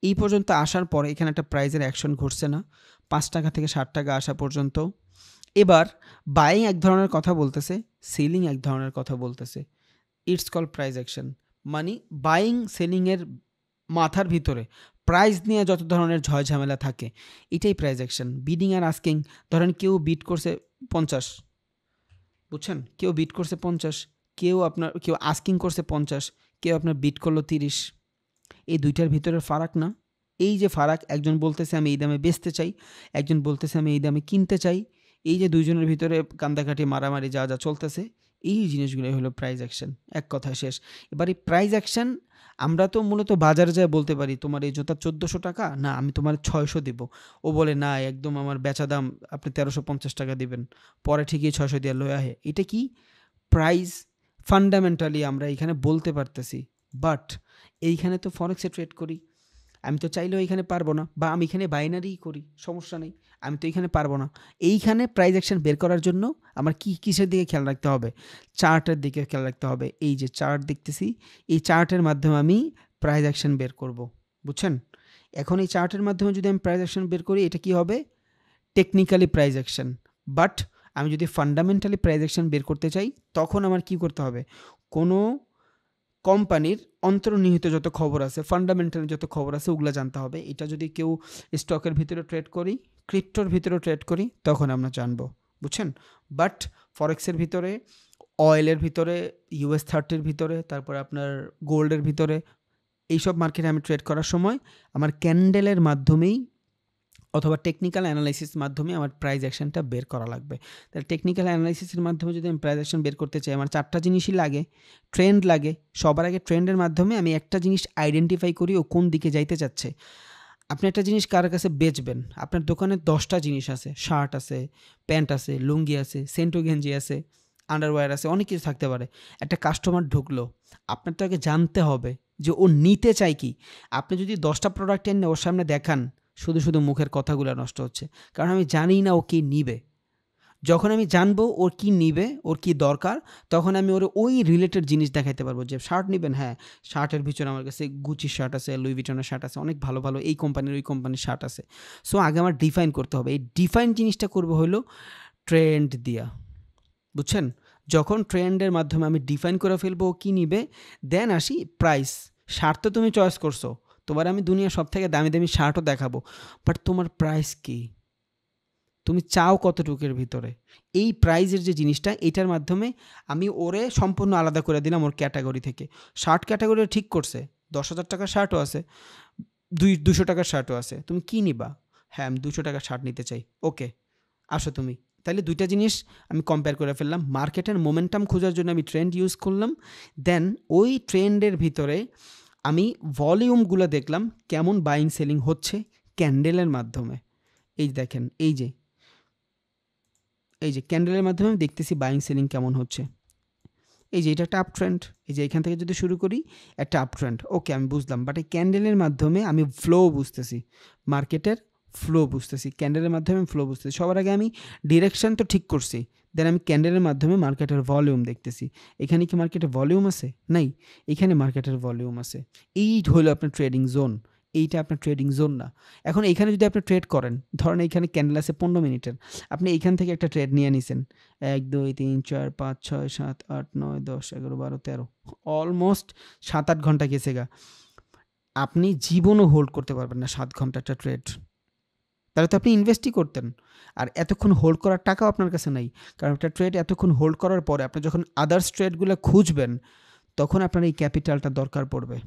এই পর্যন্ত আসার পরে এখানে একটা প্রাইজের অ্যাকশন ঘটছে না, 5 টাকা থেকে 60 টাকা আসা পর্যন্ত। এবার বাইং এক ধরনের কথা বলতেছে, সেলিং এক ধরনের কথা বলতেছে, ইটস কল প্রাইস অ্যাকশন। মানে বাইং সেলিংয়ের মাথার ভিতরে প্রাইস নিয়ে যত ধরনের ঝয় ঝামেলা থাকে, এটাই প্রাইস অ্যাকশন। বিডিং আর আস্কিং, ধরেন কেউ বিট করছে 50, বুঝছেন? কেউ বিট করছে 50, কেউ আস্কিং করছে 50, কেউ আপনার বিট করলো 30। এই দুইটার ভিতরের ফারাক না? এই যে ফারাক, একজন বলতেছে আমি এই দামে বেচতে চাই, একজন বলতেছে আমি এই দামে কিনতে চাই, এই যে দুইজনের ভিতরে কান্দাকাটি মারামারি যা চলতেছে, এই জিনিসগুলোই হলো প্রাইস অ্যাকশন, এক কথা শেষ। এবার এই প্রাইস অ্যাকশন আমরা তো মূলত বাজারে যায় বলতে পারি তোমার এই জুতা 1400 টাকা, না আমি তোমার 600 দিব। ও বলে না, একদম আমার বেচা দাম আপনি 1350 টাকা দিবেন, পরে ঠিকই 600 দিয়ে লয়ে আহে। এটা কি প্রাইস? ফান্ডামেন্টালি আমরা এখানে বলতে পারতেছি, বাট এইখানে তো ফরেক্সে ট্রেড করি, আমি তো চাইলেও এইখানে পারবো না, বা আমি এখানে বাইনারিই করি, সমস্যা নেই, আমি তো এইখানে পারবো না। এইখানে প্রাইস অ্যাকশন বের করার জন্য আমার কিসের দিকে খেয়াল রাখতে হবে? চার্টের দিকে খেয়াল রাখতে হবে। এই যে চার্ট দেখতেছি, এই চার্টের মাধ্যমে আমি প্রাইস অ্যাকশন বের করব, বুঝছেন? এখন এই চার্টের মাধ্যমে যদি আমি প্রাইস অ্যাকশন বের করি, এটা কি হবে? টেকনিক্যালি প্রাইস অ্যাকশন, বাট আমি যদি ফান্ডামেন্টালি প্রাইস অ্যাকশন বের করতে চাই তখন আমার কি করতে হবে, কোনো কোম্পানির অন্তর্নিহিত যত খবর আছে, ফান্ডামেন্টাল যত খবর আছে ওগুলো জানতে হবে। এটা যদি কেউ স্টকের ভিতরে ট্রেড করি, ক্রিপ্টোর ভিতরে ট্রেড করি, তখন আমরা জানবো, বুঝছেন। বাট ফরেক্সের ভিতরে, অয়েলের ভিতরে, US30 ভিতরে, তারপরে আপনার গোল্ডের ভিতরে, এইসব মার্কেটে আমি ট্রেড করার সময় আমার ক্যান্ডেলের মাধ্যমেই অথবা টেকনিক্যাল অ্যানালাইসিস মাধ্যমে আমার প্রাইস অ্যাকশনটা বের করা লাগবে। তাহলে টেকনিক্যাল অ্যানালাইসিসের মাধ্যমে যদি আমি প্রাইস অ্যাকশন বের করতে চাই, আমার 4টা জিনিসই লাগে। ট্রেন্ড লাগে, সবার আগে ট্রেন্ডের মাধ্যমে আমি একটা জিনিস আইডেন্টিফাই করি ও কোন দিকে যাইতে চাচ্ছে। আপনি একটা জিনিস কার কাছে বেচবেন, আপনার দোকানে 10টা জিনিস আছে, শার্ট আছে, প্যান্ট আছে, লুঙ্গি আছে, সেন্টো গেঞ্জি আছে, আন্ডারওয়্যার আছে, অনেক কিছু থাকতে পারে। একটা কাস্টমার ঢুকলো, আপনার তো আগে জানতে হবে যে ও নিতে চায় কি। আপনি যদি 10টা প্রোডাক্ট এনে ওর সামনে দেখান, শুধু শুধু মুখের কথাগুলো নষ্ট হচ্ছে, কারণ আমি জানি না ও কি নিবে। যখন আমি জানবো ওর কি নিবে, ওর কি দরকার, তখন আমি ওর ওই রিলেটেড জিনিস দেখাইতে পারবো। যে শার্ট নেবেন, হ্যাঁ শার্টের ভিতরে আমার কাছে গুচি শার্ট আছে, লুই ভিটনের শার্ট আছে, অনেক ভালো ভালো এই কোম্পানির ওই কোম্পানির শার্ট আছে। সো আগে আমার ডিফাইন করতে হবে। এই ডিফাইন জিনিসটা করবো হলো ট্রেন্ড দিয়া, বুঝছেন। যখন ট্রেন্ডের মাধ্যমে আমি ডিফাইন করে ফেলবো ও কী নিবে, দেন আসি প্রাইস। শার্ট তো তুমি চয়েস করছো, তোমার আমি দুনিয়া সব থেকে দামি দামি শার্টও দেখাবো, বাট তোমার প্রাইস কি, তুমি চাও কতটুকের ভিতরে। এই প্রাইজের যে জিনিসটা, এটার মাধ্যমে আমি ওরে সম্পূর্ণ আলাদা করে দিলাম ওর ক্যাটাগরি থেকে। শার্ট ক্যাটাগরি ঠিক করছে, 10,000 টাকার শার্টও আছে, 200 টাকার শার্টও আছে, তুমি কী নিবা? হ্যাঁ আমি 200 টাকার শার্ট নিতে চাই, ওকে আসো তুমি। তাহলে দুইটা জিনিস আমি কম্পেয়ার করে ফেললাম। মার্কেটের মোমেন্টাম খোঁজার জন্য আমি ট্রেন্ড ইউজ করলাম, দেন ওই ট্রেন্ডের ভিতরে আমি ভলিউমগুলো দেখলাম কেমন বাইং সেলিং হচ্ছে ক্যান্ডেলের মাধ্যমে। এই দেখেন, এই যে ক্যান্ডেলের মাধ্যমে আমি দেখতেছি বাইং সেলিং কেমন হচ্ছে। এই যে এটা একটা আপ ট্রেন্ড, এই যে এখান থেকে যদি শুরু করি একটা আপ ট্রেন্ড, ওকে আমি বুঝলাম। বাট এই ক্যান্ডেলের মাধ্যমে আমি ফ্লো বুঝতেছি, মার্কেটের ফ্লো বুঝতেছি, ক্যান্ডেলের মাধ্যমে আমি ফ্লো বুঝতেছি। সবার আগে আমি ডিরেকশন তো ঠিক করছি, দেন আমি ক্যান্ডেলের মাধ্যমে মার্কেটের ভলিউম দেখতেছি। এখানে কি মার্কেটের ভলিউম আছে? নাই, এখানে মার্কেটের ভলিউম আছে। এই হলো আপনার ট্রেডিং জোন, এইটা আপনার ট্রেডিং জোন না। এখন এইখানে যদি আপনি ট্রেড করেন, ধরেন এইখানে ক্যান্ডেল আছে 15 মিনিটের, আপনি এইখান থেকে একটা ট্রেড নিয়ে নিছেন, 1 2 3 4 5 6 7 8 9 10 11 12 13, অলমোস্ট 7-8 ঘন্টা গেছে গা। আপনি জীবনও হোল্ড করতে পারবেন না 7 ঘন্টা একটা ট্রেড। তাহলে তো আপনি ইনভেস্টই করতেন, আর এতক্ষণ হোল্ড করার টাকাও আপনার কাছে নাই। কারণ একটা ট্রেড এতক্ষণ হোল্ড করার পরে আপনি যখন আদার্স ট্রেডগুলো খুঁজবেন, তখন আপনার এই ক্যাপিটালটা দরকার পড়বে,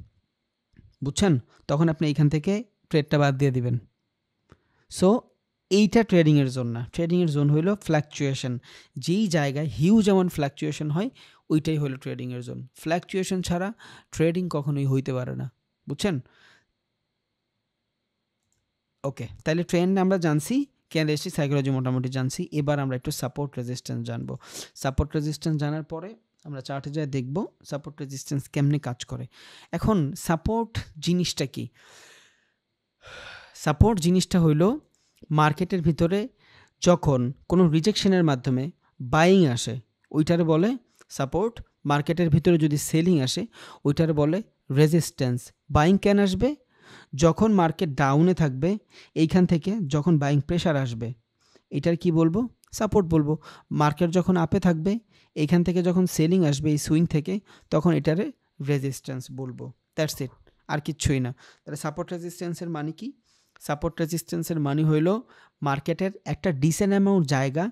বুঝছেন। তখন আপনি এইখান থেকে ট্রেডটা বাদ দিয়ে দিবেন। সো এইটা ট্রেডিংয়ের জোন না। ট্রেডিংয়ের জোন হইল ফ্ল্যাকচুয়েশন, যেই জায়গায় হিউজ এমন ফ্ল্যাকচুয়েশন হয়, ওইটাই হলো ট্রেডিংয়ের জোন। ফ্ল্যাকচুয়েশন ছাড়া ট্রেডিং কখনোই হইতে পারে না, বুঝছেন। ওকে, তাহলে ট্রেন্ড আমরা জানছি, ক্যান্ডেলস্টিক সাইকোলজি মোটামুটি জানছি। এবার আমরা একটু সাপোর্ট রেজিস্ট্যান্স জানবো। সাপোর্ট রেজিস্ট্যান্স জানার পরে আমরা চার্টে যাই দেখব সাপোর্ট রেজিস্ট্যান্স কেমনে কাজ করে। এখন সাপোর্ট জিনিসটা কি? সাপোর্ট জিনিসটা হইল মার্কেটের ভিতরে যখন কোনো রিজেকশনের মাধ্যমে বাইং আসে, ওইটার বলে সাপোর্ট। মার্কেটের ভিতরে যদি সেলিং আসে, ওইটার বলে রেজিস্ট্যান্স। বাইং কেন আসবে? যখন মার্কেট ডাউনে থাকবে, এইখান থেকে যখন বাইং প্রেশার আসবে, এটার কি বলবো? সাপোর্ট বলবো। মার্কেট যখন আপে থাকবে, এইখান থেকে যখন সেলিং আসবে এই সুইং থেকে, তখন এটারে রেজিস্ট্যান্স বলবো। দ্যাটস ইট, আর কিচ্ছুই না। তাহলে সাপোর্ট রেজিস্ট্যান্সের মানে কি? সাপোর্ট রেজিস্ট্যান্সের মানে হইল মার্কেটের একটা ডিসেন্ট অ্যামাউন্ট জায়গা,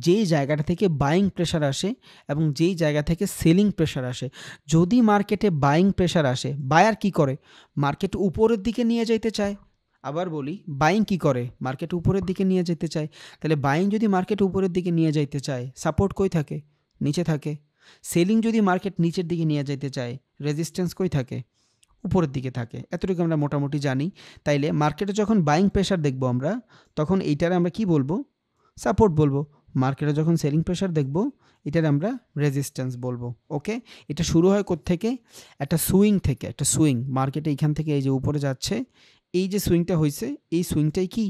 যেই জায়গাটা থেকে বাইং প্রেশার আসে এবং যেই জায়গা থেকে সেলিং প্রেশার আসে। যদি মার্কেটে বাইং প্রেশার আসে, বায়ার কি করে? মার্কেট উপরের দিকে নিয়ে যাইতে চায়। আবার বলি, বাইং কি করে? মার্কেট উপরের দিকে নিয়ে যেতে চায়। তাহলে বাইং যদি মার্কেট উপরের দিকে নিয়ে যাইতে চায়, সাপোর্ট কই থাকে? নিচে থাকে। সেলিং যদি মার্কেট নিচের দিকে নিয়ে যাইতে চায়, রেজিস্ট্যান্স কই থাকে? উপরের দিকে থাকে। এতটুকু আমরা মোটামুটি জানি। তাইলে মার্কেটে যখন বাইং প্রেশার দেখব আমরা, তখন এইটারে আমরা কি বলবো? সাপোর্ট বলবো। মার্কেটে যখন সেলিং প্রেশার দেখব, এটার আমরা রেজিস্ট্যান্স বলবো। ওকে, এটা শুরু হয় কোত্থেকে? একটা সুইং থেকে। একটা সুইং মার্কেটে এইখান থেকে এই যে উপরে যাচ্ছে, এই যে সুইংটা হয়েছে, এই সুইংটাই কি?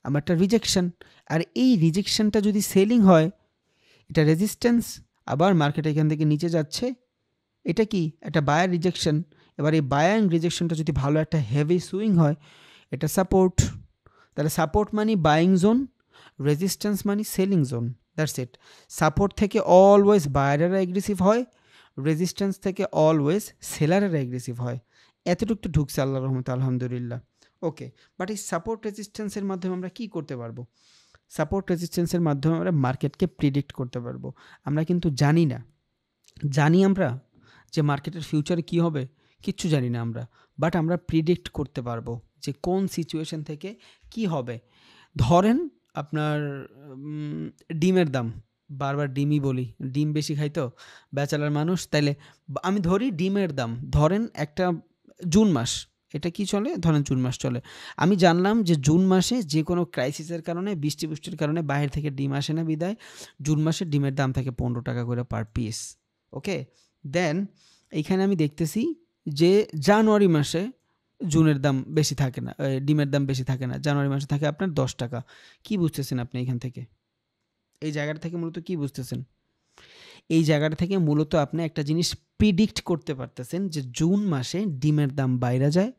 আমার একটা রিজেকশন। আর এই রিজেকশনটা যদি সেলিং হয়, এটা রেজিস্ট্যান্স। আবার মার্কেট এখান থেকে নিচে যাচ্ছে, এটা কি? একটা বায়ার রিজেকশন। এবার এই বায়ার রিজেকশনটা যদি ভালো একটা হেভি সুইং হয়, এটা সাপোর্ট। তাহলে সাপোর্ট মানে বাইং জোন, রেজিস্ট্যান্স মানে selling zone, that's it. Support থেকে অলওয়েজ বায়ারেরা এগ্রেসিভ হয়, রেজিস্ট্যান্স থেকে অলওয়েজ সেলারেরা এগ্রেসিভ হয়। এতটুকু তো ঢুকছে আল্লাহর রহমতে, আলহামদুলিল্লাহ। ওকে, বাট এই সাপোর্ট রেজিস্ট্যান্সের মাধ্যমে আমরা কি করতে পারবো? সাপোর্ট রেজিস্ট্যান্সের মাধ্যমে আমরা মার্কেটকে প্রিডিক্ট করতে পারবো। আমরা কিন্তু জানি না, জানি আমরা যে মার্কেটের ফিউচারে কি হবে? কিচ্ছু জানি না আমরা, বাট আমরা প্রিডিক্ট করতে পারবো যে কোন সিচুয়েশন থেকে কি হবে। ধরেন আপনার ডিমের দাম, বারবার ডিমই বলি, ডিম বেশি খাই তো ব্যাচেলার মানুষ, তাইলে আমি ধরি ডিমের দাম, ধরেন একটা জুন মাস, এটা কি চলে, ধরেন জুন মাস চলে। আমি জানলাম যে জুন মাসে যে কোনো ক্রাইসিসের কারণে, বৃষ্টির কারণে বাইরে থেকে ডিম আসে না, বিদায় জুন মাসে ডিমের দাম থাকে 15 টাকা করে পার পিস। ওকে, দেন এইখানে আমি দেখতেছি যে জানুয়ারি মাসে জুনের দাম বেশি থাকে না, ডিমের দাম বেশি থাকে না, জানুয়ারি মাসে থাকে আপনার 10 টাকা। কি বুঝতেছেন আপনি এখান থেকে? এই জায়গাটা থেকে মূলত কি বুঝতেছেন? এই জায়গাটা থেকে মূলত আপনি একটা জিনিস প্রিডিক্ট করতে পারতেছেন যে জুন মাসে ডিমের দাম বাইরে যায়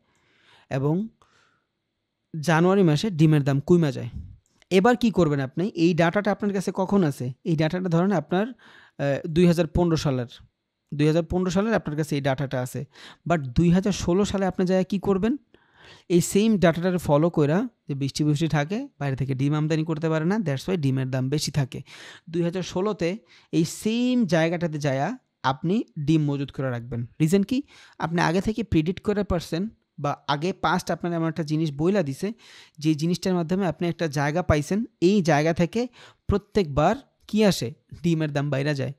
এবং জানুয়ারি মাসে ডিমের দাম কইমা যায়। এবার কি করবেন আপনি? এই ডাটাটা আপনার কাছে কখন আছে? এই ডাটাটা ধরেন আপনার 2015 সালের, 2015 সালের আপনার কাছে এই ডাটাটা আছে। বাট 2016 সালে আপনি যাইয়া কি করবেন? এই সেম ডাটাটারে ফলো কইরা, যে বৃষ্টি থাকে, বাইরে থেকে ডিম আমদানি করতে পারে না, দ্যাটস ওয়াই ডিমের দাম বেশি থাকে। 2016-তে এই সেম জায়গাটাতে যায়া আপনি ডিম মজুত করে রাখবেন। রিজন কি? আপনি আগে থেকে প্রিডিক্ট করে পারছেন, বা আগে পাস্ট আপনার এমন একটা জিনিস বইলা দিছে, যে জিনিসটার মাধ্যমে আপনি একটা জায়গা পাইছেন, এই জায়গা থেকে প্রত্যেকবার কি আসে? ডিমের দাম বাইরা যায়।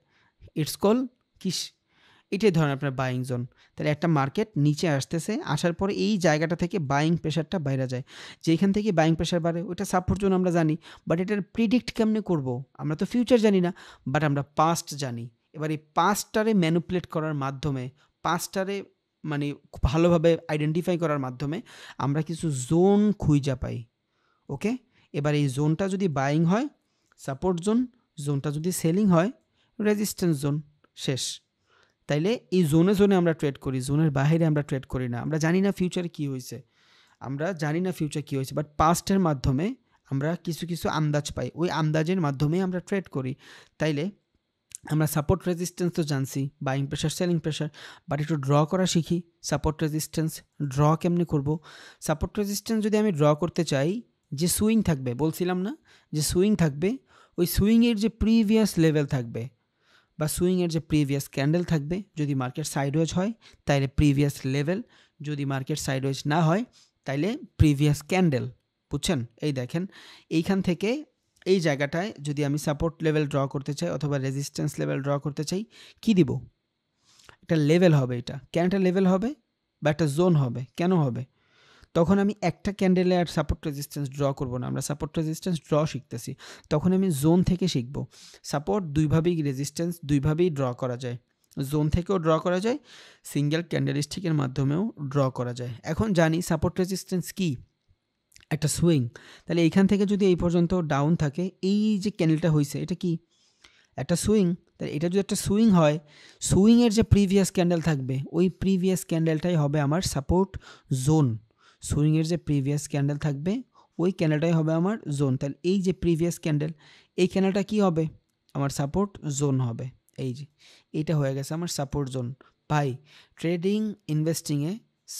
ইটস কল কিস, এটাই ধরেন আপনার বাইং জোন। তাহলে একটা মার্কেট নিচে আসতেছে, আসার পরে এই জায়গাটা থেকে বাইং প্রেশারটা বাইরে যায়, যেখান থেকে বাইং প্রেশার বাড়ে ওইটা সাপোর্ট জোন আমরা জানি। বাট এটার প্রিডিক্ট কেমনে করব? আমরা তো ফিউচার জানি না, বাট আমরা পাস্ট জানি। এবার এই পাস্টটারে ম্যানিপুলেট করার মাধ্যমে, পাস্টটারে মানে ভালোভাবে আইডেন্টিফাই করার মাধ্যমে আমরা কিছু জোন খুঁজা পাই। ওকে, এবার এই জোনটা যদি বাইং হয় সাপোর্ট জোন, জোনটা যদি সেলিং হয় রেজিস্ট্যান্স জোন, শেষ। তাইলে এই জোনে জোনে আমরা ট্রেড করি, জোনের বাইরে আমরা ট্রেড করি না। আমরা জানি না ফিউচারে কী হয়েছে, আমরা জানি না ফিউচার কী হয়েছে, বাট পাস্টের মাধ্যমে আমরা কিছু আন্দাজ পাই, ওই আন্দাজের মাধ্যমেই আমরা ট্রেড করি। তাইলে আমরা সাপোর্ট রেজিস্ট্যান্স তো জানছি, buying pressure, selling pressure, but একটু ড্র করা শিখি। সাপোর্ট রেজিস্ট্যান্স ড্র কেমনে করব? সাপোর্ট রেজিস্ট্যান্স যদি আমি ড্র করতে চাই, যে সুইং থাকবে, বলছিলাম না যে সুইং থাকবে, ওই সুইংয়ের যে প্রিভিয়াস লেভেল থাকবে বা সুইংয়ের যে প্রিভিয়াস ক্যান্ডেল থাকবে, যদি মার্কেট সাইডওয়েজ হয় তাইলে প্রিভিয়াস লেভেল, যদি মার্কেট সাইডওয়েজ না হয় তাইলে প্রিভিয়াস ক্যান্ডেল। বুঝছেন? এই দেখেন, এইখান থেকে এই জায়গাটায় যদি আমি সাপোর্ট লেভেল ড্র করতে চাই অথবা রেজিস্ট্যান্স লেভেল ড্র করতে চাই, কি দিব? একটা লেভেল হবে, এটা কেন একটা লেভেল হবে বা একটা জোন হবে? কেন হবে? তখন আমি একটা ক্যান্ডেলে আর সাপোর্ট রেজিস্ট্যান্স ড্র করব না, আমরা সাপোর্ট রেজিস্ট্যান্স ড্র শিখতেছি। তখন আমি জোন থেকে শিখব। সাপোর্ট দুইভাবেই, রেজিস্ট্যান্স দুইভাবেই ড্র করা যায়, জোন থেকেও ড্র করা যায়, সিঙ্গেল ক্যান্ডেলস্টিকের মাধ্যমেও ড্র করা যায়। এখন জানি সাপোর্ট রেজিস্ট্যান্স কি, একটা সুইং। তাহলে এইখান থেকে যদি এই পর্যন্ত ডাউন থাকে, এই যে ক্যান্ডেলটা হয়েছে এটা কি? একটা সুইং। তাহলে এটা যদি একটা সুইং হয়, সুইংয়ের যে প্রিভিয়াস ক্যান্ডেল থাকবে, ওই প্রিভিয়াস ক্যান্ডেলটাই হবে আমার সাপোর্ট জোন। সুইংয়ের যে প্রিভিয়াস ক্যান্ডেল থাকবে, ওই ক্যান্ডেলটাই হবে আমার জোন। তাহলে এই যে প্রিভিয়াস ক্যান্ডেল, এই ক্যান্ডেলটা কি হবে? আমার সাপোর্ট জোন হবে। এই যে এইটা হয়ে গেছে আমার সাপোর্ট জোন। ভাই, ট্রেডিং ইনভেস্টিংয়ে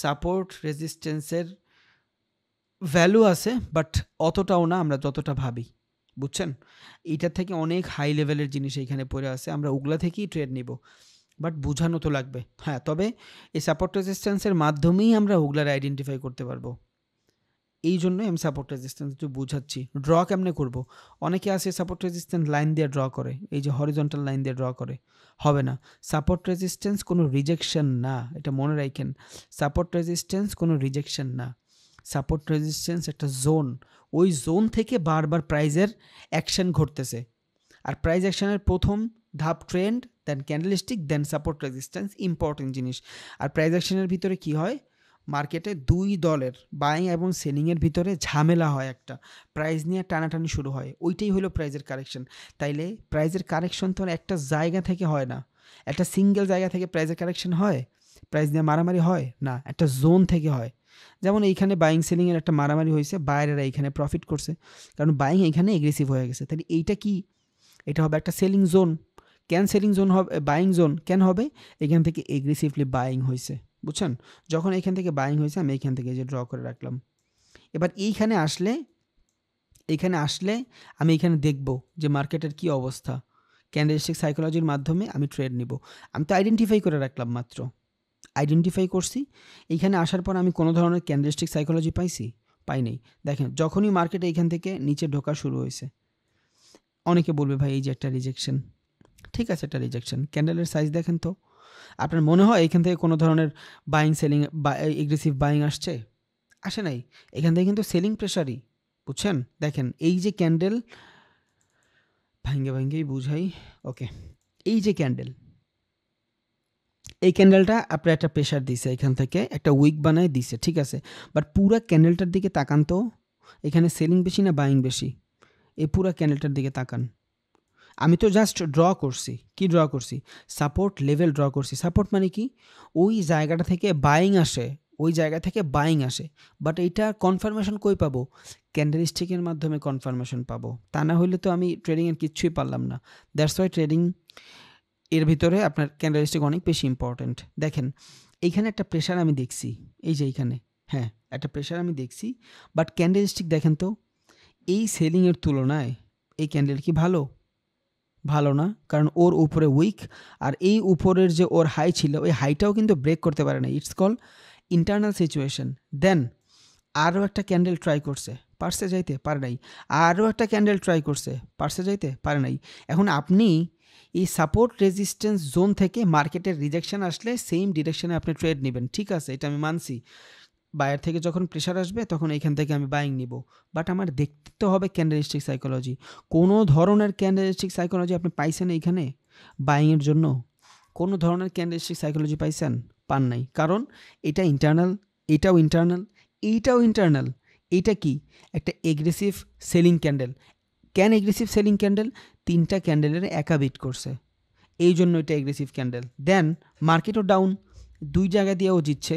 সাপোর্ট রেজিস্ট্যান্সের ভ্যালু আছে, বাট অতটাও না আমরা যতটা ভাবি। বুঝছেন? এইটার থেকে অনেক হাই লেভেলের জিনিস এইখানে পড়ে আছে, আমরা ওগুলা থেকেই ট্রেড নিব, বাট বোঝানো তো লাগবে। হ্যাঁ, তবে এই সাপোর্ট রেজিস্ট্যান্সের মাধ্যমেই আমরা ওগুলার আইডেন্টিফাই করতে পারবো। এই জন্যই আমি সাপোর্ট রেজিস্ট্যান্স একটু বুঝাচ্ছি। ড্র কেমনে করব? অনেকে আছে সাপোর্ট রেজিস্ট্যান্স লাইন দিয়ে ড্র করে, এই যে হরিজন্টাল লাইন দিয়ে ড্র করে, হবে না। সাপোর্ট রেজিস্ট্যান্স কোনো রিজেকশন না, এটা মনে রাখেন। সাপোর্ট রেজিস্ট্যান্স কোনো রিজেকশন না, সাপোর্ট রেজিস্ট্যান্স একটা জোন। ওই জোন থেকে বারবার প্রাইজের অ্যাকশন ঘটতেছে, আর প্রাইজ অ্যাকশনের প্রথম ধাপ ট্রেন্ড, দেন ক্যান্ডেলস্টিক, দেন সাপোর্ট রেজিস্ট্যান্স, ইম্পর্টেন্ট জিনিস। আর প্রাইজ অ্যাকশনের ভিতরে কি হয়? মার্কেটে দুই দলের বাইং এবং সেলিংয়ের ভিতরে ঝামেলা হয়, একটা প্রাইস নিয়ে টানাটানি শুরু হয়, ওইটাই হলো প্রাইজের কারেকশন। তাইলে প্রাইজের কারেকশন তো আর একটা জায়গা থেকে হয় না, একটা সিঙ্গেল জায়গা থেকে প্রাইজের কারেকশন হয়, প্রাইস নিয়ে মারামারি হয় না, একটা জোন থেকে হয়। যেমন এইখানে বাইং সেলিংয়ের একটা মারামারি হয়েছে, বায়ারেরা এইখানে প্রফিট করছে, কারণ বাইং এইখানে এগ্রেসিভ হয়ে গেছে। তাহলে এইটা কি? এটা হবে একটা সেলিং জোন। কেন সেলিং জোন হবে? বাইং জোন কেন হবে? এখান থেকে এগ্রেসিভলি বাইং হয়েছে, বুঝছেন? যখন এখান থেকে বাইং হয়েছে আমি এইখান থেকে এই যে ড্র করে রাখলাম। এবার এইখানে আসলে আমি এখানে দেখব যে মার্কেটের কি অবস্থা। ক্যান্ডেলস্টিক সাইকোলজির মাধ্যমে আমি ট্রেড নিব। আমি তো আইডেন্টিফাই করে রাখলাম, মাত্র আইডেন্টিফাই করছি। এইখানে আসার পর আমি কোনো ধরনের ক্যান্ডেলস্টিক সাইকোলজি পাইছি? পাই নাই। দেখেন যখনই মার্কেট এইখান থেকে নিচে ঢোকা শুরু হয়েছে, অনেকে বলবে ভাই এই যে একটা রিজেকশন, ঠিক আছে একটা রিজেকশন, ক্যান্ডেলের সাইজ দেখেন তো। আপনার মনে হয় এখান থেকে কোনো ধরনের বাইং সেলিং বা এগ্রেসিভ বাইং আসছে? আসে নাই। এখান থেকে কিন্তু সেলিং প্রেশারই, বুঝছেন? দেখেন এই যে ক্যান্ডেল, ভাঙ্গেই বুঝাই, ওকে। এই যে ক্যান্ডেল, এই ক্যান্ডেলটা আপনার একটা প্রেশার দিছে, এখান থেকে একটা উইক বানায় দিছে, ঠিক আছে। বাট পুরা ক্যান্ডেলটার দিকে তাকান তো, এখানে সেলিং বেশি না বাইং বেশি? এই পুরা ক্যান্ডেলটার দিকে তাকান। আমি তো জাস্ট ড্র করছি। কি ড্র করছি? সাপোর্ট লেভেল ড্র করছি। সাপোর্ট মানে কি? ওই জায়গাটা থেকে বাইং আসে, ওই জায়গা থেকে বাইং আসে। বাট এইটা কনফার্মেশন কই পাবো? ক্যান্ডেলস্টিকের মাধ্যমে কনফার্মেশন পাবো। তা না হইলে তো আমি ট্রেডিংয়ের কিচ্ছুই পারলাম না। দ্যাটস ওয়াই ট্রেডিং এর ভিতরে আপনার ক্যান্ডেলস্টিক অনেক বেশি ইম্পর্ট্যান্ট। দেখেন এইখানে একটা প্রেশার আমি দেখছি, এই যে এইখানে, হ্যাঁ একটা প্রেশার আমি দেখছি। বাট ক্যান্ডেলস্টিক দেখেন তো, এই সেলিংয়ের তুলনায় এই ক্যান্ডেল কি ভালো? ভালো না, কারণ ওর উপরে উইক। আর এই উপরের যে ওর হাই ছিল, ওই হাইটাও কিন্তু ব্রেক করতে পারে না। It's call internal situation. Then আরও একটা ক্যান্ডেল ট্রাই করছে, পারছে যাইতে? পারে নাই। আরও একটা ক্যান্ডেল ট্রাই করছে, পারছে যাইতে? পারে নাই। এখন আপনি এই সাপোর্ট রেজিস্ট্যান্স জোন থেকে মার্কেটের রিজেকশন আসলে সেম ডিরেকশনে আপনি ট্রেড নেবেন, ঠিক আছে, এটা আমি মানছি। বায়ার থেকে যখন প্রেশার আসবে তখন এইখান থেকে আমি বাইং নিব। বাট আমার দেখতে তো হবে ক্যান্ডেলস্টিক সাইকোলজি। কোনো ধরনের ক্যান্ডেলস্টিক সাইকোলজি আপনি পাইছেন এইখানে বাইংয়ের জন্য? কোনো ধরনের ক্যান্ডেলস্টিক সাইকোলজি পাইছেন? পান নাই। কারণ এটা ইন্টারনাল, এটাও ইন্টারনাল, এইটাও ইন্টারনাল। এইটা কি? একটা এগ্রেসিভ সেলিং ক্যান্ডেল। কেন এগ্রেসিভ সেলিং ক্যান্ডেল? তিনটা ক্যান্ডেলের একা বিট করছে, এই জন্য এটা এগ্রেসিভ ক্যান্ডেল। দেন মার্কেটও ডাউন, দুই জায়গা দিয়েও জিতছে।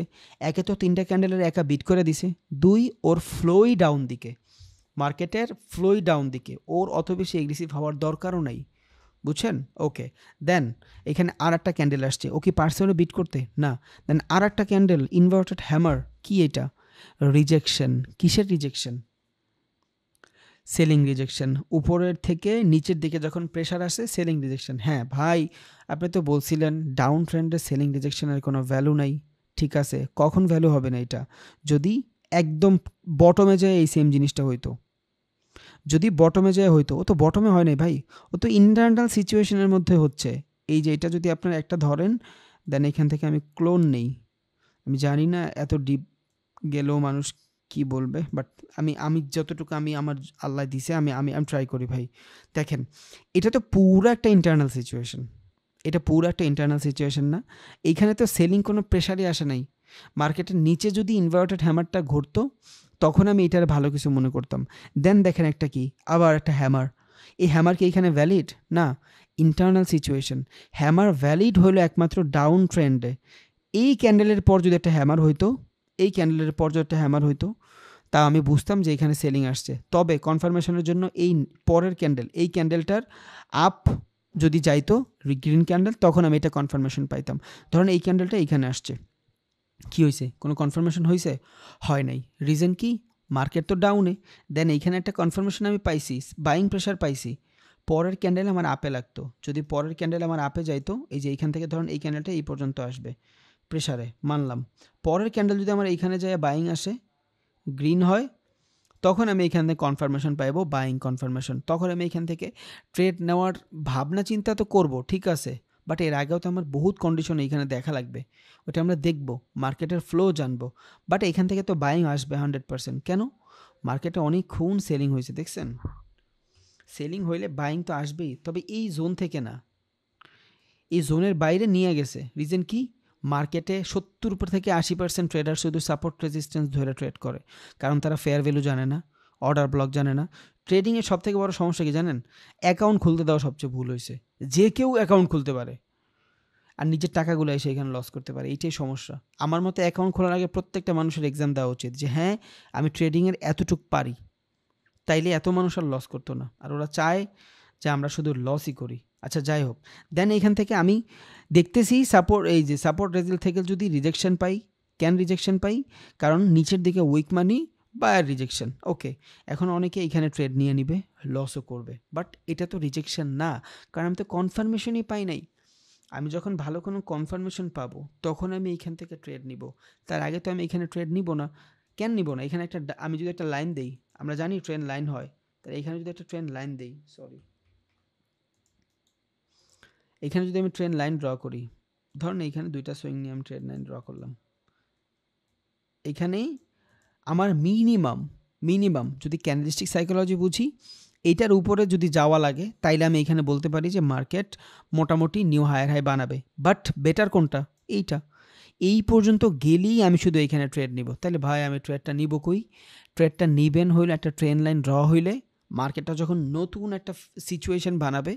একে তো তিনটা ক্যান্ডেলের একা বিট করে দিছে, দুই ওর ফ্লোই ডাউন দিকে, মার্কেটের ফ্লোই ডাউন দিকে, ওর অত বেশি এগ্রেসিভ হওয়ার দরকারও নাই, বুঝছেন? ওকে। দেন এখানে আর একটা ক্যান্ডেল আসছে, ও কি পারছে ওরা বিট করতে? না। দেন আর একটা ক্যান্ডেল ইনভার্টেড হ্যামার, কি এটা? রিজেকশন। কিসের রিজেকশন? Selling rejection. উপরের থেকে নিচের দিকে যখন প্রেশার আসে সেলিং রিজেকশন। হ্যাঁ ভাই, আপনি তো বলছিলেন ডাউন ট্রেন্ডে সেলিং রিজেকশনের কোনো ভ্যালু নাই। ঠিক আছে, কখন ভ্যালু হবে না এটা? যদি একদম বটমে যায় এই সেম জিনিসটা হইতো। যদি বটমে যায় হইতো, ও তো বটমে হয় নাই ভাই, ও তো ইন্টারনাল সিচুয়েশনের মধ্যে হচ্ছে। এই যে এটা যদি আপনার একটা ধরেন, দেন এখান থেকে আমি ক্লোন নেই। আমি জানি না এত ডিপ গেলেও মানুষ কি বলবে, বাট আমি যতটুকু আমি আমার আল্লাহ দিছে আমি আমি আমি ট্রাই করি ভাই। দেখেন এটা তো পুরো একটা ইন্টারনাল সিচুয়েশন, এটা পুরো একটা ইন্টারনাল সিচুয়েশন না? এইখানে তো সেলিং কোনো প্রেশারই আসে নাই। মার্কেটের নিচে যদি ইনভার্টেড হ্যামারটা ঘুরতো তখন আমি এটার ভালো কিছু মনে করতাম। দেন দেখেন একটা কি, আবার একটা হ্যামার। এই হ্যামার কি এখানে ভ্যালিড? না, ইন্টারনাল সিচুয়েশন। হ্যামার ভ্যালিড হলো একমাত্র ডাউন ট্রেন্ডে। এই ক্যান্ডেলের পর যদি একটা হ্যামার হইতো, এই ক্যান্ডেলের পর যদি একটা হ্যামার হইতো, তা আমি বুঝতাম যে এখানে সেলিং আসছে। তবে কনফার্মেশনের জন্য এই পরের ক্যান্ডেল, এই ক্যান্ডেলটার আপ যদি যাইতো গ্রিন ক্যান্ডেল, তখন আমি এটা কনফার্মেশন পাইতাম। ধরেন এই ক্যান্ডেলটা এইখানে আসছে, কি হয়েছে? কোনো কনফার্মেশন হয়েছে? হয় নাই। রিজন কি? মার্কেট তো ডাউনে। দেন এইখানে একটা কনফার্মেশন আমি পাইছি, বাইং প্রেশার পাইছি। পরের ক্যান্ডেল আমার আপে লাগতো। যদি পরের ক্যান্ডেল আমার আপে যাইতো, এই যে এইখান থেকে ধরেন এই ক্যান্ডেলটা এই পর্যন্ত আসবে প্রেশারে, মানলাম। পরের ক্যান্ডেল যদি আমার এইখানে যায় বাইং আসে, গ্রিন হয়, তখন আমি এখান থেকে কনফার্মেশন পাইবো, বাইং কনফার্মেশন। তখন আমি এখান থেকে ট্রেড নেওয়ার ভাবনা চিন্তা তো করব, ঠিক আছে। বাট এর আগেও তো আমার বহুত কন্ডিশন এইখানে দেখা লাগবে, ওটা আমরা দেখব, মার্কেটের ফ্লো জানবো। বাট এখান থেকে তো বাইং আসবে 100%। কেন? মার্কেটে অনেক খুন সেলিং হয়েছে, দেখছেন? সেলিং হইলে বাইং তো আসবেই, তবে এই জোন থেকে না, এই জোনের বাইরে নিয়ে গেছে। রিজন কি? মার্কেটে 70 থেকে 80% ট্রেডার শুধু সাপোর্ট রেজিস্ট্যান্স ধরে ট্রেড করে, কারণ তারা ফেয়ার ভ্যালু জানে না, অর্ডার ব্লক জানে না। ট্রেডিংয়ের সব থেকে বড় সমস্যা কি জানেন? অ্যাকাউন্ট খুলতে দেওয়া সবচেয়ে ভুল হয়েছে। যে কেউ অ্যাকাউন্ট খুলতে পারে। আর নিজের টাকাগুলো এসে এখানে লস করতে পারে। এইটাই সমস্যা। আমার মতে অ্যাকাউন্ট খোলার আগে প্রত্যেকটা মানুষের এক্সাম দেওয়া উচিত যে হ্যাঁ আমি ট্রেডিংয়ের এতটুক পারি, তাইলে এত মানুষ আর লস করতো না। আর ওরা চায় যে আমরা শুধু লসই করি। আচ্ছা যাই হোক, দেন এইখান থেকে আমি দেখতেছি এই যে সাপোর্ট রেজাল্ট থেকে যদি রিজেকশন পাই, কেন রিজেকশন পাই? কারণ নিচের দিকে উইক মানি, বায়ার রিজেকশন। ওকে, এখন অনেকে এখানে ট্রেড নিয়ে নিবে, লসও করবে, বাট এটা তো রিজেকশন না, কারণ আমি তো কনফার্মেশনই পাই নাই। আমি যখন ভালো কোনো কনফার্মেশন পাবো তখন আমি এইখান থেকে ট্রেড নিব, তার আগে তো আমি এখানে ট্রেড নিব না। কেন নিব না? এখানে একটা আমি যদি একটা লাইন দেই, আমরা জানি ট্রেন লাইন হয়, তাহলে এখানে যদি একটা ট্রেন লাইন দেই, এখানে যদি আমি ট্রেন লাইন ড্র করি, ধরুন এইখানে দুইটা সুইং নিয়ে আমি ট্রেন লাইন ড্র করলাম, এখানেই আমার মিনিমাম যদি ক্যান্ডেলস্টিক সাইকোলজি বুঝি, এইটার উপরে যদি যাওয়া লাগে তাইলে আমি এখানে বলতে পারি যে মার্কেট মোটামুটি নিউ হায়ার হাই বানাবে। বাট বেটার কোনটা? এইটা। এই পর্যন্ত গেলেই আমি শুধু এইখানে ট্রেড নিব। তাহলে ভাই আমি ট্রেডটা নিব কই? ট্রেডটা নিবেন হইলে একটা ট্রেন লাইন ড্র হইলে, মার্কেটটা যখন নতুন একটা সিচুয়েশন বানাবে,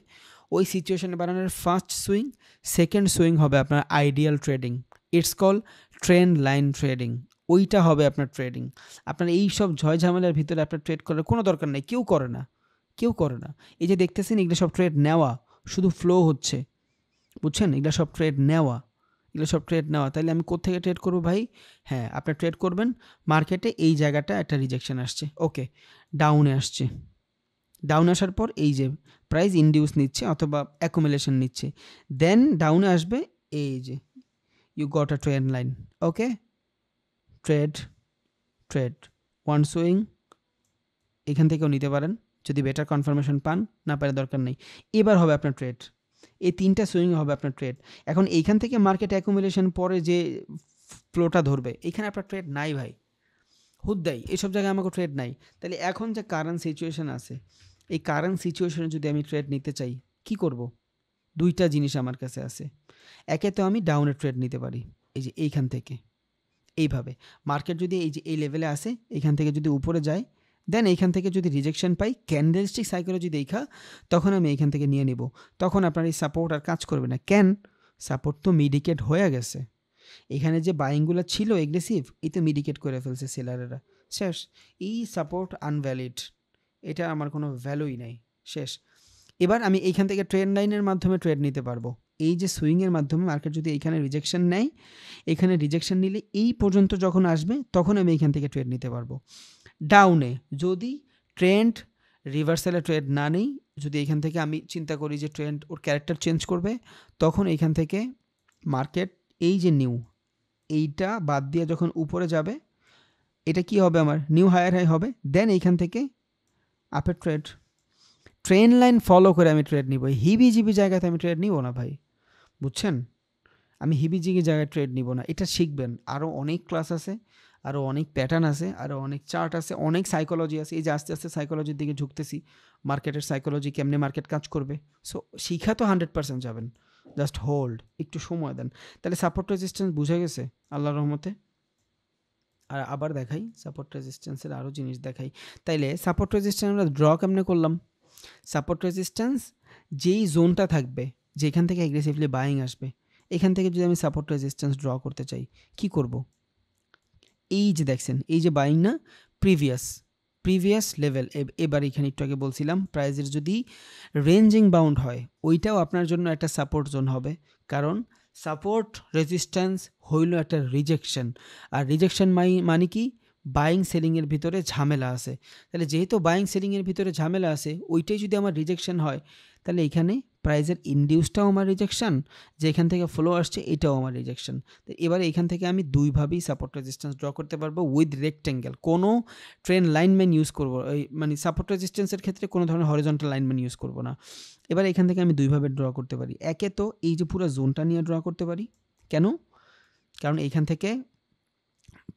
ওই সিচুয়েশনে বানানোর ফার্স্ট সুইং, সেকেন্ড সুইং হবে আপনার ideal trading. It's call train line trading. ওইটা হবে আপনার ট্রেডিং। আপনার এই সব ঝামেলার ভিতরে আপনার ট্রেড করার কোনো দরকার নেই, কেউ করে না। এই যে দেখতেছেন এগুলো সব ট্রেড নেওয়া, শুধু ফ্লো হচ্ছে, বুঝছেন? এগুলো সব ট্রেড নেওয়া। তাইলে আমি কোত্থেকে ট্রেড করবো ভাই? হ্যাঁ, আপনি ট্রেড করবেন মার্কেটে এই জায়গাটা একটা রিজেকশন আসছে, ওকে, ডাউনে আসছে, ডাউনে আসার পর এই যে প্রাইস ইনডিউস নিচ্ছে অথবা অ্যাকুমুলেশন নিচ্ছে, দেন ডাউনে আসবে, এই যে you got a trend line, okay, trade one swing এখান থেকেও নিতে পারেন যদি বেটার কনফার্মেশন পান, না পারে দরকার নেই। এবার হবে আপনার ট্রেড, এই 3টা সুইং হবে আপনার ট্রেড। এখন এইখান থেকে মার্কেট অ্যাকুমুলেশন পরে যে ফ্লোটা ধরবে, এখানে আপনার ট্রেড নাই ভাই, হুদ্দাই এসব জায়গায় আমাকে ট্রেড নাই। তাহলে এখন যে কারেন্ট সিচুয়েশন আছে, এই কারেন্ট সিচুয়েশনে যদি আমি ট্রেড নিতে চাই, কি করব? দুইটা জিনিস আমার কাছে আছে। একে তো আমি ডাউনে ট্রেড নিতে পারি, এই যে এইখান থেকে এইভাবে। মার্কেট যদি এই যে এই লেভেলে আসে, এইখান থেকে যদি উপরে যায়, দেন এইখান থেকে যদি রিজেকশন পাই ক্যান্ডেলস্টিক সাইকোলজি দেখা, তখন আমি এইখান থেকে নিয়ে নিব। তখন আপনার এই সাপোর্ট আর কাজ করবে না। কেন? সাপোর্ট তো মিডিকেট হয়ে গেছে। এখানে যে বাইংগুলো ছিল এগ্রেসিভ, এই তো মিডিকেট করে ফেলছে সেলারেরা, শেষ। এই সাপোর্ট আনভ্যালিড, এটা আমার কোনো ভ্যালুই নাই, শেষ। এবার আমি এইখান থেকে ট্রেন লাইনের মাধ্যমে ট্রেড নিতে পারবো। এই যে সুইংয়ের মাধ্যমে মার্কেট যদি এইখানে রিজেকশন নেয়, এখানে রিজেকশন নিলে এই পর্যন্ত যখন আসবে তখন আমি এইখান থেকে ট্রেড নিতে পারবো। ডাউনে যদি ট্রেন্ড রিভার্সালে ট্রেড না নেই, যদি এইখান থেকে আমি চিন্তা করি যে ট্রেন্ড ওর ক্যারেক্টার চেঞ্জ করবে, তখন এইখান থেকে মার্কেট এই যে এইটা বাদ দিয়ে যখন উপরে যাবে, এটা কি হবে? আমার নিউ হায়ার হাই হবে। দেন এইখান থেকে আপের ট্রেন লাইন ফলো করে আমি ট্রেড নিব। হিবিজিবি জায়গাতে আমি ট্রেড নিব না ভাই, বুঝছেন? আমি হিবিজিবি জায়গায় ট্রেড নিব না। এটা শিখবেন, আরও অনেক ক্লাস আছে, আরও অনেক প্যাটার্ন আছে, আরও অনেক চার্ট আছে, অনেক সাইকোলজি আছে। এই যে আস্তে আস্তে সাইকোলজির দিকে ঝুঁকতেছি, মার্কেটের সাইকোলজি, কেমনে মার্কেট কাজ করবে। সো শিখা তো 100% যাবেন, জাস্ট হোল্ড, একটু সময় দেন। তাহলে সাপোর্ট রেজিস্ট্যান্স বুঝে গেছে আল্লাহর রহমতে। আর আবার দেখাই সাপোর্ট রেজিস্ট্যান্সের আরও জিনিস দেখাই। তাইলে সাপোর্ট রেজিস্ট্যান্স আমরা ড্র কেমনে করলাম? সাপোর্ট রেজিস্ট্যান্স যেই জোনটা থাকবে, যেখান থেকে অ্যাগ্রেসিভলি বাইং আসবে, এখান থেকে যদি আমি সাপোর্ট রেজিস্ট্যান্স ড্র করতে চাই, কি করব? এই যে দেখছেন, এই যে বাইং না, প্রিভিয়াস লেভেল, এবার এখানে একটু আগে বলছিলাম প্রাইজের যদি রেঞ্জিং বাউন্ড হয়, ওইটাও আপনার জন্য একটা সাপোর্ট জোন হবে। কারণ সাপোর্ট রেজিস্ট্যান্স হইল একটা রিজেকশন, আর রিজেকশন মানে কি? বাইং সেলিংয়ের ভিতরে ঝামেলা আছে। তাহলে যেহেতু বাইং সেলিংয়ের ভিতরে ঝামেলা আছে, ওইটাই যদি আমার রিজেকশন হয়, তাহলে এখানে প্রাইজের ইনডিউসটাও আমার রিজেকশন, যে এখান থেকে ফ্লো আসছে এটাও আমার রিজেকশন। তো এবারে এখান থেকে আমি দুইভাবেই সাপোর্ট রেজিস্ট্যান্স ড্র করতে পারবো উইথ রেক্টেঙ্গেল। কোনো ট্রেন লাইনম্যান ইউজ করবো, মানে সাপোর্ট রেজিস্ট্যান্সের ক্ষেত্রে কোনো ধরনের হরিজন্টাল লাইনম্যান ইউজ করবো না। এবার এখান থেকে আমি দুইভাবে ড্র করতে পারি। একে তো এই যে পুরো জোনটা নিয়ে ড্র করতে পারি। কেন? কারণ এইখান থেকে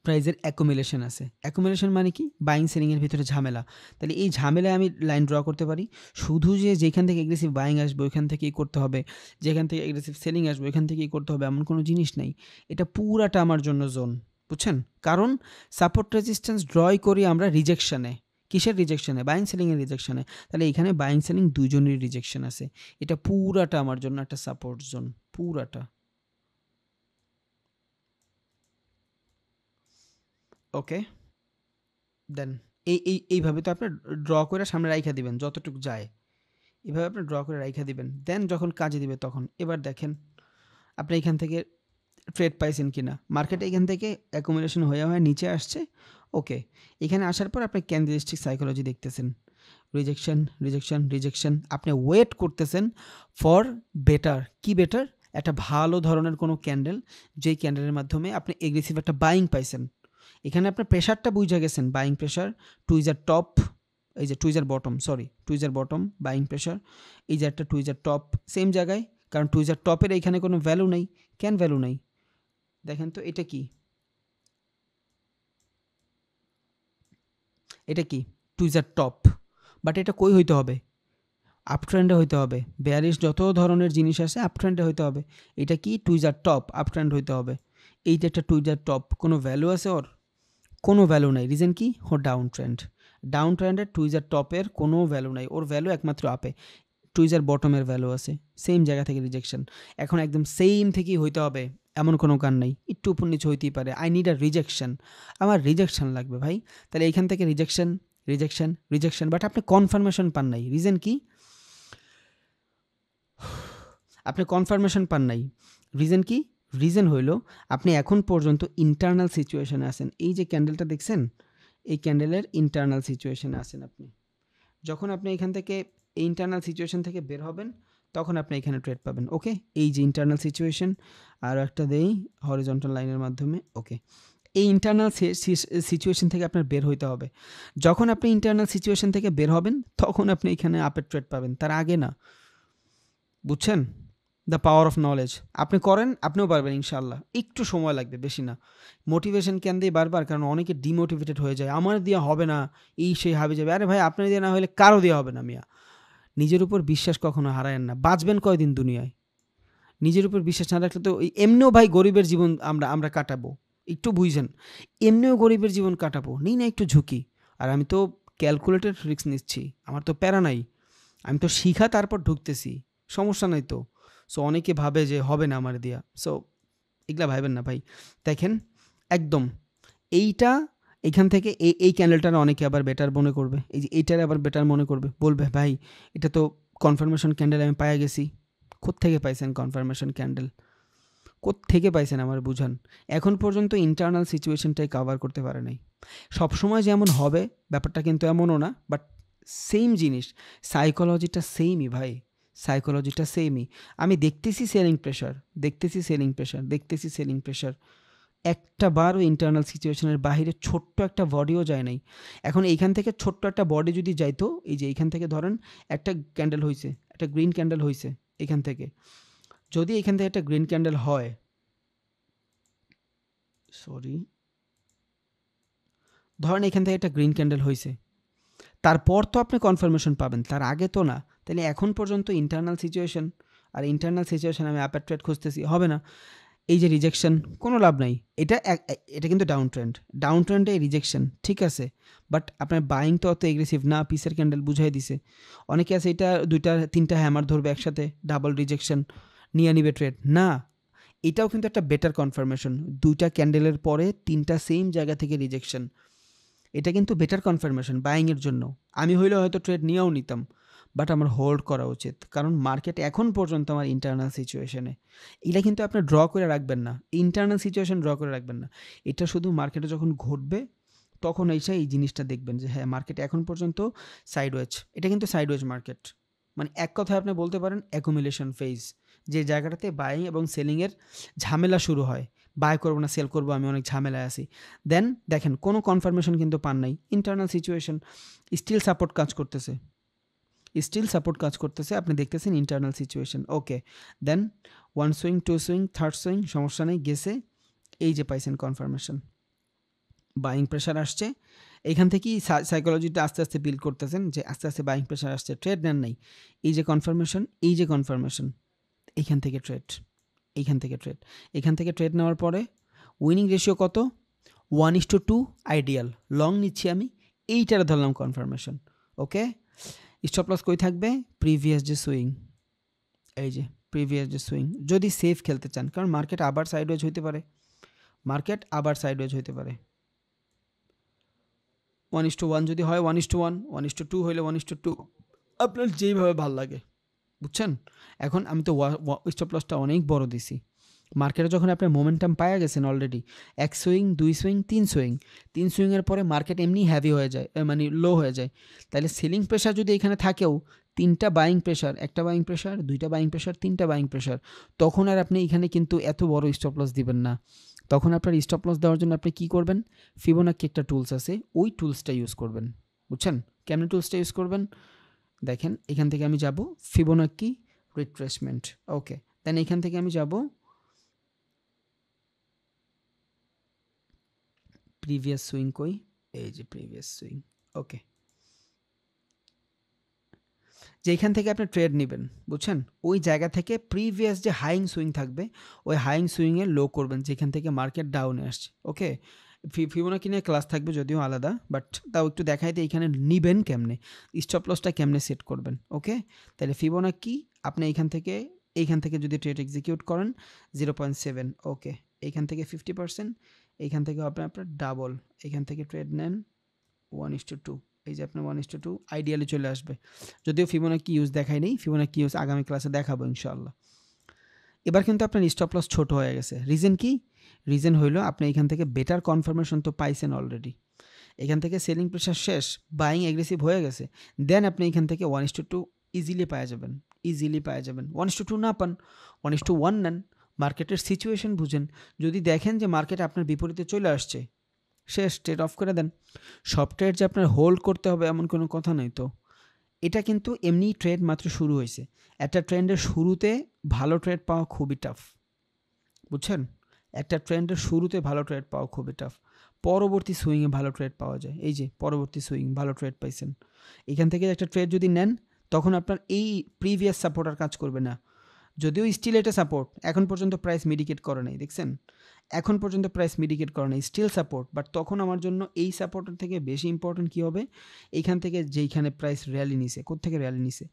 প্রাইজের অ্যাকুমুলেশন আছে। অ্যাকুমুলেশন মানে কি? বাইং সেলিংয়ের ভিতরে ঝামেলা। তাহলে এই ঝামেলায় আমি লাইন ড্র করতে পারি। শুধু যে যেখান থেকে এগ্রেসিভ বাইং আসবে ওইখান থেকেই করতে হবে, যেখান থেকে এগ্রেসিভ সেলিং আসবে ওইখান থেকেই করতে হবে, এমন কোনো জিনিস নেই। এটা পুরাটা আমার জন্য জোন, বুঝছেন? কারণ সাপোর্ট রেজিস্ট্যান্স ড্রই করি আমরা রিজেকশনে। কিসের রিজেকশনে? বাইং সেলিংয়ের রিজেকশনে। তাহলে এখানে বাইং সেলিং দুজনেরই রিজেকশন আছে। এটা পুরাটা আমার জন্য একটা সাপোর্ট জোন, পুরাটা। ওকে, দেন এইভাবে তো আপনি ড্র করে সামনে রাইখা দিবেন যতটুকু যায়, এভাবে আপনি ড্র করে রাইখা দিবেন। দেন যখন কাজে দিবে তখন এবার দেখেন আপনি এখান থেকে ট্রেড পাইছেন কিনা। মার্কেট এখান থেকে অ্যাকুমুলেশন হয়ে নিচে আসছে। ওকে, এখানে আসার পর আপনি ক্যান্ডেলস্টিক সাইকোলজি দেখতেছেন, রিজেকশন রিজেকশন রিজেকশন, আপনি ওয়েট করতেছেন ফর বেটার। কি বেটার? একটা ভালো ধরনের কোনো ক্যান্ডেল, যেই ক্যান্ডেলের মাধ্যমে আপনি এগ্রেসিভ একটা বাইং পাইছেন। এখানে আপনার প্রেশারটা বুঝা গেছেন, বাইং প্রেশার, টুইজার টপ, এই যে tweezer bottom, sorry tweezer bottom, buying pressure, এই যে একটা টুইজার টপ সেম জায়গায়, কারণ টুইজার টপের এইখানে কোনো ভ্যালু নেই। কেন ভ্যালু নেই? দেখেন তো এটা কি, এটা কি টুইজার টপ, বাট এটা কই হইতে হবে? আপ ট্রেন্ডে হইতে হবে। বেয়ারিশ যত ধরনের জিনিস আছে আপ ট্রেন্ডে হইতে হবে। এটা কি টুইজার টপ, আপ ট্রেন্ড হইতে হবে। এই যে একটা টুইজার টপ, কোনো ভ্যালু আছে ওর? কোনো ভ্যালু নাই। রিজন কি? ও ডাউন ট্রেন্ড। ডাউন ট্রেন্ডের টুইজার টপের কোনো ভ্যালু নাই, ওর ভ্যালু একমাত্র আপে। টুইজার বটমের ভ্যালু আছে, সেম জায়গা থেকে রিজেকশন। এখন একদম সেম থেকেই হইতে হবে এমন কোনো কারণ নাই, একটু উপর নিচে হইতেই পারে। আই নিড আ রিজেকশন, আমার রিজেকশন লাগবে ভাই। তাহলে এইখান থেকে রিজেকশন রিজেকশন রিজেকশন, বাট আপনি কনফার্মেশন পান নাই। রিজন কি? আপনি কনফার্মেশন পান নাই। রিজন কি? রিজন হইল আপনি এখন পর্যন্ত ইন্টারনাল সিচুয়েশনে আছেন। এই যে ক্যান্ডেলটা দেখছেন, এই ক্যান্ডেলের ইন্টারনাল সিচুয়েশনে আছেন আপনি। যখন আপনি এখান থেকে এই ইন্টারনাল সিচুয়েশন থেকে বের হবেন, তখন আপনি এখানে ট্রেড পাবেন। ওকে, এই যে ইন্টারনাল সিচুয়েশন, আরও একটা দেই হরিজন্টাল লাইনের মাধ্যমে। ওকে, এই ইন্টারনাল সিচুয়েশন থেকে আপনার বের হইতে হবে। যখন আপনি ইন্টারনাল সিচুয়েশন থেকে বের হবেন, তখন আপনি এখানে আপের ট্রেড পাবেন, তার আগে না। বুঝছেন? The power of knowledge. আপনি করেন, আপনিও পারবেন ইনশাল্লাহ। একটু সময় লাগবে, বেশি না। মোটিভেশন কেন দিয়ে বারবার? কারণ অনেকে ডিমোটিভেটেড হয়ে যায়, আমার দিয়ে হবে না, এই সেই হাবি যাবে। আরে ভাই, আপনার দিয়ে না হলে কারো দিয়ে হবে না মিয়া। নিজের উপর বিশ্বাস কখনো হারায়েন না। বাঁচবেন কয়দিন দুনিয়ায়? নিজের উপর বিশ্বাস না রাখলে তো এমনিও ভাই গরিবের জীবন আমরা আমরা কাটাবো। একটু বুঝছেন, এমনিও গরিবের জীবন কাটাবো, নেই না একটু ঝুঁকি। আর আমি তো ক্যালকুলেটেড রিস্ক নিচ্ছি, আমার তো প্যারা নাই। আমি তো শিখা তারপর ঢুকতেছি, সমস্যা নাই তো। সো অনেকে ভাবে যে হবে না আমার দিয়া, সো এগুলা ভাবেন না ভাই। দেখেন একদম এইটা, এইখান থেকে এই ক্যান্ডেলটার অনেকে আবার বেটার মনে করবে, এই যে এইটার আবার বেটার মনে করবে, বলবে ভাই এটা তো কনফার্মেশন ক্যান্ডেল, আমি পাইয়া গেছি। কোত্থেকে পাইছেন কনফার্মেশন ক্যান্ডেল? কোত্থেকে পাইছেন আমার বুঝান। এখন পর্যন্ত ইন্টারনাল সিচুয়েশনটাই কভার করতে পারে নাই। সবসময় যেমন হবে ব্যাপারটা কিন্তু এমনও না, বাট সেম জিনিস, সাইকোলজিটা সেমই ভাই, সাইকোলজিটা সেমই। আমি দেখতেছি সেলিং প্রেশার, দেখতেছি সেলিং প্রেশার, দেখতেছি সেলিং প্রেশার, একটা বারও ইন্টারনাল সিচুয়েশনের বাইরে ছোট্ট একটা বডিও যায় নাই। এখন এইখান থেকে ছোট্ট একটা বডি যদি যাইতো, এই যে এইখান থেকে ধরেন একটা ক্যান্ডেল হয়েছে, একটা গ্রিন ক্যান্ডেল হয়েছে এখান থেকে, যদি এখান থেকে একটা গ্রিন ক্যান্ডেল হয়, সরি ধরেন এখান থেকে একটা গ্রিন ক্যান্ডেল হয়েছে, তারপর তো আপনি কনফার্মেশন পাবেন, তার আগে তো না। তাহলে এখন পর্যন্ত ইন্টারনাল সিচুয়েশন, আর ইন্টারনাল সিচুয়েশন আমি আপার ট্রেড খুঁজতেছি, হবে না। এই যে রিজেকশন, কোনো লাভ নাই। এটা কিন্তু ডাউন ট্রেন্ড, ডাউন ট্রেন্ডে রিজেকশন ঠিক আছে, বাট আপনার বাইং তো অত এগ্রেসিভ না। পিসের ক্যান্ডেল বুঝাই দিছে। অনেকে আছে এটা দুইটা তিনটা হ্যামার ধরবে একসাথে, ডাবল রিজেকশন নিয়ে নিবে ট্রেড না। এটাও কিন্তু একটা বেটার কনফার্মেশন, দুইটা ক্যান্ডেলের পরে তিনটা সেম জায়গা থেকে রিজেকশন, এটা কিন্তু বেটার কনফার্মেশন বাইংয়ের জন্য। আমি হইলে হয়তো ট্রেড নিয়েও নিতাম, বাট আমার হোল্ড করা উচিত, কারণ মার্কেট এখন পর্যন্ত আমার ইন্টারনাল সিচুয়েশনে। এটা কিন্তু আপনি ড্র করে রাখবেন না, ইন্টারনাল সিচুয়েশন ড্র করে রাখবেন না। এটা শুধু মার্কেটে যখন ঘটবে তখন এসে এই জিনিসটা দেখবেন যে হ্যাঁ মার্কেট এখন পর্যন্ত সাইডওয়েজ। এটা কিন্তু সাইডওয়েজ মার্কেট, মানে এক কথায় আপনি বলতে পারেন অ্যাকুমুলেশন ফেজ, যে জায়গাটাতে বাইং এবং সেলিংয়ের ঝামেলা শুরু হয়। বাই করবো না সেল করবো, আমি অনেক ঝামেলায় আছি। দেন দেখেন কোনো কনফার্মেশন কিন্তু পান নাই, ইন্টারনাল সিচুয়েশন স্টিল সাপোর্ট কাজ করতেছে, স্টিল সাপোর্ট কাজ করতেছে, আপনি দেখতেছেন internal situation. Okay, then one swing, two swing, third swing, সমস্যা নেই, গেছে। এই যে পাইছেন কনফার্মেশন, বাইং প্রেশার আসছে। এখান থেকেই সাইকোলজিটা আস্তে আস্তে বিল্ড করতেছেন যে আস্তে আস্তে বাইং প্রেশার আসছে, ট্রেড নেন নাই। এই যে কনফার্মেশন, এই যে কনফার্মেশন, এইখান থেকে ট্রেড, এইখান থেকে ট্রেড, এখান থেকে ট্রেড নেওয়ার পরে উইনিং রেশিও কত? 1:2 আইডিয়াল। লং নিচ্ছি আমি, এইটার ধরলাম কনফার্মেশন। ওকে, স্টপ লস কই থাকবে? প্রিভিয়াস যে সুইং, এই যে প্রিভিয়াস যে সুইং। যদি সেফ খেলতে চান, কারণ মার্কেট আবার সাইডওয়েজ হইতে পারে, মার্কেট আবার সাইডওয়েজ হইতে পারে। 1:1 যদি হয় 1:1, 1:2 হইলে 1:2, আপনার যেইভাবে ভাল লাগে, বুঝছেন? এখন আমি তো স্টপ লসটা অনেক বড় দিছি। মার্কেটে যখন আপনার মোমেন্টাম পায়া গেছেন অলরেডি, 1 সুইং, 2 সুইং, 3 সুইং, 3 সুইংয়ের পরে মার্কেট এমনি হেভি হয়ে যায়, মানে লো হয়ে যায়। তাইলে সেলিং প্রেশার যদি এখানে থাকেও, 3টা বাইং প্রেশার, 1টা বাইং প্রেশার, 2টা বাইং প্রেশার, 3টা বাইং প্রেশার, তখন আর আপনি এখানে কিন্তু এত বড় স্টপ লস দিবেন না। তখন আপনার স্টপ লস দেওয়ার জন্য আপনি কী করবেন? ফিবোনাকি একটা টুলস আছে, ওই টুলসটা ইউজ করবেন, বুঝছেন? কেমন টুলসটা ইউজ করবেন? দেখেন, এখান থেকে আমি যাব ফিবোনাকি রিট্রেসমেন্ট, ওকে। দেন এখান থেকে আমি যাব প্রিভিয়াস সুইং, কই? এই যে প্রিভিয়াস সুইং, ওকে। যেখান থেকে আপনি ট্রেড নেবেন, বুঝছেন? ওই জায়গা থেকে প্রিভিয়াস যে হাইং সুইং থাকবে, ওই হাইং সুইংয়ে লো করবেন, যেখান থেকে মার্কেট ডাউনে আসছে, ওকে। ফিবোনাকি নিয়ে ক্লাস থাকবে যদিও আলাদা, বাট তাও একটু দেখাই দিই এখানে নিবেন কেমনে, স্টপ লসটা কেমনে সেট করবেন, ওকে। তাহলে ফিবোনাকি আপনি এইখান থেকে যদি ট্রেড এক্সিকিউট করেন 0.7, ওকে। এইখান থেকে 50%, এইখান থেকে আপনার ডাবল, এখান থেকে ট্রেড নেন 1:2, এই যে আপনার 1:2 আইডিয়ালি চলে আসবে। যদিও ফিবোনাকি ইউজ দেখাই নেই, ফিবোনাকি ইউজ আগামী ক্লাসে দেখাবো ইনশাআল্লাহ। এবার কিন্তু আপনার স্টপ লস ছোট হয়ে গেছে। রিজন কি? রিজন হইল আপনি এখান থেকে বেটার কনফার্মেশন তো পাইছেন অলরেডি। এখান থেকে সেলিং প্রেশার শেষ, বাইং অ্যাগ্রেসিভ হয়ে গেছে। দেন আপনি এখান থেকে 1:2 ইজিলি পাওয়া যাবেন, 1:2 না পান, 1:1 নেন। মার্কেটের সিচুয়েশন বুঝেন। যদি দেখেন যে মার্কেট আপনার বিপরীতে চলে আসছে, শেষ, ট্রেড অফ করে দেন। সব ট্রেড যে আপনার হোল্ড করতে হবে এমন কোনো কথা নেই তো। এটা কিন্তু এমনি ট্রেড মাত্র শুরু হয়েছে। একটা ট্রেন্ডের শুরুতে ভালো ট্রেড পাওয়া খুবই টাফ, বুঝছেন? একটা ট্রেন্ডের শুরুতে ভালো ট্রেড পাওয়া খুবই টাফ। পরবর্তী সুইংয়ে ভালো ট্রেড পাওয়া যায়। এই যে পরবর্তী সুইং, ভালো ট্রেড পাইছেন। এখান থেকে একটা ট্রেড যদি নেন, তখন আপনার এই প্রিভিয়াস সাপোর্ট আর কাজ করবে না। যদিও স্টিল এটা সাপোর্ট, এখন পর্যন্ত প্রাইস মিডিকেট করে নাই, দেখছেন? এখন পর্যন্ত প্রাইস মিডিকেট করে নাই, স্টিল সাপোর্ট। বাট তখন আমার জন্য এই সাপোর্টের থেকে বেশি ইম্পর্টেন্ট কী হবে? এইখান থেকে যেইখানে প্রাইস র্যালি নিছে, কোত্থেকে র্যালি নিছে?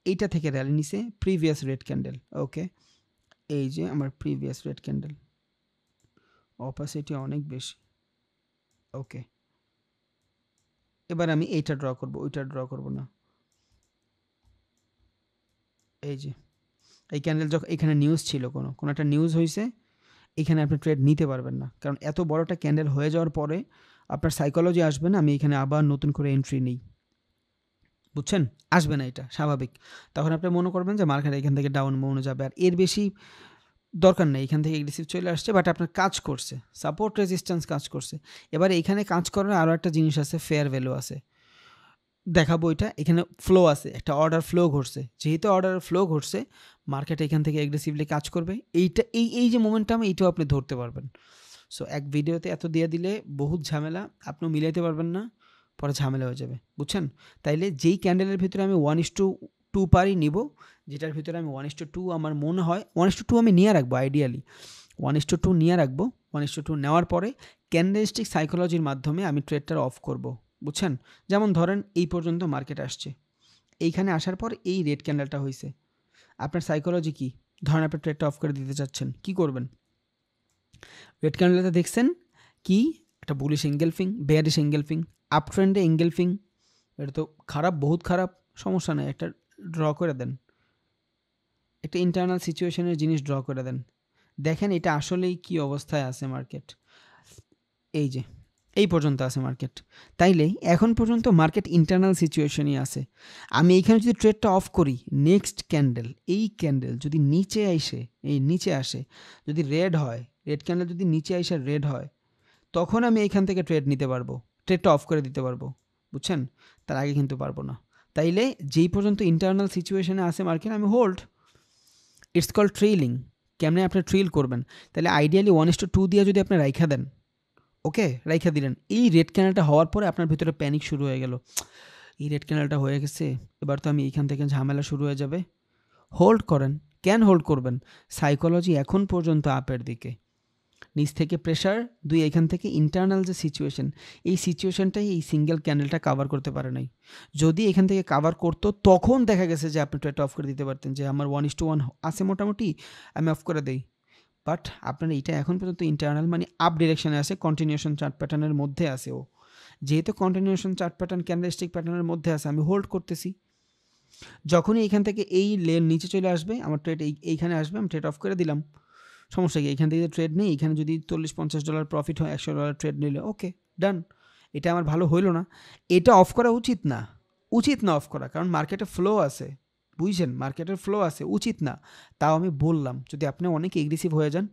এইটা থেকে র্যালি নিছে প্রিভিয়াস রেড ক্যান্ডেল, ওকে। এই যে আমার প্রিভিয়াস রেড ক্যান্ডেল, অপাসিটি অনেক বেশি, ওকে। এবার আমি এইটা ড্র করব, ওইটা ড্র করব না। এই যে এই ক্যান্ডেল, যখন এখানে নিউজ ছিল, কোনো একটা নিউজ হয়েছে, এখানে আপনি ট্রেড নিতে পারবেন না, কারণ এত বড় একটা ক্যান্ডেল হয়ে যাওয়ার পরে আপনার সাইকোলজি আসবে না আমি এখানে আবার নতুন করে এন্ট্রি নিই, বুঝছেন? আসবে না, এটা স্বাভাবিক। তখন আপনি মনে করবেন যে মার্কেট এখান থেকে ডাউন মনে যাবে, আর এর বেশি দরকার নেই। এখান থেকে এগ্রেসিভ চলে আসছে, বাট আপনার কাজ করছে, সাপোর্ট রেজিস্ট্যান্স কাজ করছে। এবার এখানে কাজ করার আরও একটা জিনিস আছে, ফেয়ার ভ্যালু আছে, দেখাবো। এটা এখানে ফ্লো আছে, একটা অর্ডার ফ্লো ঘটছে। যেহেতু অর্ডার ফ্লো ঘটছে, মার্কেট এখান থেকে এগ্রেসিভলি কাজ করবে। এইটা এই যে মোমেন্টাম, এইটাও আপনি ধরতে পারবেন। সো এক ভিডিওতে এত দিয়ে দিলে বহুত ঝামেলা, আপনিও মিলাইতে পারবেন না, পরে ঝামেলা হয়ে যাবে, বুঝছেন? তাইলে যেই ক্যান্ডেলের ভিতরে আমি 1:2 পারি নিব, যেটার ভিতরে আমি 1:2 আমার মনে হয় 1:2 আমি নিয়ে রাখবো, আইডিয়ালি 1:2 নিয়ে রাখবো। 1:2 নেওয়ার পরে ক্যান্ডেলস্টিক সাইকোলজির মাধ্যমে আমি ট্রেডটা অফ করব, বুঝছেন? যেমন ধরেন এই পর্যন্ত মার্কেট আসছে, এইখানে আসার পর এই রেড ক্যান্ডেলটা হয়েছে। আপনার সাইকোলজি কি? ধরেন আপনি ট্রেডটা অফ করে দিতে চাচ্ছেন, কি করবেন? রেড ক্যান্ডেলটা দেখছেন কি? একটা bullish engulfing, bearish engulfing, up ট্রেন্ডে এঙ্গেলফিং। এটা তো খারাপ, বহুত খারাপ, সমস্যা নেই, একটা ড্র করে দেন, একটা ইন্টারনাল সিচুয়েশনের জিনিস ড্র করে দেন। দেখেন এটা আসলেই কি অবস্থায় আছে মার্কেট। এই যে এই পর্যন্ত আছে মার্কেট, তাইলে এখন পর্যন্ত মার্কেট ইন্টারনাল সিচুয়েশনই আছে। আমি এইখানে যদি ট্রেডটা অফ করি, নেক্সট ক্যান্ডেল, এই ক্যান্ডেল যদি নিচে আসে, যদি রেড হয়, রেড ক্যান্ডেল যদি নিচে এসে রেড হয়, তখন আমি এইখান থেকে ট্রেড নিতে পারবো, ট্রেডটা অফ করে দিতে পারবো, বুঝছেন? তার আগে কিন্তু পারবো না। তাইলে যেই পর্যন্ত ইন্টারনাল সিচুয়েশনে আছে মার্কেট, আমি হোল্ড। It's call trailing. কেমনে আপনি ট্রেইল করবেন? তাহলে আইডিয়ালি 1:2 দিয়ে যদি আপনি রাইখা দেন, ওকে, রাইখা দিলেন, এই রেড ক্যান্ডেলটা হওয়ার পরে আপনার ভিতরে প্যানিক শুরু হয়ে গেল, এই রেড ক্যান্ডেলটা হয়ে গেছে, এবার তো আমি এইখান থেকে ঝামেলা শুরু হয়ে যাবে। হোল্ড করেন। কেন হোল্ড করবেন? সাইকোলজি এখন পর্যন্ত আপের দিকে, নিচ থেকে প্রেশার, দুই এখান থেকে ইন্টারনাল যে সিচুয়েশন, এই সিচুয়েশনটাই এই সিঙ্গেল ক্যান্ডেলটা কাভার করতে পারে নাই। যদি এখান থেকে কাভার করতো, তখন দেখা গেছে যে আপনি ট্রেডটা অফ করে দিতে পারতেন, যে আমার 1:1 আছে মোটামুটি, আমি অফ করে দেই। বাট আপনার এইটা এখন পর্যন্ত ইন্টারনাল, মানে আপ ডিরেকশনে আছে, কন্টিনিউশন চার্ট প্যাটার্নের মধ্যে আছে ও, যেহেতু কন্টিনিউশন চার্ট প্যাটার্ন ক্যান্ডেলস্টিক প্যাটার্নের মধ্যে আছে, আমি হোল্ড করতেছি। যখনই এইখান থেকে এই লেন নিচে চলে আসবে, আমার ট্রেড এইখানে আসবে, আমি ট্রেড অফ করে দিলাম। সমস্যা কি? এখান থেকে ট্রেড নেই, এখানে যদি $40-50 প্রফিট হয়, $100 ট্রেড নিলে ওকে ডান। এটা আমার ভালো হইল না, এটা অফ করা উচিত না, উচিত না অফ করা, কারণ মার্কেটে ফ্লো আছে, বুঝছেন? মার্কেটের ফ্লো আছে, উচিত না। তাও আমি বললাম, যদি আপনি অনেক এগ্রেসিভ হয়ে যান,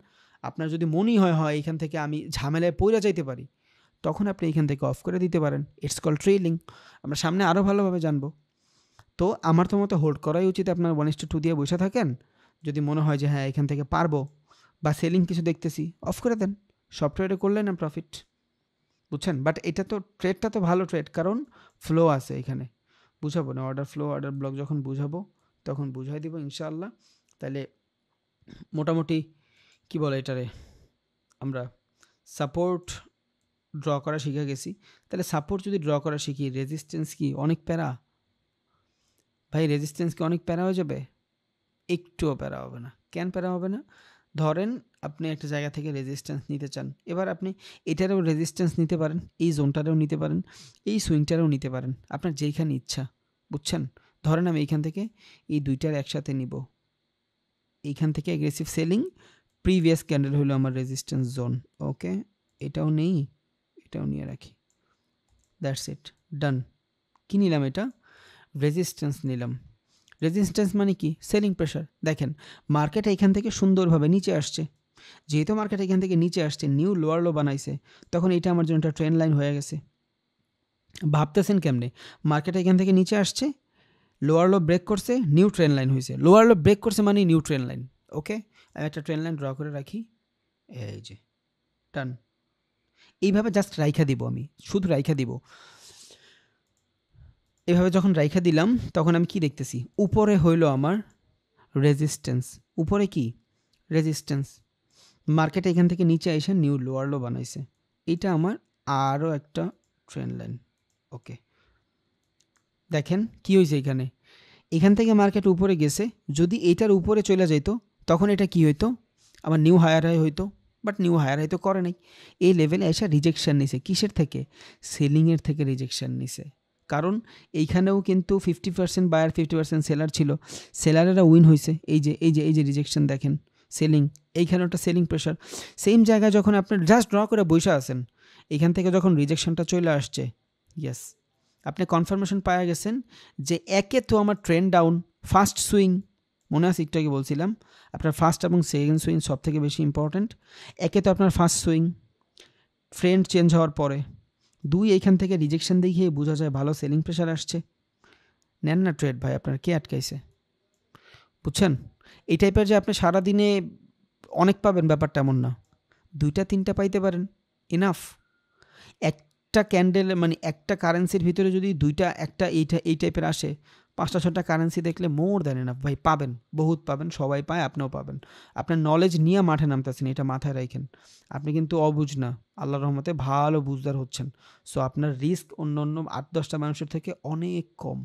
আপনার যদি মনেই হয় এখান থেকে আমি ঝামেলায় পড়ে যাইতে পারি, তখন আপনি এখান থেকে অফ করে দিতে পারেন। It's call trailing. আমরা সামনে আরও ভালোভাবে জানবো। তো আমার তো মতো হোল্ড করাই উচিত। আপনার 1:2 দিয়ে বসে থাকেন, যদি মনে হয় যে হ্যাঁ এখান থেকে পারবো বা সেলিং কিছু দেখতেছি, অফ করে দেন। সব ট্রেডে করলেন না প্রফিট, বুঝছেন? বাট এটা তো ট্রেডটা তো ভালো ট্রেড, কারণ ফ্লো আছে এখানে। বুঝাবো না, অর্ডার ফ্লো, অর্ডার ব্লক যখন বুঝাবো তখন বুঝাই দিব ইনশাআল্লাহ। তাহলে মোটামুটি কি বলে এটারে, আমরা সাপোর্ট ড্র করা শিখে গেছি। তাহলে সাপোর্ট যদি ড্র করা শিখি, রেজিস্ট্যান্স কি অনেক প্যারা? ভাই রেজিস্ট্যান্স কি অনেক প্যারা হয়ে যাবে? একটুও প্যারা হবে না। কেন প্যারা হবে না? ধরেন আপনি একটা জায়গা থেকে রেজিস্ট্যান্স নিতে চান, এবার আপনি এটারও রেজিস্ট্যান্স নিতে পারেন, এই জোনটারেও নিতে পারেন, এই সুইংটারেও নিতে পারেন, আপনার যেইখানে ইচ্ছা, বুঝছেন? ধরেন আমি এইখান থেকে এই দুইটার একসাথে নিব, এইখান থেকে অ্যাগ্রেসিভ সেলিং, প্রিভিয়াস ক্যান্ডেল হলো আমার রেজিস্ট্যান্স জোন। ওকে, এটাও নেই, এটাও নিয়ে রাখি, দ্যাটস ইট, ডান। কী নিলাম? এটা রেজিস্ট্যান্স নিলাম। রেজিস্ট্যান্স মানে কি? Selling pressure. দেখেন মার্কেট এখান থেকে সুন্দরভাবে নিচে আসছে, যেহেতু মার্কেট এখান থেকে নিচে আসছে, নিউ লোয়ার লো বানাইছে, তখন এটা আমার জন্য একটা ট্রেন্ড লাইন হয়ে গেছে। ভাবতেছেন কেমনে? মার্কেট এখান থেকে নিচে আসছে, লোয়ার লো ব্রেক করছে, নিউ ট্রেন্ড লাইন হয়েছে। লোয়ার লো ব্রেক করছে মানে নিউ ট্রেন্ড লাইন। ওকে, আমি একটা ট্রেন্ড লাইন ড্র করে রাখি, এই যে টান। এইভাবে জাস্ট রাইখা দিব, আমি শুধু রাইখা দিব। এভাবে যখন রাইখা দিলাম, তখন আমি কি দেখতেছি? উপরে হইলো আমার রেজিস্ট্যান্স। উপরে কি? রেজিস্ট্যান্স। মার্কেট এখান থেকে নিচে এসে নিউ লোয়ার লো বানাইছে, এটা আমার আরও একটা ট্রেন্ড লাইন। ওকে, দেখেন কি হয়েছে এখানে? এখান থেকে মার্কেট উপরে গেছে, যদি এইটার উপরে চলে যেত তখন এটা কি হইতো? আমার নিউ হায়ার হাই হইতো, বাট নিউ হায়ার হাই তো করে নাই। এই লেভেলে এসে রিজেকশন নিছে, কিসের থেকে? সেলিংয়ের থেকে রিজেকশন নিছে। কারণ এইখানেও কিন্তু 50% বায়ার 50% সেলার ছিল, সেলারেরা উইন হয়েছে। এই যে রিজেকশন দেখেন, সেলিং, এইখানে একটা সেলিং প্রেশার। সেম জায়গায় যখন আপনার জাস্ট ড্র করে বসে আছেন, এখান থেকে যখন রিজেকশনটা চলে আসছে, ইয়েস, আপনি কনফার্মেশন পাওয়া গেছেন যে একে তো আমার ট্রেন্ড ডাউন, ফার্স্ট সুইং, মনে আছে একটু আগে বলছিলাম আপনার ফার্স্ট এবং সেকেন্ড সুইং সব থেকে বেশি ইম্পর্ট্যান্ট। একে তো আপনার ফার্স্ট সুইং, ট্রেন্ড চেঞ্জ হওয়ার পরে। দুই, এইখান থেকে রিজেকশন দেখিয়ে বোঝা যায় ভালো সেলিং প্রেশার আসছে। নেন না ট্রেড ভাই, আপনার কে আটকাইছে? বুঝছেন? এই টাইপের যে আপনি সারাদিনে অনেক পাবেন ব্যাপারটা এমন না, 2-3টা পাইতে পারেন, ইনাফ। একটা ক্যান্ডেল মানে একটা কারেন্সির ভিতরে যদি দুইটা একটা এই টাইপের আসে, 5টা-6টা কারেন্সি দেখলে মোর দেন এনাফ ভাই, পাবেন, বহুত পাবেন, সবাই পায়, আপনিও পাবেন। আপনার নলেজ নিয়ে মাঠে নামতেছেন, এটা মাথায় রাখেন। আপনি কিন্তু অবুঝ না, আল্লাহর রহমতে ভালো বুঝদার হচ্ছেন। সো আপনার রিস্ক অন্য অন্য 8-10টা মানুষের থেকে অনেক কম,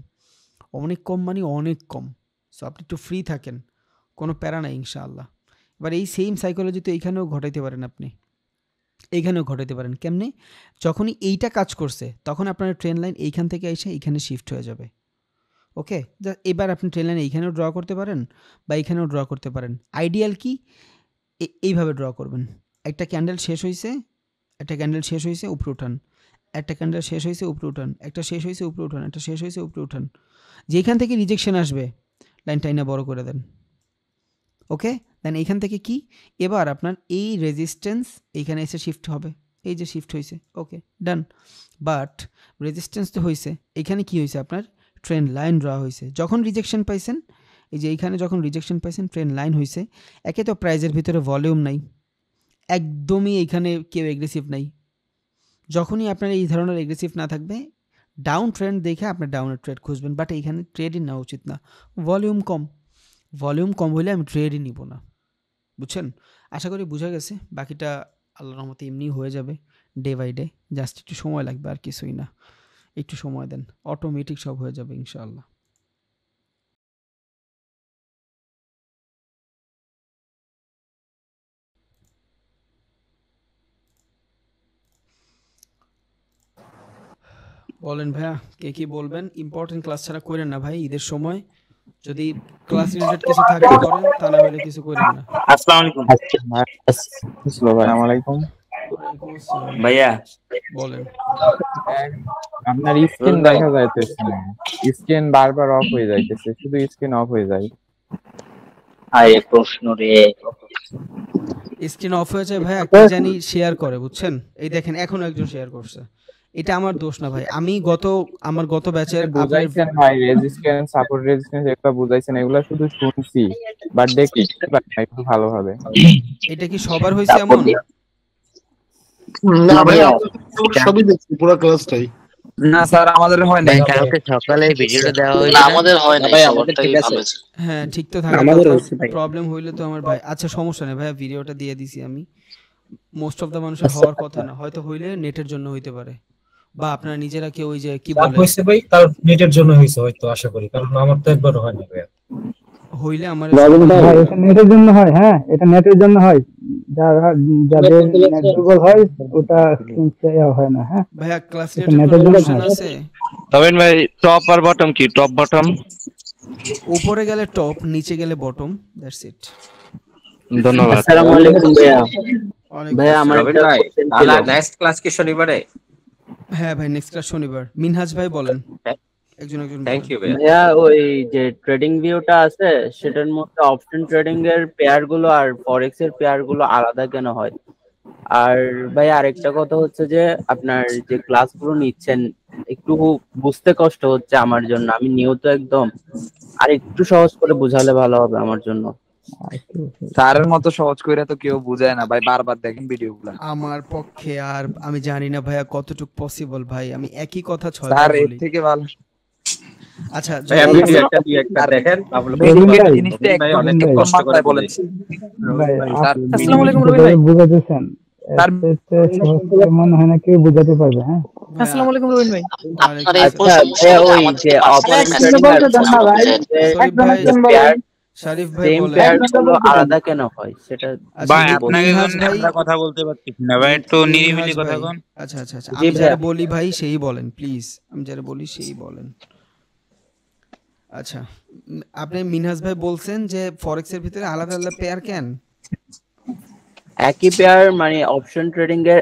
অনেক কম মানে অনেক কম। সো আপনি একটু ফ্রি থাকেন, কোনো প্যারা নাই ইনশাআল্লাহ। এবার এই সেম সাইকোলজি তো এইখানেও ঘটাইতে পারেন আপনি, এইখানেও ঘটাতে পারেন। কেমনে? যখনই এইটা কাজ করছে, তখন আপনার ট্রেন লাইন এইখান থেকে এসে এইখানে শিফট হয়ে যাবে। ওকে, এবার আপনি ট্রেন লাইন এইখানেও ড্র করতে পারেন বা এইখানেও ড্র করতে পারেন। আইডিয়াল কি? এইভাবে ড্র করবেন। একটা ক্যান্ডেল শেষ হয়েছে, একটা ক্যান্ডেল শেষ হয়েছে, উপরে উঠান। একটা ক্যান্ডেল শেষ হয়েছে, উপরে উঠান। একটা শেষ হয়েছে, উপরে উঠান। একটা শেষ হয়েছে, উপরে উঠান। যেখান থেকে রিজেকশন আসবে, লাইন টাইনা বড় করে দেন। ওকে, দেন এইখান থেকে কি? এবার আপনার এই রেজিস্ট্যান্স এইখানে এসে শিফট হবে, এই যে শিফট হয়েছে। ওকে, ডান। বাট রেজিস্ট্যান্স তো হয়েছে, এখানে কি হয়েছে? আপনার ট্রেন্ড লাইন ড্র হয়েছে। যখন রিজেকশন পাইছেন, এই যে এইখানে যখন রিজেকশন পাইছেন, ট্রেন্ড লাইন হয়েছে। একে তো প্রাইজের ভিতরে ভলিউম নাই, একদমই এইখানে কেউ এগ্রেসিভ নাই। যখনই আপনার এই ধরনের এগ্রেসিভ না থাকবে, ডাউন ট্রেন্ড দেখে আপনার ডাউনের ট্রেড খুঁজবেন, বাট এইখানে ট্রেডই নেওয়া উচিত না। ভলিউম কম, ভলিউম কম হলে আমি ট্রেডই নিব না। বুঝছেন? আশা করি বুঝা গেছে। বাকিটা আল্লাহর রহমতে এমনিই হয়ে যাবে, ডে বাই ডে। জাস্ট একটু সময় লাগবে, আর কিছুই না। একটু সময় দেন, অটোমেটিক সব হয়ে যাবে ইনশাআল্লাহ। বলেন ভাইয়া, কে কি বলবেন? ইম্পর্টেন্ট ক্লাস ছাড়া করেন না ভাই ঈদের সময়। যদি ক্লাস রিলেটেড কিছু থাকে করেন, তা না হলে কিছু করেন না। আসসালামু আলাইকুম। আসসালামু আলাইকুম ওয়ালাইকুম আসসালাম। ভাইয়া বলেন। আপনার স্ক্রিন দেখা যাইতেছে না, স্ক্রিন বারবার অফ হয়ে যাইতেছে, শুধু স্ক্রিন অফ হয়ে যায়। আরে প্রশ্ন রে, স্ক্রিন অফ হয়ে যায় ভাইয়া, কি জানি শেয়ার করে, বুঝছেন? এই দেখেন এখনো একজন শেয়ার করছে। এটা আমার দোষ না ভাই, আমি আমার গত ব্যাচের বুঝাইছেন ভাই, রেজিস্ট্যান্স সাপোর্ট রেজিস্ট্যান্স একটা বুঝাইছেন, এগুলা শুধু শুনছি বাট দেখতে পারি না একটু ভালোভাবে। এটা কি সবার হইছে এমন? না ভাই, সবই দেখছি পুরো ক্লাসটাই। না স্যার আমাদের হয় না, কালকে সকালে ভিডিওটা দেওয়া হয়েছে। না আমাদের হয় না, ভাই আমাদের সবারটাই ঠিক আছে। ভালো আছে। হ্যাঁ ঠিক তো থাকে, আমাদের হচ্ছে ভাই। প্রবলেম হইলে তো আমার ভাই। আচ্ছা সমস্যা নেই ভাইয়া, ভিডিওটা দিয়ে দিছি আমি। মোস্ট অফ দা মানুষের হওয়ার কথা না, হয়তো হইলে নেটের জন্য হইতে পারে, বা আপনারা নিজেরা কেউ ওই যে কি তার বলে হইছে ভাই, তার নেটের জন্য হইছে হয়তো, আশা করি, কারণ আমার তো একবারও হয় না ভাই। হইলে আমার ভাই এটা নেটের জন্য হয়। হ্যাঁ এটা নেটের জন্য হয়, যাদের নেট দুর্বল হয় ওটা শেয়ার হয় না। হ্যাঁ ভাইয়া ক্লাস এটা নেটের জন্য অপশন হয়। আছে। তবেন ভাই টপ আর বটম কি? টপ বটম উপরে গেলে টপ, নিচে গেলে বটম, দ্যাটস ইট। ধন্যবাদ। আসসালামু আলাইকুম ভাইয়া। ভাইয়া আমার তবেন একটা ভাই question তাহলে ছিল। নেক্সট ক্লাস কি শনিবারে? হ্যাঁ ভাই নেক্সট ক্লাস শনিবার। মিনহাজ ভাই বলেন, একজন থ্যাংক ইউ ভাইয়া। ভাইয়া ওই যে ট্রেডিং ভিউটা আছে সেটার মধ্যে অপশন ট্রেডিং এর পেয়ার গুলো আর ফরেক্স এর পেয়ার গুলো আলাদা কেন হয়? আর ভাই আরেকটা কথা হচ্ছে যে আপনার যে ক্লাসগুলো নিচ্ছেন একটু বুঝতে কষ্ট হচ্ছে আমার জন্য, আমি নিউ তো একদম, আর একটু সহজ করে বুঝালে ভালো হবে আমার জন্য। স্যারের মতো সহজ কইরা তো কেউ বুঝায় না ভাই, বারবার দেখেন ভিডিওগুলো। আমার পক্ষে আর আমি জানি না ভাইয়া কতটুকু পসিবল ভাই, আমি একই কথা স্যার ছয়বার এর বলি। থেকে ভালো আচ্ছা ভাই আপনি একটা দেখেন, ভাই, জিনিসটা ভাই, একদম ভাই, কষ্ট করে বলেন। ভাই স্যার, আসসালামু আলাইকুম ভাই, বুঝাতেছেন স্যার, সহজ করে মনে হয় না কেউ বুঝাতে পারবে। হ্যাঁ আসসালামু আলাইকুম রবিন ভাই। আপনার এই আচ্ছা প্রশ্ন ভাইয়া ওই আমাদের যে অপশন শরীফ ভাই, পেয়ার শরীফ ভাই সেম বলেন। পেয়ার গুলো আলাদা কেন হয় সেটা আচ্ছা, ভাই যদি আপনাকে মিনহাজ কোন ভাই, আমরা কথা বলতে পারতেছি না ভাই, একটু নিরিবিলি মিনহাজ কথা ভাই, কোন। আচ্ছা আচ্ছা আচ্ছা, জি আমি যারা ভাইয়া। বলি ভাই সেই বলেন প্লিজ, আমি যারা বলি সেই বলেন। আচ্ছা আপনি মিনহাজ ভাই বলছেন যে ফরেক্স এর ভিতরে আলাদা আলাদা পেয়ার কেন? একই পেয়ার মানে অপশন ট্রেডিং এর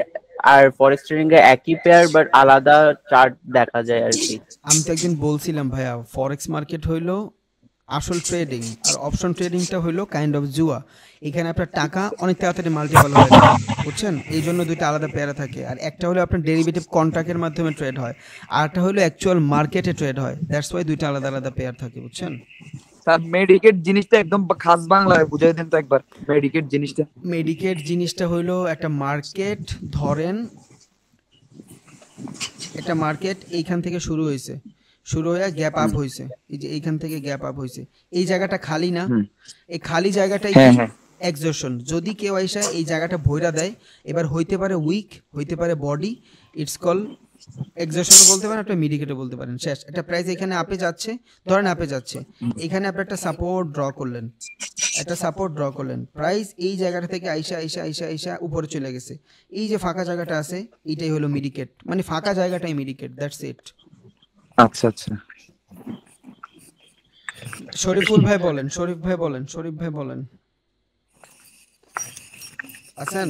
আর ফরেক্স ট্রেডিং এর একই পেয়ার বাট আলাদা চার্ট দেখা যায় আর কি। আমি তো একদিন বলছিলাম ভাইয়া, ফরেক্স মার্কেট হইলো আসল ট্রেডিং, আর অপশন ট্রেডিংটা হইলো কাইন্ড অফ জুয়া। এখানে আপনার টাকা অনেক তাড়াতাড়ি মাল্টিপল হয়ে যায়, বুঝছেন? এই জন্য দুইটা আলাদা পেয়ারা থাকে। আর একটা হলো আপনার ডেরিভেটিভ কন্ট্রাক্টের মাধ্যমে ট্রেড হয়, আর একটা হলো অ্যাকচুয়াল মার্কেটে ট্রেড হয়। দ্যাটস ওয়াই দুইটা আলাদা আলাদা পেয়ার থাকে, বুঝছেন? স্যার মেডিকেট জিনিসটা একদম খাস বাংলায় বুঝাই দেন তো একবার, মেডিকেট জিনিসটা। মেডিকেট জিনিসটা হইলো একটা মার্কেট, ধরেন একটা মার্কেট এইখান থেকে শুরু হয়েছে, শুরু হয়ে গ্যাপ আপ হয়েছে, এই যে এইখান থেকে গ্যাপ আপ হয়েছে, এই জায়গাটা খালি না, এই খালি জায়গাটাই এক্সজশন। যদি কেউ আইসা এই জায়গাটা ভইরা দেয়, এবার হইতে পারে উইক, হইতে পারে বডি, ইটস কল এক্সজশন বলতে পারেন, একটা মিডিকেটে বলতে পারেন। শেষ, একটা প্রাইস এখানে আপে যাচ্ছে, ধরেন আপে যাচ্ছে, এখানে আপনি একটা সাপোর্ট ড্র করলেন, একটা সাপোর্ট ড্র করলেন, প্রাইস এই জায়গাটা থেকে আইসা আইসা আইসা আইসা উপরে চলে গেছে, এই যে ফাঁকা জায়গাটা আছে এইটাই হলো মিডিকেট, মানে ফাঁকা জায়গাটাই মিডিকেট, দ্যাটস ইট। আচ্ছা আচ্ছা, শরীফুল ভাই বলেন, শরীফ ভাই বলেন, শরীফ ভাই বলেন, আছেন?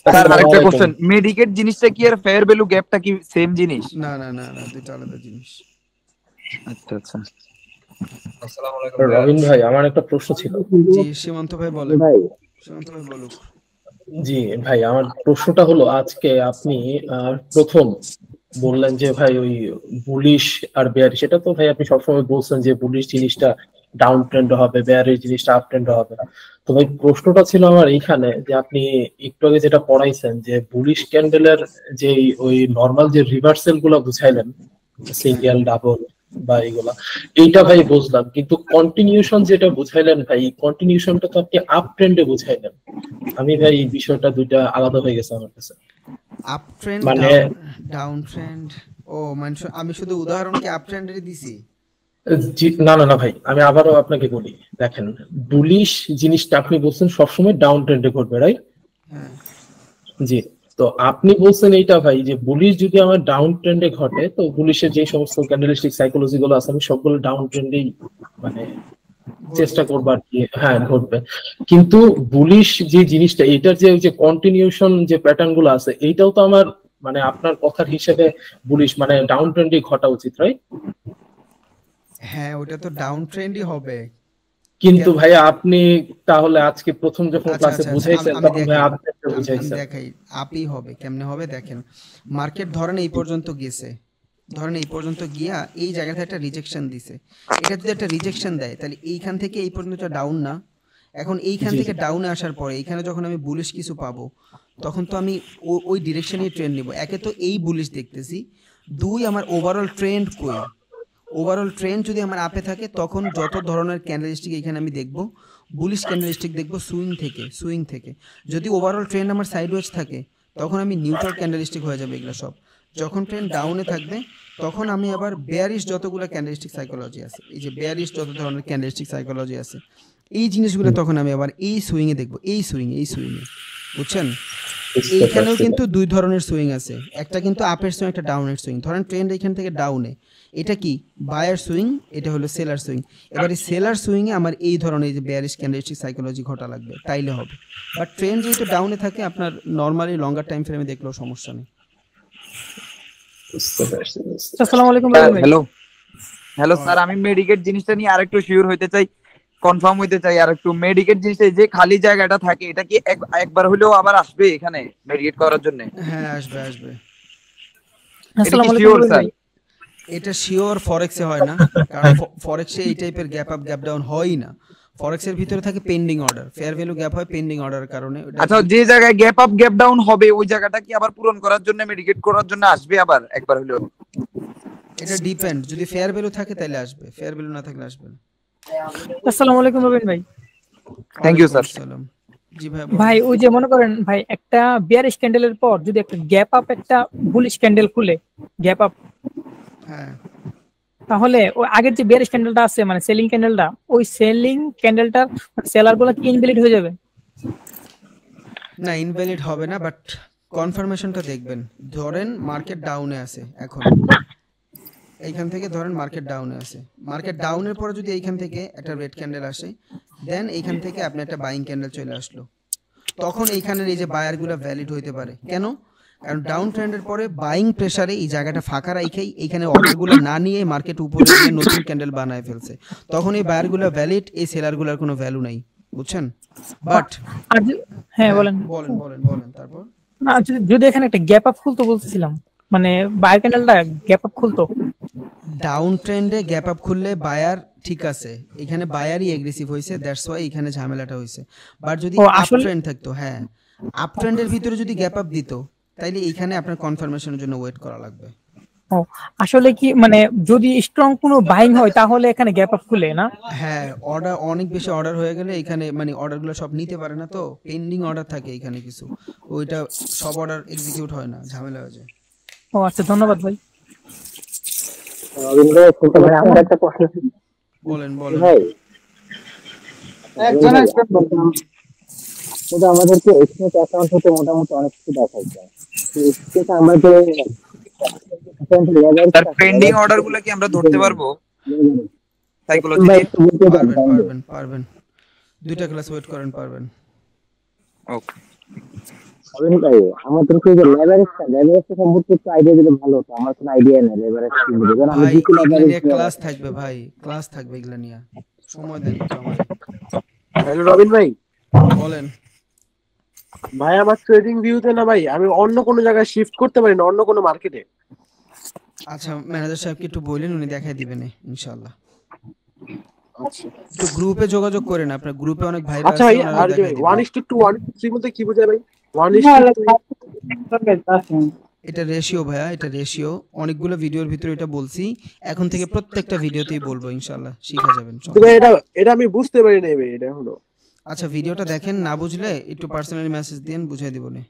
স্যার আরেকটা কোশ্চেন, মেডিকেট জিনিসটা কি আর ফেয়ার ভ্যালু গ্যাপটা কি সেম জিনিস? না না না না, দুইটা আলাদা জিনিস। আচ্ছা আচ্ছা। আসসালামু আলাইকুম রবিন ভাই, আমার একটা প্রশ্ন ছিল। জি সীমান্ত ভাই বলেন, সীমান্ত ভাই বলুক। জি ভাই, আমার প্রশ্নটা হলো, আজকে আপনি প্রথম বললেন যে ভাই ওই বুলিশ আর বেয়ারিশ, সেটা তো ভাই আপনি সবসময় বলছেন যে বুলিশ জিনিসটা ডাউন ট্রেন্ড হবে, বেয়ারিশ জিনিসটা আপ ট্রেন্ড হবে। তো ভাই প্রশ্নটা ছিল আমার এইখানে যে আপনি একটু আগে যেটা পড়াইছেন যে বুলিশ ক্যান্ডেলের যে ওই নর্মাল যে রিভার্সাল গুলো বুঝাইলেন, সিঙ্গেল ডাবল বা এগুলা, এইটা ভাই বুঝলাম, কিন্তু কন্টিনিউশন যেটা বুঝাইলেন ভাই, কন্টিনিউশনটা তো আপনি আপ ট্রেন্ডে বুঝাইলেন। আমি ভাই এই বিষয়টা দুইটা আলাদা হয়ে গেছে আমার কাছে। আপ ট্রেন্ড, মানে ডাউন ট্রেন্ড, ও মানে আমি শুধু উদাহরণকে আপ ট্রেন্ডেরই দিছি। না না না ভাই, আমি আবারও আপনাকে বলি, দেখেন বুলিশ জিনিসটা আপনি বলছেন সবসময় ডাউন ট্রেন্ডে ঘটবে, রাইট? হ্যাঁ জি, তো আপনি বলছেন এইটা ভাই যে বুলিশ যদি আমার ডাউন ট্রেন্ডে ঘটে, তো বুলিশের যে সমস্ত ক্যান্ডেলিস্টিক সাইকোলজি গুলো আছে আমি সবগুলো ডাউন ট্রেন্ডেই মানে চেষ্টা করবো আর কি, হ্যাঁ ঘটবে। কিন্তু বুলিশ যে জিনিসটা, এটার যে ওই যে কন্টিনিউশন যে প্যাটার্ন গুলো আছে, এইটাও তো আমার মানে আপনার কথার হিসেবে বুলিশ মানে ডাউন ট্রেন্ডে ঘটা উচিত, রাইট? হ্যাঁ, ওটা তো ডাউন ট্রেন্ডই হবে। কিন্তু ভাইয়া আপনি তাহলে আজকে প্রথম যখন আচ্ছা ক্লাসে আচ্ছা আচ্ছা, বুঝাইছেন আমি তখন ভাই দেখাই, আপনি আমি বুঝাইছেন। দেখাই আপই হবে কেমনে হবে দেখেন। মার্কেট ধরেন এই পর্যন্ত গেছে, ধরেন এই পর্যন্ত গিয়া এই জায়গাতে একটা রিজেকশন দিছে। এটা যদি একটা রিজেকশন দেয় তাহলে এইখান থেকে এই পর্যন্ত ডাউন না। এখন এইখান জি থেকে ডাউনে আসার পরে এইখানে যখন আমি বুলিশ কিছু পাবো, তখন তো আমি ওই ডিরেকশনেই ট্রেন্ড নিব। একে তো এই বুলিশ দেখতেছি, দুই আমার ওভারঅল ট্রেন্ড কই। ওভারঅল ট্রেন্ড যদি আমার আপে থাকে তখন যত ধরনের ক্যান্ডেলস্টিক এখানে আমি দেখব, বুলিশ ক্যান্ডেলস্টিক দেখব সুইং থেকে। যদি ওভারঅল ট্রেন্ড আমার সাইডওয়েজ থাকে তখন আমি নিউট্রাল ক্যান্ডেলস্টিক হয়ে যাবে এগুলো সব। যখন ট্রেন্ড ডাউনে থাকবে তখন আমি আবার বেয়ারিশ যতগুলো ক্যান্ডেলস্টিক সাইকোলজি আছে, এই যে বেয়ারিশ যত ধরনের ক্যান্ডেলস্টিক সাইকোলজি আছে, এই জিনিসগুলো তখন আমি আবার এই সুইংয়ে দেখব, এই সুইংয়ে বুঝছেন? এইখানেও কিন্তু দুই ধরনের সুইং আছে, একটা কিন্তু আপের সুইং, একটা ডাউনের সুইং। ধরেন ট্রেন্ড এখান থেকে ডাউনে, এটা কি বায়ার সুইং, এটা হলো সেলার সুইং। এবার এই সেলার সুইং এ আমার এই ধরনের যে বেয়ারিশ ক্যান্ডেলস্টিক সাইকোলজি ঘটা লাগবে, তাইলে হবে। বাট ট্রেন্ড যেহেতু ডাউনে থাকে আপনার নরমালি লঙ্গার টাইম ফ্রেমে দেখলেও সমস্যা নেই। আসসালামু আলাইকুম ভাই। হ্যালো স্যার, আমি মেডিকেট জিনিসটা নিয়ে আরেকটু শিওর হইতে চাই, কনফার্ম হইতে চাই আর একটু। মেডিকেট জিনিসটা যে খালি জায়গাটা থাকে, এটা কি একবার হলেও আবার আসবে এখানে মেডিকেট করার জন্য? হ্যাঁ, আসবে। আসসালামু শিওর আলাইকুম স্যার? ভাই। এটা শিওর ফরেক্সে হয় না, কারণ ফরেক্সে এই টাইপের গ্যাপ আপ গ্যাপ ডাউন হয়ই না। ফরেক্সের ভিতরে থাকে pending order, fair value gap হয় পেন্ডিং অর্ডারের কারণে। আচ্ছা, যে জায়গায় গ্যাপ আপ গ্যাপ ডাউন হবে ওই জায়গাটা কি আবার পূরণ করার জন্য মেডিকেট করার জন্য আসবে আবার একবার হলেও? এটা ডিপেন্ড, যদি ফেয়ার ভ্যালু থাকে তাহলে আসবে, ফেয়ার ভ্যালু না থাকলে আসবে না। আসসালামু আলাইকুম রবিন ভাই। Thank you sir. সালাম। জি ভাই ভাই ওই যে মনে করেন ভাই, একটা বিয়ারিশ ক্যান্ডেলের পর যদি একটা গ্যাপ আপ একটা বুলিশ ক্যান্ডেল খুলে গ্যাপ আপ, হ্যাঁ, তাহলে ওই আগের যে বিয়ারিশ ক্যান্ডেলটা আছে মানে সেলিং ক্যান্ডেলটা, ওই সেলিং ক্যান্ডেলটার সেলার গুলো কি ইনভ্যালিড হয়ে যাবে? না ইনভ্যালিড হবে না, বাট কনফার্মেশনটা দেখবেন। ধরেন মার্কেট ডাউনে আছে এখন, এইখান থেকে ধরেন মার্কেট ডাউনে আছে, মার্কেট ডাউনের পরে যদি এইখান থেকে একটা রেড ক্যান্ডেল আসে, দেন এইখান থেকে আপনি একটা বাইং ক্যান্ডেল চলে আসলো, তখন এইখানের এই যে বায়ারগুলো ভ্যালিড হইতে পারে। কেন? কারণ ডাউন ট্রেন্ডের পরে বাইং প্রেসারে এই জায়গাটা ফাঁকা রাখেই এইখানে অর্ডারগুলো না নিয়ে মার্কেট উপরে গিয়ে নতুন ক্যান্ডেল বানায় ফেলছে, তখন এই বায়ারগুলো ভ্যালিড, এই সেলারগুলোর কোনো ভ্যালু নাই, বুঝছেন? বাট হ্যাঁ বলেন তারপর না, যদি এখানে একটা গ্যাপ আপ খুলতো বলতেছিলাম, মানে বায়ার ক্যান্ডেলটা গ্যাপ আপ খুলতো ডাউন ট্রেন্ডে গ্যাপ আপ খুললে বায়ার ঠিক আছে, এখানে বায়ারই এগ্রেসিভ হয়েছে, দ্যাটস ওয়াই এখানে ঝামেলাটা হয়েছে। বাট যদি আপ ট্রেন্ড থাকতো, হ্যাঁ আপ ট্রেন্ডের ভিতরে যদি গ্যাপ আপ দিত, তাইলে এইখানে আপনার কনফার্মেশনের জন্য ওয়েট করা লাগবে। ও আসলে কি মানে যদি স্ট্রং কোনো বাইং হয় তাহলে এখানে গ্যাপ আপ খুলে না? হ্যাঁ, অর্ডার অনেক বেশি অর্ডার হয়ে গেলে এখানে মানে অর্ডারগুলো সব নিতে পারে না, তো পেন্ডিং অর্ডার থাকে এখানে কিছু, ওইটা সব অর্ডার এক্সিকিউট হয় না, ঝামেলা হয়ে যায়। ও আচ্ছা, ধন্যবাদ ভাই। আমার একটা প্রশ্ন ছিল। বলেন ভাই আমাদেরকে এক্সচেঞ্জ অ্যাকাউন্ট হতে মোটামুটি অনেক কিছু দেখাই যায়, কিন্তু আমাদের পেন্ডিং অর্ডার গুলো কি আমরা ধরতে পারবো সাইকোলজি? পারবেন, দুইটা ক্লাস ওয়েট করেন, পারবেন। ওকে ভাই আমাদেরকে যে লেভারেজ সম্পর্কে একটু আইডিয়া দিলে ভালো হতো, আমার কোনো আইডিয়া নেই লেভারেজ কি বলে। কারণ আমি দিছি লেভারেজ ক্লাস থাকবে ভাই, ক্লাস থাকবে এগুলা নিয়ে, সময় দেন একটু আমাদের। হ্যালো রবিন ভাই। বলেন ভাই আমার ট্রেডিং ভিউতে না ভাই, আমি অন্য কোনো জায়গায় শিফট করতে পারি না, অন্য কোনো মার্কেটে? আচ্ছা, ম্যানেজার সাহেবকে একটু বললেন, উনি দেখাই দিবেন ইনশাআল্লাহ। আচ্ছা, তো গ্রুপে যোগাযোগ করেন, আপনার গ্রুপে অনেক ভাই আচ্ছা ভাই। আর যে 1:2 1:3 বলতে কি বোঝায় ভাই? 1:2 এটা রেশিও ভাইয়া, এটা রেশিও। অনেকগুলো ভিডিওর ভিতরে এটা বলছি, এখন থেকে প্রত্যেকটা ভিডিওতেই বলবো, ইনশাআল্লাহ শিখা যাবেন। এটা আমি বুঝতে পারি না ভাই, এটা হলো। আচ্ছা, ভিডিওটা দেখেন, না বুঝলে একটু পার্সোনালি মেসেজ দেন, বুঝাই দিব না।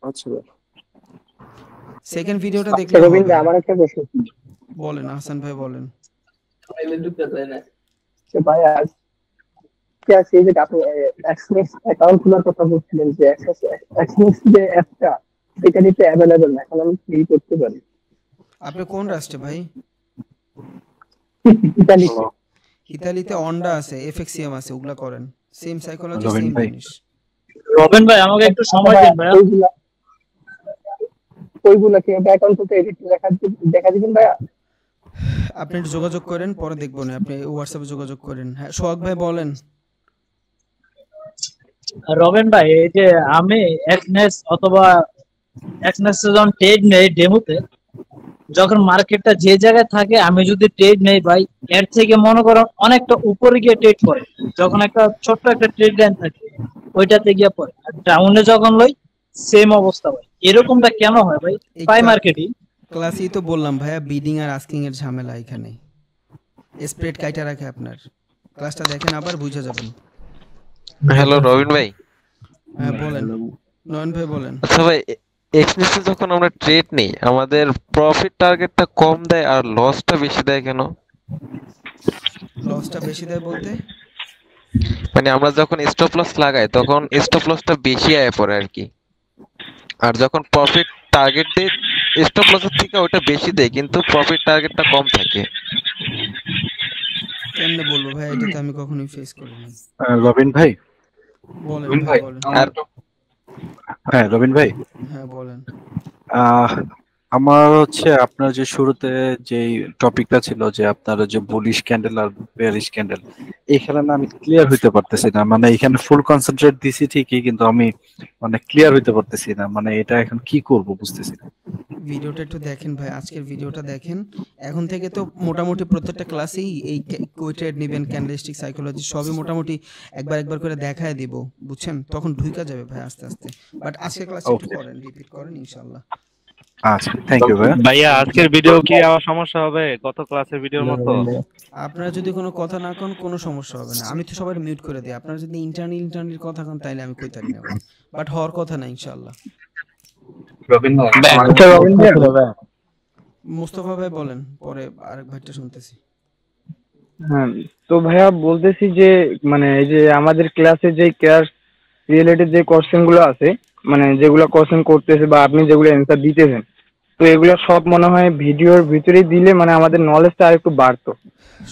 আচ্ছা ভাই, সেকেন্ড ভিডিওটা দেখলে রবিন ভাই আমার একটা প্রশ্ন ছিল। বলেন হাসান ভাই, বলেন। ভাই আজ কি যে আপনি এক্সনেক্স অ্যাকাউন্ট খোলার কথা বলছিলেন, যে এক্সনেক্স যে অ্যাপটা, ইতালিতে অ্যাভেলেবল না, এখন আমি ফ্রি করতে পারি আপনি কোন রাষ্ট্রে ভাই? ইতালিতে। ইতালিতে অন্ডা আছে, এফএক্সিএম আছে, ওগুলা করেন। সেম সাইকোলজি, রবিন সেম ভাই। জিনিস। রবিন ভাই আমাকে একটু সময় দিন ভাইয়া। ওইগুলা কি অ্যাকাউন্ট থেকে এডিট দেখা দিবেন ভাইয়া? আপনি একটু যোগাযোগ করেন, পরে দেখবো না, আপনি হোয়াটসঅ্যাপে যোগাযোগ করেন। হ্যাঁ সোহাগ ভাই বলেন। রবিন ভাই এই যে আমি এক্সনেস অথবা এক্সনেস যখন ট্রেড নেই ডেমোতে, যখন মার্কেটটা যে জায়গায় থাকে আমি যদি ট্রেড নেই ভাই, এর থেকে মনে করেন অনেকটা উপরে গিয়ে ট্রেড করে, যখন একটা ছোট্ট একটা ট্রেড লাইন থাকে ওইটাতে গিয়ে পড়ে, আর ডাউনে যখন লই সেম অবস্থা ভাই। এরকমটা কেন হয় ভাই প্রাই মার্কেটই? ক্লাসেই তো বললাম ভাইয়া, বিডিং আর আস্কিং এর ঝামেলা এখানে। স্প্রেড কাইটা রাখে আপনার। ক্লাসটা দেখেন আবার বুঝে যাবেন। হ্যালো রবিন ভাই। হ্যাঁ বলেন নয়ন ভাই বলেন। আচ্ছা ভাই, এক্সনেসে যখন আমরা ট্রেড নেই আমাদের প্রফিট টার্গেটটা কম দেয় আর লসটা বেশি দেয় কেন? লসটা বেশি দেয় বলতে মানে আমরা যখন স্টপ লস লাগাই তখন স্টপ লসটা বেশি আয় পড়ে আর কি, আর যখন প্রফিট টার্গেট দেয় স্টপ লসের থেকে ওটা বেশি দেয় কিন্তু প্রফিট টার্গেটটা কম থাকে। কেমনে বলবো ভাই, এটা তো আমি কখনোই ফেস করিনি। রবিন ভাই। বলেন রবিন ভাই ভাই বলেন। হ্যাঁ রবিন ভাই। হ্যাঁ বলেন। আমার হচ্ছে আপনার যে শুরুতে যে টপিকটা ছিল যে আপনার যে বুলিশ ক্যান্ডেল আর বেয়ারিশ ক্যান্ডেল, এখানে না আমি ক্লিয়ার হইতে পারতেছি না। মানে এখানে ফুল কনসেন্ট্রেট দিছি ঠিকই, কিন্তু আমি মানে ক্লিয়ার হইতে পারতেছি না। মানে এটা এখন কি করব বুঝতেছি না। ভিডিওটা একটু দেখেন ভাই, আজকের ভিডিওটা দেখেন। এখন থেকে তো মোটামুটি প্রত্যেকটা ক্লাসেই এই কই ট্রেড নেবেন, ক্যান্ডেলস্টিক সাইকোলজি সবই মোটামুটি একবার করে দেখায় দিব, বুঝছেন? তখন ঢুইকা যাবে ভাই আস্তে আস্তে। বাট আজকের ক্লাস একটু করেন, রিপিট করেন ইনশাআল্লাহ। আচ্ছা থ্যাংক ইউ ভাই। ভাইয়া আজকের ভিডিও কি আবার সমস্যা হবে গত ক্লাসের ভিডিওর মতো? আপনারা যদি কোনো কথা না কোন কোনো সমস্যা হবে না, আমি তো সবাই মিউট করে দিই। আপনারা যদি ইন্টারনাল কথা কোন তাইলে আমি কইতারি না, বাট হওয়ার কথা না ইনশাআল্লাহ। রবিন ভাই মুস্তাফা ভাই বলেন, পরে আরেক ভাইটা শুনতেছি। হ্যাঁ তো ভাইয়া বলতেছি যে মানে এই যে আমাদের ক্লাসে যে ক্যাশ রিলেটেড যে কোশ্চেন গুলো আছে, মানে যেগুলো কোশ্চেন করতেছে বা আপনি যেগুলো অ্যান্সার দিতেছেন, তো এগুলো সব মনে হয় ভিডিওর ভিতরেই দিলে মানে আমাদের নলেজটা আর একটু বাড়তো।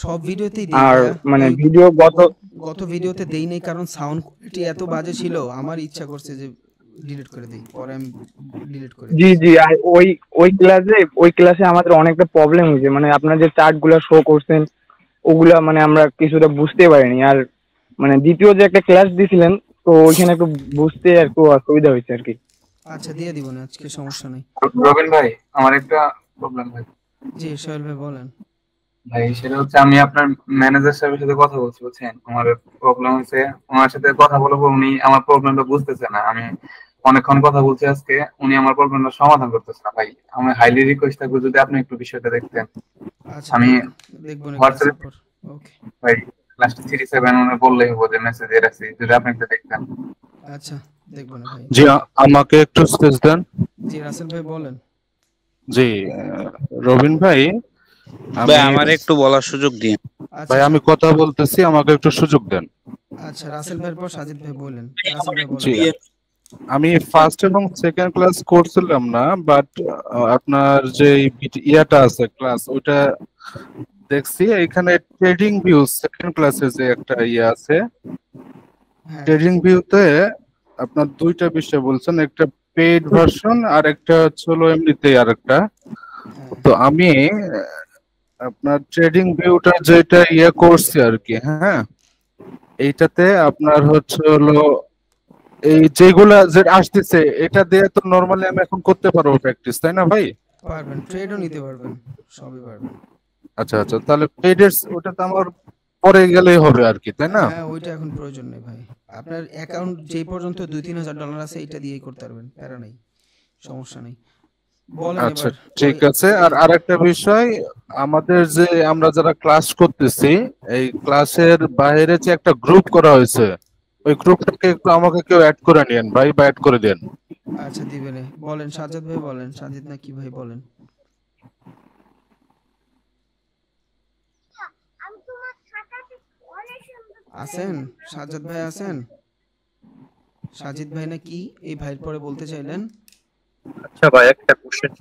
সব ভিডিওতেই দেই আর মানে ভিডিও গত ভিডিওতে দেই নাই কারণ সাউন্ড কোয়ালিটি এত বাজে ছিল, আমার ইচ্ছা করছে যে ডিলিট করে দেই, পরে আমি ডিলিট করে জি জি আর ওই ক্লাসে আমাদের অনেকটা প্রবলেম হয়েছে। মানে আপনারা যে চার্টগুলো শো করছেন ওগুলা মানে আমরা কিছুটা বুঝতে পারিনি। আর মানে দ্বিতীয় যে একটা ক্লাস দিছিলেন তো ওইখানে একটু বুঝতে একটু অসুবিধা হয়েছে আর কি। আচ্ছা দিয়ে দিব না, আজকে সমস্যা নেই। রবিন ভাই আমার একটা প্রবলেম ভাই। জি সোহেল ভাই বলেন। ভাই সেটা হচ্ছে আমি আপনার ম্যানেজার সাহেবের সাথে কথা বলছি, বুঝছেন? আমার প্রবলেম হচ্ছে ওনার সাথে কথা বলবো, উনি আমার প্রবলেমটা বুঝতেছে না। আমি অনেকক্ষণ কথা বলছি আজকে, উনি আমার প্রবলেমটা সমাধান করতেছে না ভাই। আমি হাইলি রিকোয়েস্ট থাকবো যদি আপনি একটু বিষয়টা দেখতেন। আচ্ছা আমি দেখব না হোয়াটসঅ্যাপে ওকে ভাই লাস্ট 37 উনি বললেই হবে যে মেসেজ রাখছি, যদি আপনি একটু দেখতেন। আচ্ছা দেখব না ভাই। জি আমাকে একটু স্পেস দেন। জি রাসেল ভাই বলেন। জি রবিন ভাই ভাই আমার একটু বলার সুযোগ দিন। ভাই আমি কথা বলতেছি, আমাকে একটু সুযোগ দেন। আচ্ছা রাসেল ভাইয়ের পর সাজিদ ভাই বলেন। রাসেল ভাই বলেন। জি আমি ফার্স্ট এবং সেকেন্ড ক্লাস করছিলাম না, বাট আপনার যে ইয়াটা আছে ক্লাস ওইটা দেখছি। এখানে ট্রেডিং ভিউ সেকেন্ড ক্লাসে যে একটা ইয়ে আছে, ট্রেডিং ভিউতে আপনার দুইটা বিষয় বলছেন, একটা পেইড ভার্সন আর একটা হলো এমনিতেই আরেকটা। তো আমি আপনার ট্রেডিং ভিউটা যেটা ইয়ে করছি আর কি, হ্যাঁ এইটাতে আপনার হলো এই যেগুলা যে আসতেছে এটা দিয়ে তো নরমালি আমি এখন করতে পারবো প্র্যাকটিস, তাই না ভাই? পারবেন, ট্রেডও নিতে পারবেন, সবই পারবেন। আচ্ছা আচ্ছা তাহলে পেইডের ওটা তো আমার পরে গেলেই হবে আর কি, তাই না? হ্যাঁ ওইটা এখন প্রয়োজন নেই ভাই, আপনার অ্যাকাউন্ট যেই পর্যন্ত $2-3,000 আছে এটা দিয়েই করতে পারবেন, প্যারা নেই, সমস্যা নেই। বলেন আচ্ছা এবার। ঠিক আছে। আর আরেকটা বিষয়, আমাদের যে আমরা যারা ক্লাস করতেছি এই ক্লাসের বাইরে যে একটা গ্রুপ করা হয়েছে, ওই গ্রুপটাকে একটু আমাকে কেউ অ্যাড করে নিয়েন ভাই, বা অ্যাড করে দেন। আচ্ছা দিবেন। বলেন সাজ্জাদ ভাই বলেন, সাজিদ না কি ভাই বলেন। আছেন সাজ্জাদ ভাই আছেন? সাজিদ ভাই না কি এই ভাইয়ের পরে বলতে চাইলেন? আচ্ছা ভাই একটা কোশ্চেন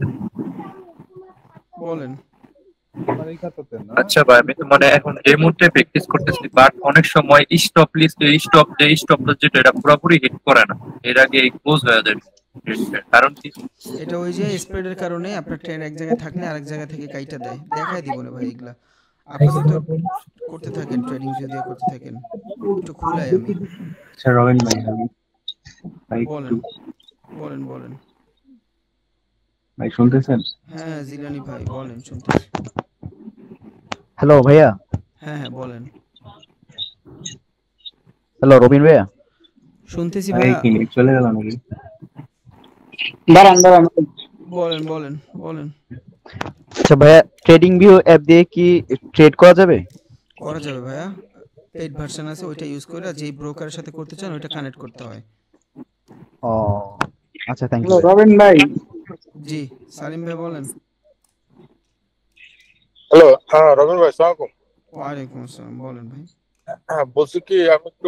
বলেন। আচ্ছা ভাই আমি তো মানে এখন ডেমোতে প্র্যাকটিস করতেছি বাট অনেক সময় স্টপ লিস্ট স্টপ লস যেটা এটা পুরোপুরি হিট করে না, এর আগে ক্লোজ হয়ে যায়। কারণ কি? এটা ওই যে স্প্রেডের কারণে আপনার ট্রেন এক জায়গায় থাকলে আরেক জায়গা থেকে কাইটা দেয়। দেখাই দিব না ভাই এগুলা। আপাতত করতে থাকেন, ট্রেডিং ভিউ দিয়ে করতে থাকেন। একটু খুলাই আমি। আচ্ছা রবিন ভাই ভাই বলেন বলেন বলেন ভাই শুনতেছেন? হ্যাঁ জিলানি ভাই বলেন, শুনতেছি। হ্যালো ভাইয়া। হ্যাঁ হ্যাঁ বলেন। হ্যালো রবিন ভাইয়া। শুনতেছি ভাই ভাইয়া। কি নেট চলে গেল নাকি? দাঁড়ান দাঁড়ান। বলেন বলেন বলেন। আচ্ছা ভাইয়া, ট্রেডিং ভিউ অ্যাপ দিয়ে কি ট্রেড করা যাবে? করা যাবে ভাইয়া, পেইড ভার্সন আছে, ওইটা ইউজ করে যেই ব্রোকারের সাথে করতে চান ওইটা কানেক্ট করতে হয়। ও আচ্ছা, থ্যাংক ইউ। রবিন ভাই। জি সালিম ভাই বলেন। হ্যালো, হ্যাঁ রবিন ভাই, আসসালামু আলাইকুম। ওয়ালাইকুম আসসালাম, বলেন ভাই। হ্যাঁ বলছি কি, আমি একটু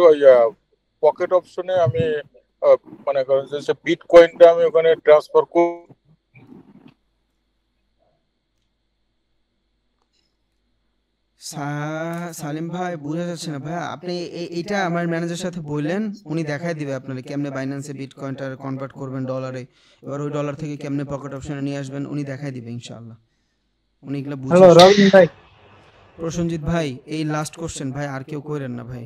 পকেট অপশনে আমি মানে করেন যে বিটকয়েনটা আমি ওখানে ট্রান্সফার করব। সালিম ভাই বোঝা যাচ্ছে না ভাইয়া, আপনি এইটা আমার ম্যানেজারের সাথে বললেন, উনি দেখাই দিবে আপনারা কেমনে বাইন্যান্সে বিটকয়েনটা কনভার্ট করবেন ডলারে, এবার ওই ডলার থেকে কেমনে পকেট অপশনে নিয়ে আসবেন উনি দেখাই দিবে ইনশাআল্লাহ। উনি এগুলা বুঝে। হ্যালো রবিন ভাই। প্রসেনজিৎ ভাই এই লাস্ট কোশ্চেন ভাই, আর কেউ কইরেন না ভাই।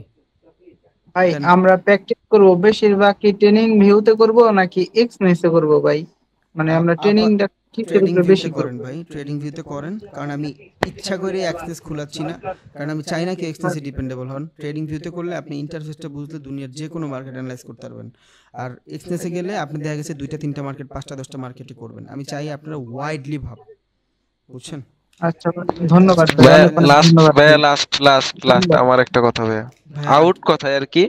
ভাই আমরা প্র্যাকটিস করব বেশিরভাগ কি ট্রেনিং ভিউতে করব নাকি এক্সনেসে করব ভাই? মানে আমরা ট্রেনিংটা কি ট্রেডিং করে বেশি ভিউতে করব? করেন ভাই, ট্রেডিং ভিউতে করেন, কারণ আমি ইচ্ছা করে অ্যাক্সেস খোলাচ্ছি না, কারণ আমি চাই না কি এক্সনেসে ডিপেন্ডেবল হন। ট্রেডিং ভিউতে করলে আপনি ইন্টারফেসটা বুঝলে দুনিয়ার যে কোনো মার্কেট অ্যানালাইজ করতে পারবেন, আর এক্সনেসে গেলে আপনি দেখা গেছে 2টা 3টা মার্কেট 5টা 10টা মার্কেটে করবেন। আমি চাই আপনারা ওয়াইডলি ভাব, বুঝছেন? আচ্ছা ধন্যবাদ লাস্ট আমার একটা কথা ভাইয়া, আউট কথা আর কি,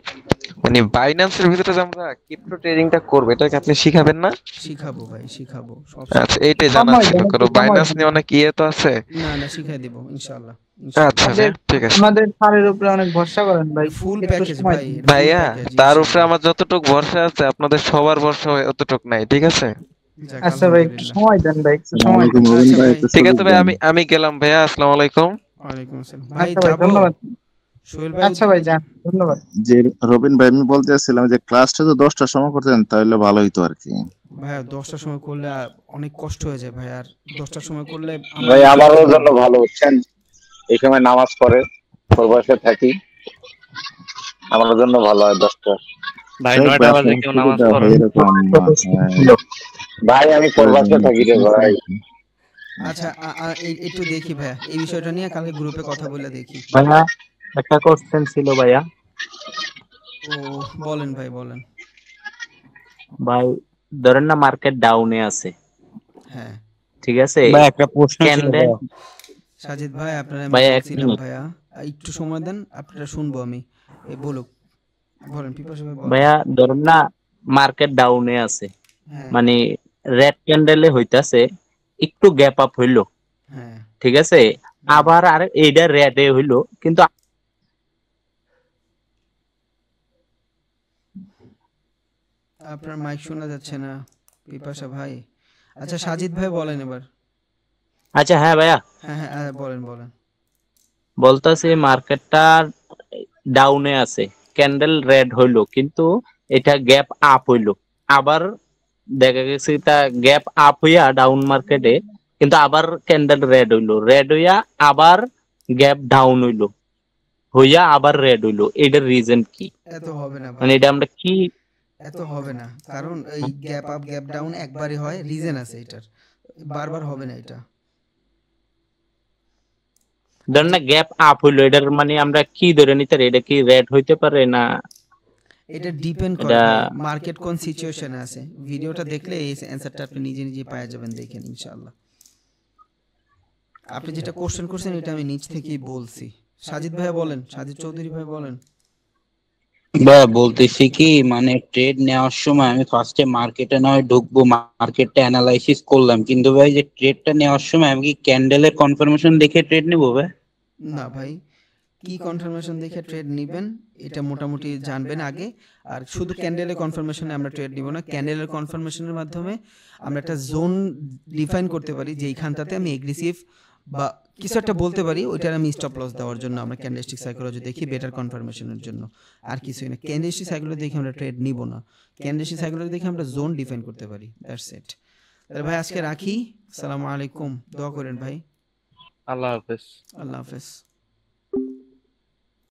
মানে বাইন্যান্সের ভিতরে যে আমরা ক্রিপ্টো ট্রেডিংটা করব এটা কি আপনি শিখাবেন না? শিখাবো ভাই, শিখাবো। আচ্ছা এইটাই জানার ছিল, কারণ বাইন্যান্স নিয়ে অনেক ইয়ে তো আছে। না না শিখাই দেব ইনশাআল্লাহ। আচ্ছা ঠিক আছে। আমাদের স্যারের উপরে অনেক ভরসা করেন ভাই, ফুল একটু প্যাকেজ সময় ভাই। দিন। ভাইয়া তার উপরে আমার যতটুকু ভরসা আছে আপনাদের সবার ভরসা অতটুকু নাই, ঠিক আছে? আচ্ছা ভাই একটু সময় দেন ভাই, একটু সময় দেন। ঠিক আছে ভাই, আমি গেলাম ভাইয়া, আসসালামু আলাইকুম। ওয়ালাইকুম আসসালাম ভাই, আচ্ছা ভাই যাবো। ধন্যবাদ। সোহেল ভাই আচ্ছা ভাই যান, ধন্যবাদ। যে রবিন ভাই আমি বলতে চাচ্ছিলাম যে ক্লাসটা তো 10টার সময় করতেন তাহলে ভালো হইতো আর কি। ভাইয়া 10টার সময় করলে অনেক কষ্ট হয়ে যায় ভাই, আর 10টার সময় করলে ভাই আমারও জন্য ভালো, বুঝছেন? এই সময় নামাজ পড়ে প্রবাসে থাকি, আমার জন্য ভালো হয় 10টা। ভাই 9টা বাজে কেউ নামাজ পড়ে? ভাই আমি প্রবাসে থাকি রে ভাই। আচ্ছা একটু দেখি ভাইয়া এই বিষয়টা নিয়ে কালকে গ্রুপে কথা বলে দেখি। ভাইয়া একটা কোশ্চেন ছিল ভাইয়া। ও বলেন ভাই বলেন। ভাই ধরেন না মার্কেট ডাউনে আছে, হ্যাঁ ঠিক আছে? ভাই একটা প্রশ্ন ছিল ক্যান্ডেল। সাজিদ ভাই আপনারা ভাইয়া এক বলছিলাম মিনিট ভাইয়া, একটু সময় দেন, আপনারা শুনবো আমি। এই বলুক, বলেন পিপাসা ভাই বলেন। ভাইয়া ধরেন না মার্কেট ডাউনে আছে, মানে রেড ক্যান্ডেলে হইতাছে একটু গ্যাপ আপ হইলো, ঠিক আছে? আবার আর এইটা রেডে হইলো, কিন্তু আপনার মাইক শোনা যাচ্ছে না পিপাসা ভাই। আচ্ছা সাজিদ ভাই বলেন এবার। আচ্ছা হ্যাঁ ভাইয়া হ্যাঁ হ্যাঁ বলেন বলেন। বলতাছে মার্কেটটা ডাউনে আছে, ক্যান্ডেল রেড হইলো, কিন্তু এটা গ্যাপ আপ হইলো, আবার দেখা গেছে তা গ্যাপ আপ হইয়া ডাউন মার্কেটে, কিন্তু আবার ক্যান্ডেল রেড হইলো, রেড হইয়া আবার গ্যাপ ডাউন হইয়া আবার রেড হইলো, এটার রিজন কি? এত হবে না মানে ভাই, এটা আমরা কি? এত হবে না, কারণ এই গ্যাপ আপ গ্যাপ ডাউন একবারই হয়, রিজন আছে এটার, বারবার হবে না এটা। ধরেন না গ্যাপ আপ হইলো, এটার মানে আমরা কি ধরে নিতে পারি? এটা কি রেড হইতে পারে না? এটা ডিপেন্ড করে মার্কেট কোন সিচুয়েশনে আছে। ভিডিওটা দেখলে এই অ্যানসারটা আপনি নিজে নিজে পেয়ে যাবেন, দেখেন ইনশাআল্লাহ। আপনি যেটা কোশ্চেন করছেন এটা আমি নিজ থেকেই বলছি। সাজিদ ভাই বলেন, সাজিদ চৌধুরী ভাই বলেন। বা বলতেছি কি, মানে ট্রেড নেওয়ার সময় আমি ফার্স্টে মার্কেটে নয় ঢুকবো, মার্কেটটা অ্যানালাইসিস করলাম, কিন্তু ভাই যে ট্রেডটা নেওয়ার সময় আমি কি ক্যান্ডেলের কনফার্মেশন দেখে ট্রেড নেবো ভাই? না ভাই, কি কনফার্মেশন দেখে ট্রেড নেবেন এটা মোটামুটি জানবেন আগে। আর শুধু ক্যান্ডেলের কনফার্মেশনে আমরা ট্রেড নিব না, ক্যান্ডেলের কনফার্মেশনের মাধ্যমে আমরা একটা জোন ডিফাইন করতে পারি যে এইখানটাতে আমি এগ্রেসিভ বা কিছু একটা বলতে পারি, ওইটার আমি স্টপ লস দেওয়ার জন্য আমরা ক্যান্ডেলস্টিক সাইকোলজি দেখি বেটার কনফার্মেশনের জন্য, আর কিছুই না। ক্যান্ডেলস্টিক সাইকোলজি দেখে আমরা ট্রেড নিব না, ক্যান্ডেলস্টিক সাইকোলজি দেখে আমরা জোন ডিফাইন করতে পারি। That's it. তাহলে ভাই আজকে রাখি, আসসালামু আলাইকুম, দোয়া করেন ভাই। আল্লাহ হাফেজ। আল্লাহ হাফেজ।